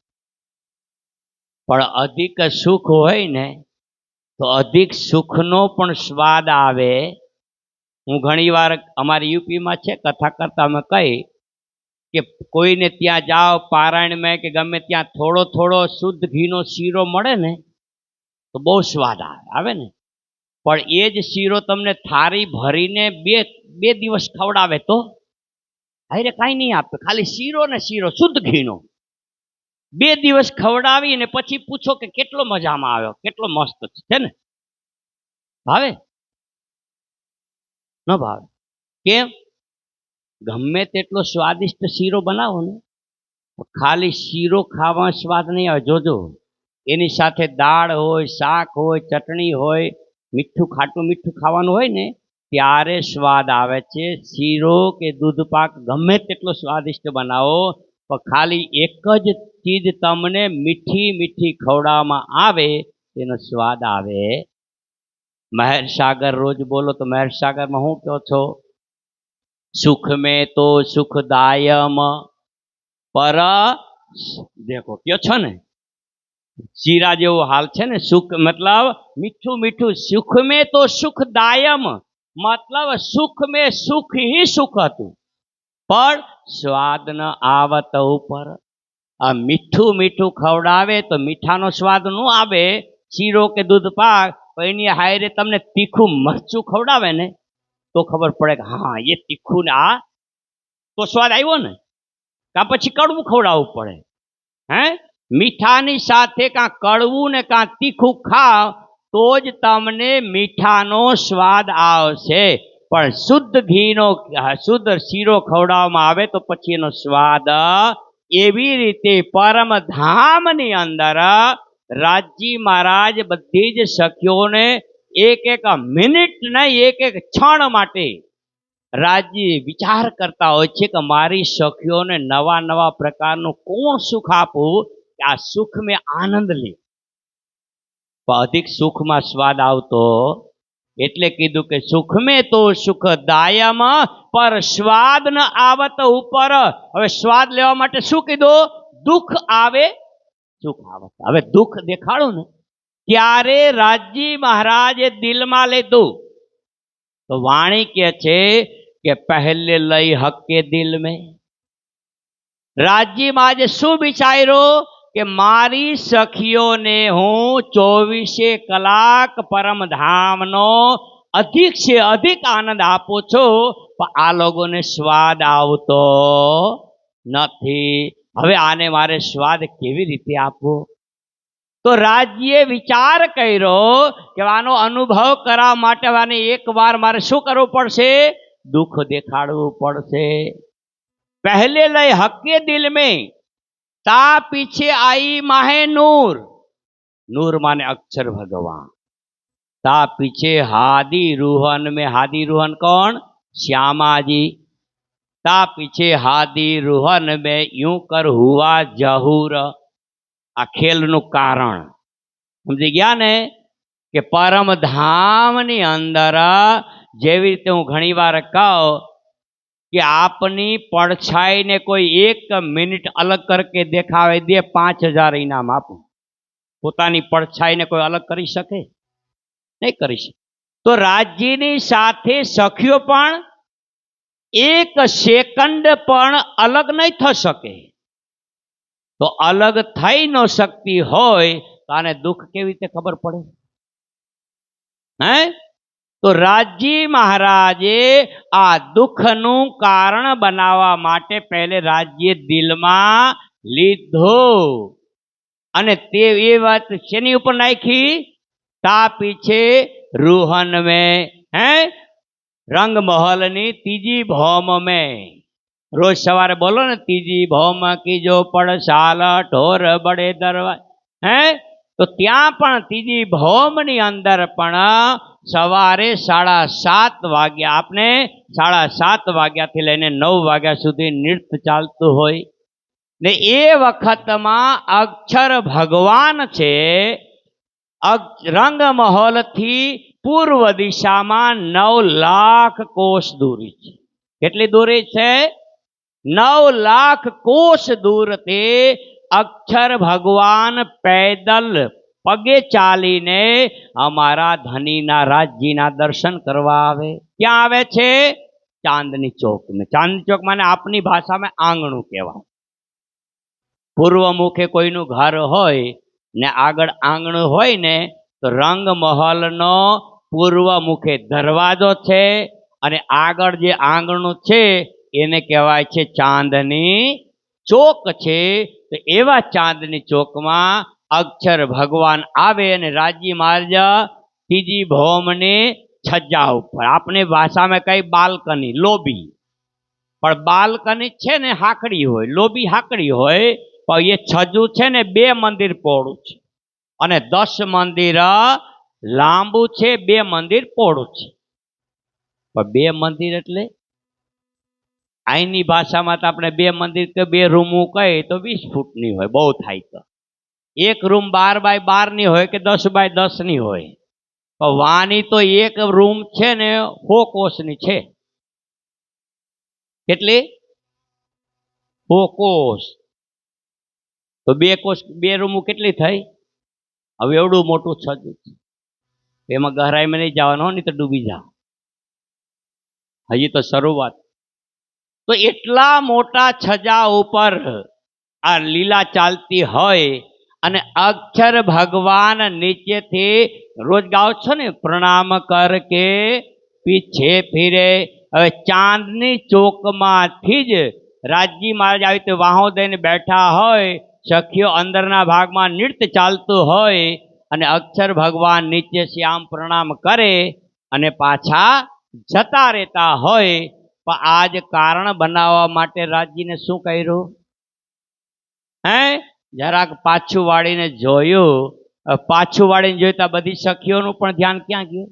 Speaker 2: पण अधिक सुख होय ने तो अधिक सुखनो पण स्वाद आवे। हूँ घणी वार अमारी यूपी में छे कथा करता में कही कि कोई ने त्या जाओ पारायण में कि गमे त्या थोड़ो थोड़ो शुद्ध घीनो शीरो मळे ने तो बहुत स्वाद आवे ने। पण ए ज शीरो तमने थारी भरीने बे दिवस खवडावे तो अरे काई नहीं आपे, खाली शीरो ने शीरो शुद्ध घीनो 2 दिवस खवडावी ने पछी पूछो कि केटलो मजामां आव्यो, केटलो मस्त छे ने? भावे न भावे? केम? गमे तेटलो स्वादिष्ट शीरो बनावो ने खाली शीरो खावा स्वाद नहीं आवे। जोजो एनी साथे दाळ होय, शाक होय, चटणी होय, मीठू खाटू मीठू खावानुं होय ने त्यारे स्वाद आवे छे। शीरो के दूध पाक गमे तेटलो स्वादिष्ट बनावो पण खाली एक ज चीज तमने मीठी मीठी खवडाववामां आवे तेनो स्वाद आवे। महर सागर रोज बोलो तो महर सागर में हूँ कहो छो? सुख में तो सुखदायम पर देखो क्यों छो ने जीरा जेवो हाल छे ने। सुख मतलब मीठू मीठू, सुख में तो सुखदायम मतलब सुख में सुख ही सुख हतुं पर स्वाद न आवत ऊपर। आ मीठू मीठू खवडावे तो मीठानो स्वाद न आवे। शीरो के दूध पाक एनी हायरे तमने तीखू मरचू खवडावे ने तो खबर पड़े कि हाँ ये तीखू ने आ तो स्वाद आव्यो ने। का पछी कड़वू खवडावવું પડે? हैं? मीठानी साथे का कड़वू ने का तीखू खाओ तो ज तमने मीठानो स्वाद आवशे। पण शुद्ध घीनो शुद्ध शीरो खवडाववामां आवे तो पछी एनो स्वाद एवी रीते परम धामनी अंदर राजी महाराज बधी ज सखियों ने एक एक मिनिट नहीं एक एक क्षण माटे राजी विचार करता होय छे कि मारी सखियों ने नवा नवा प्रकारनु कोण सुख आपू कि आ सुख में आनंद ले। अधिक सुख में स्वाद आवतो एटले कीधुं कि सुख में तो सुखदायम पर स्वाद न आवत ऊपर। हवे स्वाद लेवा माटे शुं कीधुं? दुख आवे सुख आवत। हवे दुख देखाड़ो ने त्यारे राजी महाराजे दिल में लीधुं तो वाणी के छे कि पहले लई हक के दिल में। राजी महाराजे शुं विचार्यो કે મારી સખીઓને હું 24 કલાક પરમધામનો અધિક છે અધિક આનંદ આપું છું, પણ આ લોકોને સ્વાદ આવતો નથી. હવે આને મારે સ્વાદ કેવી રીતે આપવો? તો રાજ્યે વિચાર કર્યો કે આનો અનુભવ કરવા માટે આને એકવાર મારે શું કરવું પડશે? દુઃખ દેખાડવું પડશે. पहले लय हक्के दिल में ता पीछे आई माहे नूर, नूर माने अक्षर भगवान, ता पीछे हादी रूहन में, हादी रूहन कौन? श्यामा जी। ता पीछे हादी रूहन में यूं कर हुआ जहूर। आ खेल नु कारण समझी गया ने कि परमधामनी अंदर जेवी रीते हूँ घणी वार कहूं कि आपनी परछाई ने कोई 1 मिनिट अलग करके देखावे दे 5000 इनाम आपू। पोतानी परछाई ने कोई अलग करी सके? नहीं करी सके। तो राज्यनी साथे सखियो पण 1 सेकंड पण अलग नहीं थ सके। तो अलग थई न सकती होय तो आने दुख केवी रीते खबर पड़े? हैं? तो राजी महाराजे आ दुखनु कारण बनावा माटे पहले राज्य दिल में लीधो अने ते ए वात शेनी उपर नाखी? ता पीछे रूहन में, हैं? रंग महल नी तीजी भौम में। रोज सवारे बोलो ने, तीजी भौम की जो पड़शाल ढोर बड़े दरवा, हैं? तो त्यां पण तीजी भौम नी अंदर पण सवारे 7:30 वाग्या आपने 7:30 वाग्या थी लईने 9 वाग्या सुधी नृत्य चालतुं होय ने ए वखतमां अक्षर भगवान छे रंग महल थी पूर्व दिशा में 9 लाख कोष दूरी छे। કેટલી દૂરી છે? 9 लाख कोष दूर ते अक्षर भगवान पैदल पगे चालीने अमारा धनीना राज्यना दर्शन करवा आवे। क्या आवे छे? चांदनी चौक में। चांदनी चौक माने आपनी भाषा में आंगणुं कहेवाय। पूर्व मुखे कोईनुं घर होय ने आगळ आंगणुं होय ने तो रंग महल नो पूर्व मुखे दरवाजो छे अने आगळ जे आंगणुं छे एने कहेवाय छे चांदनी चौक छे। तो एवा चांदनी चौक में अक्षर भगवान आवे अने राजी महाराज तीजी भौम ने छज्जा उपर, आपने भाषा में कई बालकनी लोबी, पर बालकनी छे ने हाकड़ी होय, लोबी हाकड़ी होय, पर ये छज्जू छे ने 2 मंदिर पोळुं छे अने 10 मंदिर लांबू छे, 2 मंदिर पोळुं छे। पर 2 मंदिर एटले आईनी भाषा में तो अपने 2 मंदिर के 2 रूमों कहे तो 20 फूटनी होय, बहु थाय तो। एक रूम 12 बाय 12 नी होय के 10 बाय 10 नी होय, पर वानी तो एक रूम छे ने 100 कोषनी छे। કેટલી? 100 कोष। तो 2 कोष 2 रूमों કેટલી થઈ? હવે એવડું મોટું છજ્જુ છે, એમાં ગહરાઈમાં નહીં જવાનું, નહીં તો ડૂબી જાવ। હજી તો શરૂઆત। तो एटला मोटा छजा ऊपर आ लीला चालती होय अने अक्षर भगवान नीचे थी रोज गाओ छो ने, प्रणाम करके पीछे फिरे। हवे चांदनी चौक मांथी ज राजी महाराज आवी ते वाहो दईने बैठा होय, सखीओ अंदरना भाग में नृत्य चालतुं होय अने अक्षर भगवान नीचे श्याम प्रणाम करे अने पाछा जता रहता होय। पर आज कारण बनावा माटे राजी ने शुं कर्युं? हैं? जराक पाछू वाळीने जोयुं। पाछू वाळीने जोईता बधी सखीओनुं पण ध्यान क्यां गयुं?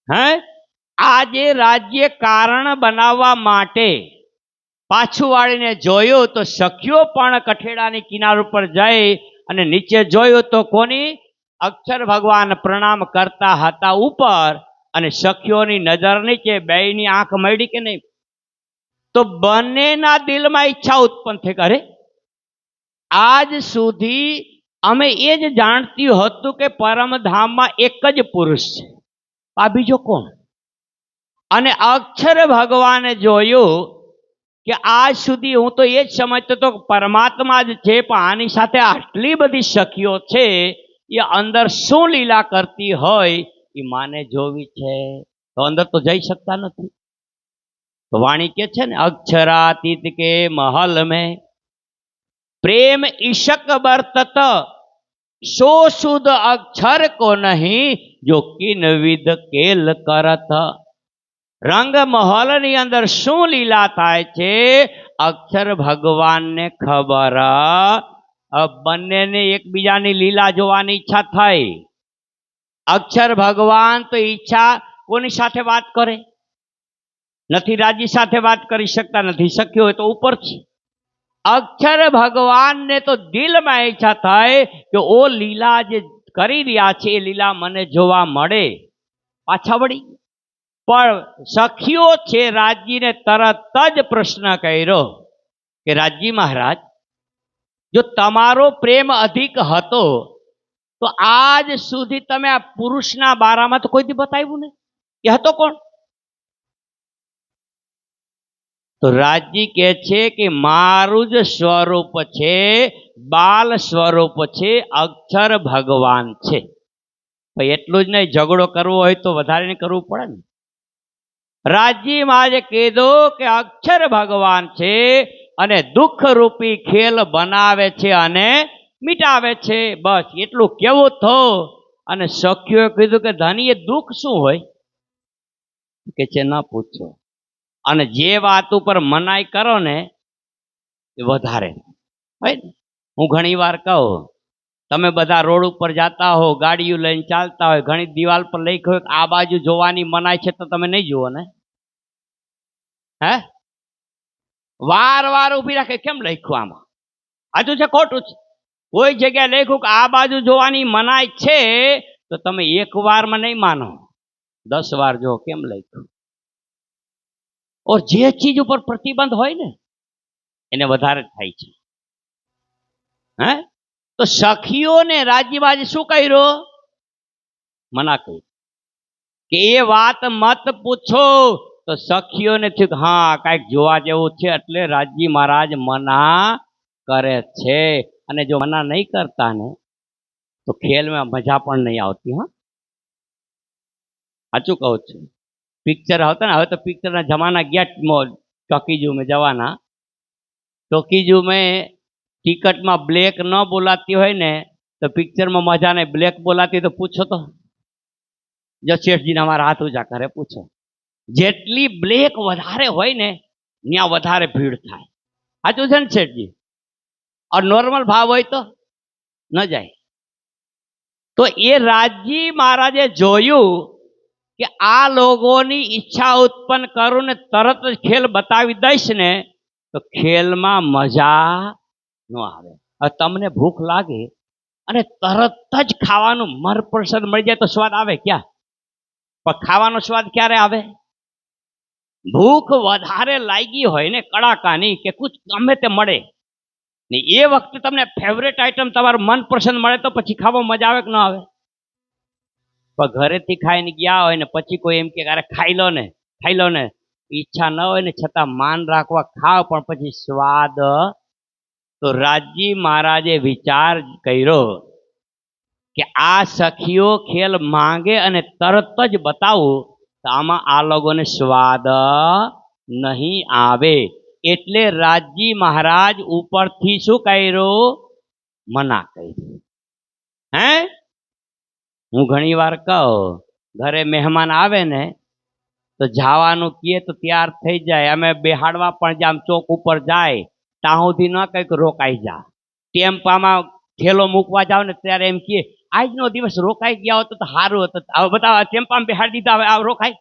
Speaker 2: हैं? आजे राज्य कारण बनावा माटे पाछू वाळीने जोयुं तो सखीओ पण कठेड़ानी किनार पर जई अने नीचे जोयुं तो कोनी? अक्षर भगवान प्रणाम करता हता ऊपर अने सखीओनी नजर नीचे, बेयनी आंख मळी के नहीं? तो बनेना दिल में इच्छा उत्पन्न थई। अरे आज सुधी अमे ए ज जाणती हतुं के परमधाम में एक ज पुरुष छे, आ बीजो कोण? अने अक्षर भगवाने जोयुं કે આજ સુધી હું તો એ જ સમજતો હતો કે પરમાત્મા જ છે, પણ આની સાથે આટલી બધી સખીઓ છે, એ અંદર શું લીલા કરતી હોય એ માને જોવી છે, તો અંદર તો જઈ શકતા નથી. તો વાણી કે છે ને, અક્ષરાતીત કે મહલ में प्रेम ईशक बरतत सो सुद अक्षर को नहीं जो किन विद केल करत. રંગ મહલની અંદર શું લીલા થાય છે અક્ષર ભગવાનને ખબર. બંનેને એકબીજાની લીલા જોવાની ઈચ્છા થઈ. અક્ષર ભગવાન તો ઈચ્છા કોની સાથે વાત કરે? નથી રાજી સાથે વાત કરી શકતા, નથી શક્ય હોય તો ઉપરથી. અક્ષર ભગવાનને તો દિલમાં ઈચ્છા થાય કે ઓ લીલા જે કરી રહ્યા છે એ લીલા મને જોવા મળે. પાછા વળી પણ સખીઓ છે રાજજીને તરત જ પ્રશ્ન કર્યો કે રાજજી મહારાજ, જો તમારો પ્રેમ અધિક હતો તો આજ સુધી તમે આ પુરુષના બારામાં તો કોઈ દી બતાવ્યું ને, એ હતો કોણ? તો રાજજી કહે છે કે મારું જ સ્વરૂપ છે, બાલ સ્વરૂપ છે, અક્ષર ભગવાન છે. એટલું જ નહીં, ઝઘડો કરવો હોય તો વધારે નહીં કરવું પડે ને. રાજજી મહારાજે કીધું કે અક્ષર ભગવાન છે અને દુઃખ રૂપી ખેલ બનાવે છે અને મિટાવે છે, બસ એટલું કેવું થયું. અને સખીઓએ કીધું કે ધણી એ દુઃખ શું હોય? કે છે ન પૂછો. અને જે વાત ઉપર મનાઈ કરો ને એ વધારે હોય ને. હું ઘણી વાર કહું, તમે બધા રોડ ઉપર જતા હો, ગાડીઓ લઈને ચાલતા હોય, ઘણી દિવાલ પર લખ્યું હોય આ બાજુ જોવાની મનાઈ છે, તો તમે નહીં જુઓ ને? હે, વાર વાર ઉભી રાખે, કેમ લખ્યું આમાં? સાચું છે ખોટું છે? કોઈ જગ્યાએ લખ્યું કે આ બાજુ જોવાની મનાઈ છે, તો તમે એક વારમાં નહીં માનો, 10 વાર જો કેમ લખ્યું. ઓર જે ચીજ ઉપર પ્રતિબંધ હોય ને એને વધારે થાય છે. હે, તો સખીઓને રાજ્યબાજી શું કર્યું? મના કરી કે એ વાત મત પૂછો. તો સખીઓને થયું કે હા કાંઈક જોવા જેવું છે, એટલે રાજજી મહારાજ મના કરે છે. અને જો મના નહીં કરતા ને તો ખેલમાં મજા પણ નહીં આવતી. હા, સાચું કહું છું. પિક્ચર આવતા ને, હવે તો પિક્ચરના જમાના ગયા, ટોકીજુ में જવાના. ટોકીજુ में ટિકટમાં બ્લેક ન બોલાતી હોય ને તો પિક્ચરમાં મજા નહીં. બ્લેક બોલાતી તો પૂછો તો, જો શેઠજીને અમારા હાથ ઊંચા કરે, પૂછો. જેટલી બ્લેક વધારે હોય ને ત્યાં વધારે ભીડ થાય. સાચું છે ને શેઠજી? और નોર્મલ ભાવ હોય તો ન જાય. તો એ રાજજી મહારાજે જોયું કે આ લોકોની ઈચ્છા ઉત્પન્ન કરું ને તરત જ ખેલ બતાવી દઈશ ને તો ખેલમાં મજા ન આવે. હવે તમને ભૂખ લાગે અને તરત જ ખાવાનું મનપસંદ મળી જાય તો સ્વાદ આવે ક્યાં? પણ ખાવાનો સ્વાદ ક્યારે આવે? ભૂખ વધારે લાગી હોય ને કડાકાની કે કુછ ગમે તે મળે ને એ વખતે તમને ફેવરેટ આઈટમ તમારું મનપસંદ મળે તો પછી ખાવા મજા આવે કે ન આવે? પણ ઘરેથી ખાઈને ગયા હોય ને પછી કોઈ એમ કે અરે ખાઈ લો ને, ઈચ્છા ન હોય ને છતાં માન રાખવા ખાવ, પણ પછી સ્વાદ. તો રાજજી મહારાજે વિચાર કર્યો કે આ સખીઓ ખેલ માંગે અને તરત જ બતાવું તો આમાં આ લોકોને સ્વાદ નહીં આવે. એટલે રાજજી મહારાજ ઉપરથી શું કર્યું? મના કરી. હે, હું ઘણી વાર કહું, ઘરે મહેમાન આવે ને તો જવાનું કહે તો તૈયાર થઈ જાય. અમે બેહાડવા પણ જામ ચોક ઉપર જાય ત્યાં સુધી ન કંઈક રોકાઈ જા. ટેમ્પામાં થેલો મૂકવા જાવ ને ત્યારે એમ કહે આજનો દિવસ રોકાઈ ગયા હોત તો સારું હતું. હવે બધા ટેમ્પામાં બેહાડી દીધા, હવે રોકાય?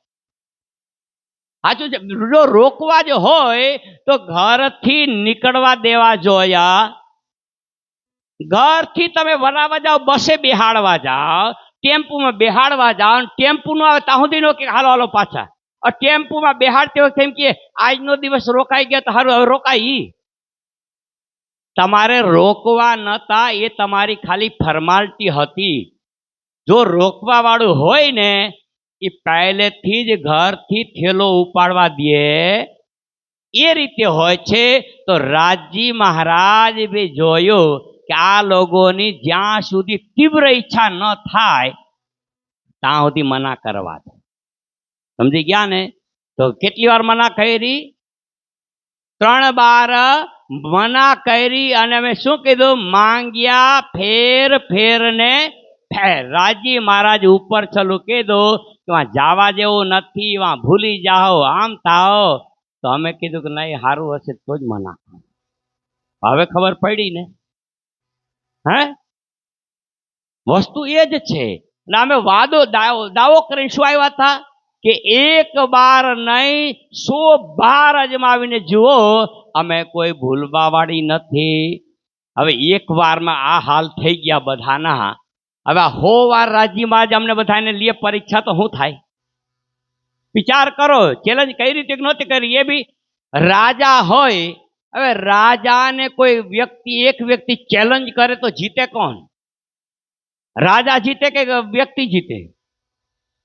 Speaker 2: સાચું છે. જો રોકવા જ હોય તો ઘરથી નીકળવા દેવા જોયા. ઘરથી તમે વરાવા જાઓ, બસે બેહાડવા જાઓ, ટેમ્પુમાં બેહાડવા જાઓ, ટેમ્પુ નો આવે ત્યાં સુધી નો કે હાલો હાલો પાછા. ટેમ્પુમાં બેહાડતી વખતે એમ કે આજનો દિવસ રોકાઈ ગયા તો સારું, હવે રોકાઈ. તમારે રોકવા નતા, એ તમારી ખાલી ફોર્માલિટી હતી. જો રોકવા વાળું હોય ને એ પહેલેથી જ ઘરથી થેલો ઉપાડવા દે એ રીતે હોય છે. તો રાજી મહારાજ બી જોયું કે આ લોકોની જ્યાં સુધી તીવ્ર ઈચ્છા ન થાય ત્યાં સુધી મના કરવા દે. સમજી ગયા ને? તો કેટલી વાર મના કરી? 3 વાર મના કરી. અને અમે શું કીધું? માંગ્યા ફેર ફેર ને ફેર. રાજી મહારાજ ઉપર ચલું કીધું કે વહાં જવા જેવું નથી, વહાં ભૂલી જાઓ, આમ થાઓ. તો અમે કીધું કે નહીં, સારું હશે તો જ મના. હવે ખબર પડી ને? હે, વસ્તુ એ જ છે. એટલે અમે દાવો કરીને શું આવ્યા હતા કે 1 વાર નહીં 100 વાર અજમાવીને જુઓ, અમે કોઈ ભૂલવા વાળી નથી. હવે 1 વારમાં આ હાલ થઈ ગયા બધાના. હવે 100 વાર રાજ્યમાં જ અમને બધાને લે પરીક્ષા તો શું થાય? વિચાર કરો. ચેલેન્જ કઈ રીતે નહોતી કરી એ બી રાજા હોય. હવે રાજાને કોઈ વ્યક્તિ, એક વ્યક્તિ ચેલેન્જ કરે તો જીતે કોણ? રાજા જીતે કે વ્યક્તિ જીતે?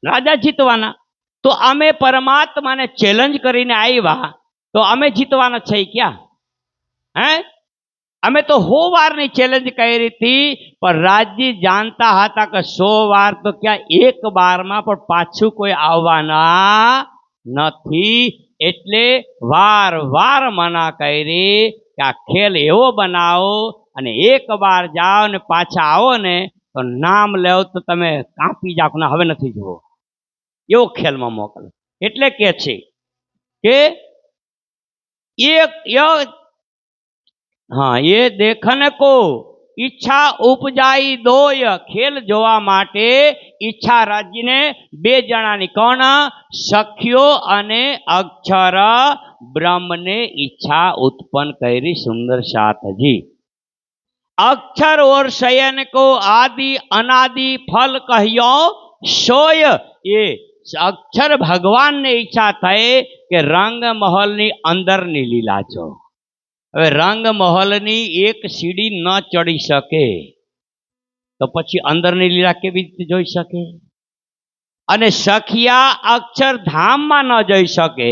Speaker 2: રાજા જીતવાના. તો અમે પરમાત્માને ચેલેન્જ કરીને આવ્યા તો અમે જીતવાના છે ક્યાં? હે, અમે તો 100 વારની ચેલેન્જ કરી હતી, પણ રાજજી જાણતા હતા કે 100 વાર તો ક્યાં 1 વારમાં પણ પાછું કોઈ આવવાના નથી. એટલે વાર વાર મના કરી કે આ ખેલ એવો બનાવો અને 1 વાર જાઓ ને પાછા આવો ને તો નામ લેવો તો તમે કાપી જાઓ ને હવે નથી જુઓ, એવો ખેલમાં મોકલો. એટલે કે છે કે એ દેખન કો ઈચ્છા ઉપજાઈ દોય. ખેલ જોવા માટે ઈચ્છા રાજ્યને 2 જણાની. કોણ? સખ્યો અને અક્ષર બ્રહ્મને ઈચ્છા ઉત્પન્ન કરી. સુંદર સાથજી. अक्षर और शयन को आदि अनादि फल कहियो सोय. ये अक्षर भगवान ने ઈચ્છા થઈ કે રંગ મહલની અંદરની લીલા છો. હવે રંગ મહલની એક સીડી ન ચડી શકે તો પછી અંદરની લીલા કેવી રીતે જોઈ શકે? અને સખિયા અક્ષરધામમાં ન જઈ શકે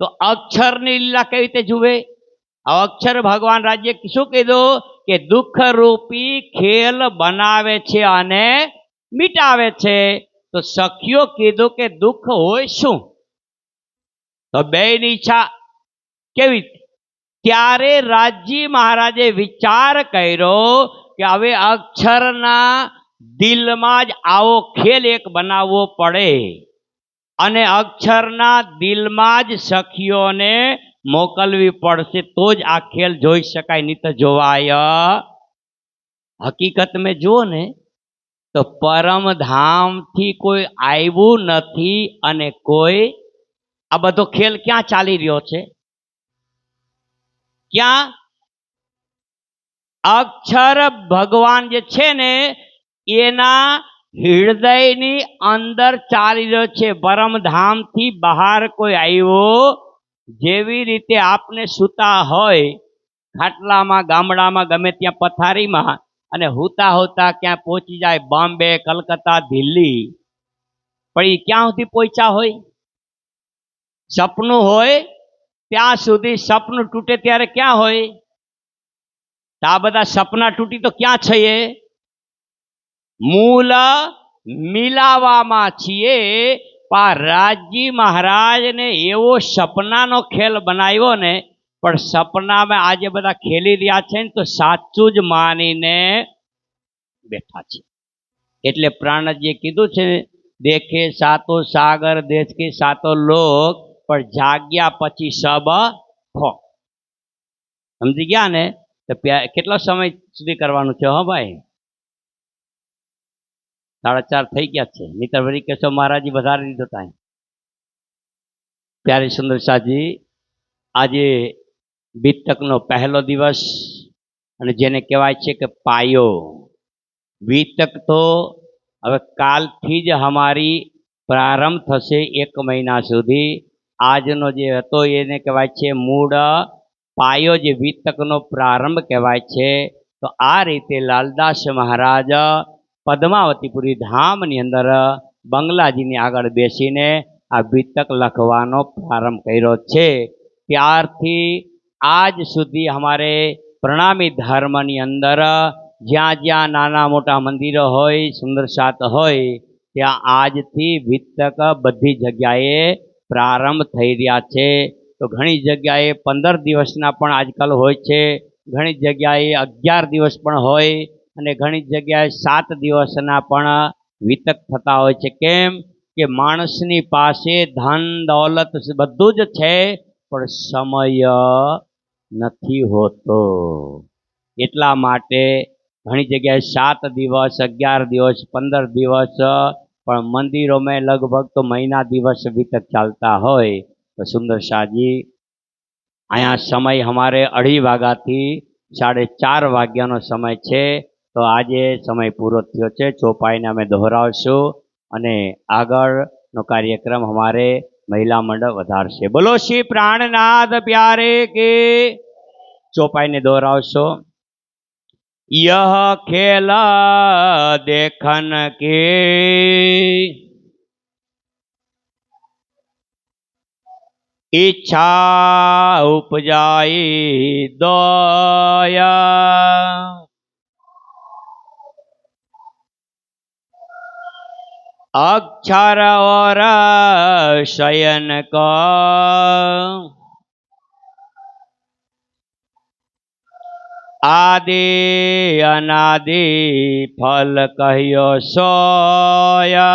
Speaker 2: તો અક્ષરની લીલા કેવી રીતે જુએ? અક્ષર ભગવાન રાજ્ય શું કીધું કે દુઃખ રૂપી ખેલ બનાવે છે અને મિટાવે છે. તો સખીઓ કીધું કે દુઃખ હોય શું? તો બેની ઈચ્છા કેવી? ત્યારે રાજજી મહારાજે વિચાર કર્યો કે હવે અક્ષરના દિલમાં જ આવો ખેલ એક બનાવવો પડે અને અક્ષરના દિલમાં જ સખીઓને મોકલવી પડશે તો જ આ ખેલ જોઈ શકાય, નહીં તો જોવાય. હકીકત મેં જુઓ ને તો પરમધામથી કોઈ આવ્યું નથી અને કોઈ આ બધો ખેલ ક્યાં ચાલી રહ્યો છે? ક્યાં? અક્ષર ભગવાન જે છે ને એના હૃદયની અંદર ચાલી રહ્યો છે. પરમધામથી બહાર કોઈ આવ્યો. જેવી રીતે આપને સૂતા હોય ખાટલામાં, ગામડામાં, ગમે ત્યાં પથારીમાં, અને હુતા હુતા ક્યાં પહોંચી જાય બોમ્બે, કલકત્તા, દિલ્હી, પણ એ ક્યાં સુધી પહોંચ્યા હોય? સપનું હોય ત્યાં સુધી. સપનું તૂટે ત્યારે ક્યાં હોય? તો આ બધા સપના તૂટી તો ક્યાં છે? એ મૂળ મિલાવામાં છીએ. રાજજી મહારાજને એવો સપનાનો ખેલ બનાવ્યો ને, પણ સપનામાં આજે બધા ખેલી રહ્યા છે ને તો સાચું જ માનીને બેઠા છે. એટલે પ્રાણજીએ કીધું છે દેખે સાતો સાગર દેખે સાતો લોક, પણ જાગ્યા પછી સબ ખો. સમજી ગયા ને? તો કેટલો સમય સુધી કરવાનું છે? હો ભાઈ, 4:30 થઈ ગયા છે. નીતર વળી કેશો મહારાજી વધારી દીધો ટાઈમ. પ્યારી સુંદર સાજી, આજે વિતકનો પહેલો દિવસ અને જેને કહેવાય છે કે પાયો. વિતક તો હવે કાલથી જ અમારી પ્રારંભ થશે 1 મહિના સુધી. આજનો જે હતો એને કહેવાય છે મૂળ પાયો, જે વિતકનો પ્રારંભ કહેવાય છે. તો આ રીતે લાલદાસ મહારાજ પદ્માવતીપુરી ધામની અંદર બંગલાજીની આગળ બેસીને આ વિતક લખવાનો પ્રારંભ કર્યો છે. ત્યારથી આજ સુધી हमारे प्रणामी धर्मની અંદર જ્યાં જ્યાં નાના મોટા મંદિરો હોય સુંદર સાત હોય ત્યાં આજથી વિતક બધી જગ્યાએ પ્રારંભ થઈ રહ્યા છે. તો ઘણી જગ્યાએ 15 દિવસના પણ આજકાલ હોય છે, ઘણી જગ્યાએ 11 દિવસ પણ હોય અને ઘણી જગ્યાએ 7 દિવસના પણ વિતક થતા હોય છે. કેમ કે માણસની પાસે ધન દौलत બધું જ છે પણ સમય નથી હોતો. એટલા માટે ઘણી જગ્યાએ 7 દિવસ 11 દિવસ 15 દિવસ પણ મંદિરોમાં લગભગ તો મહિના દિવસ વિતક ચાલતા હોય. તો સુંદર શાहजी અહીંયા સમય हमारे 2:30 વાગ્યાથી 4:30 વાગ્યાનો સમય છે. તો આજે સમય પૂરો થયો છે. ચોપાઈને અમે દોહરાવશું અને આગળનો કાર્યક્રમ हमारे महिला मंडल વધારશે. બોલો શ્રી પ્રાણનાથ પ્યારે કે ચોપાઈને દોહરાવશો. यह खेल देखन के इच्छा उपजाई दया अक्षर और शयन का आदि अनादि फल कहियो सोया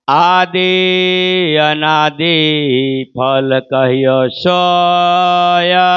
Speaker 2: आदि अनादि फल कहियो सोया.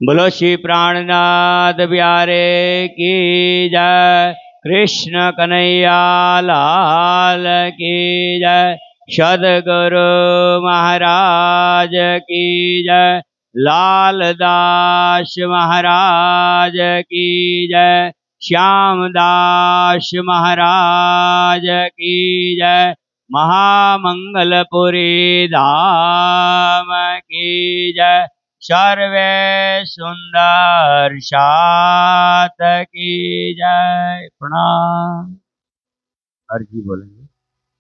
Speaker 2: बोलो श्री प्राणनाथ प्यारे की जय. कृष्ण कन्हैया लाल की जय. सदगुरु महाराज की जय. लालदास महाराज की जय. श्यामदास महाराज की जय. महामंगलपुरी धाम की जय. सर्वे सुंदर सात की जय. प्रणाम. अर्जी बोलेंगे.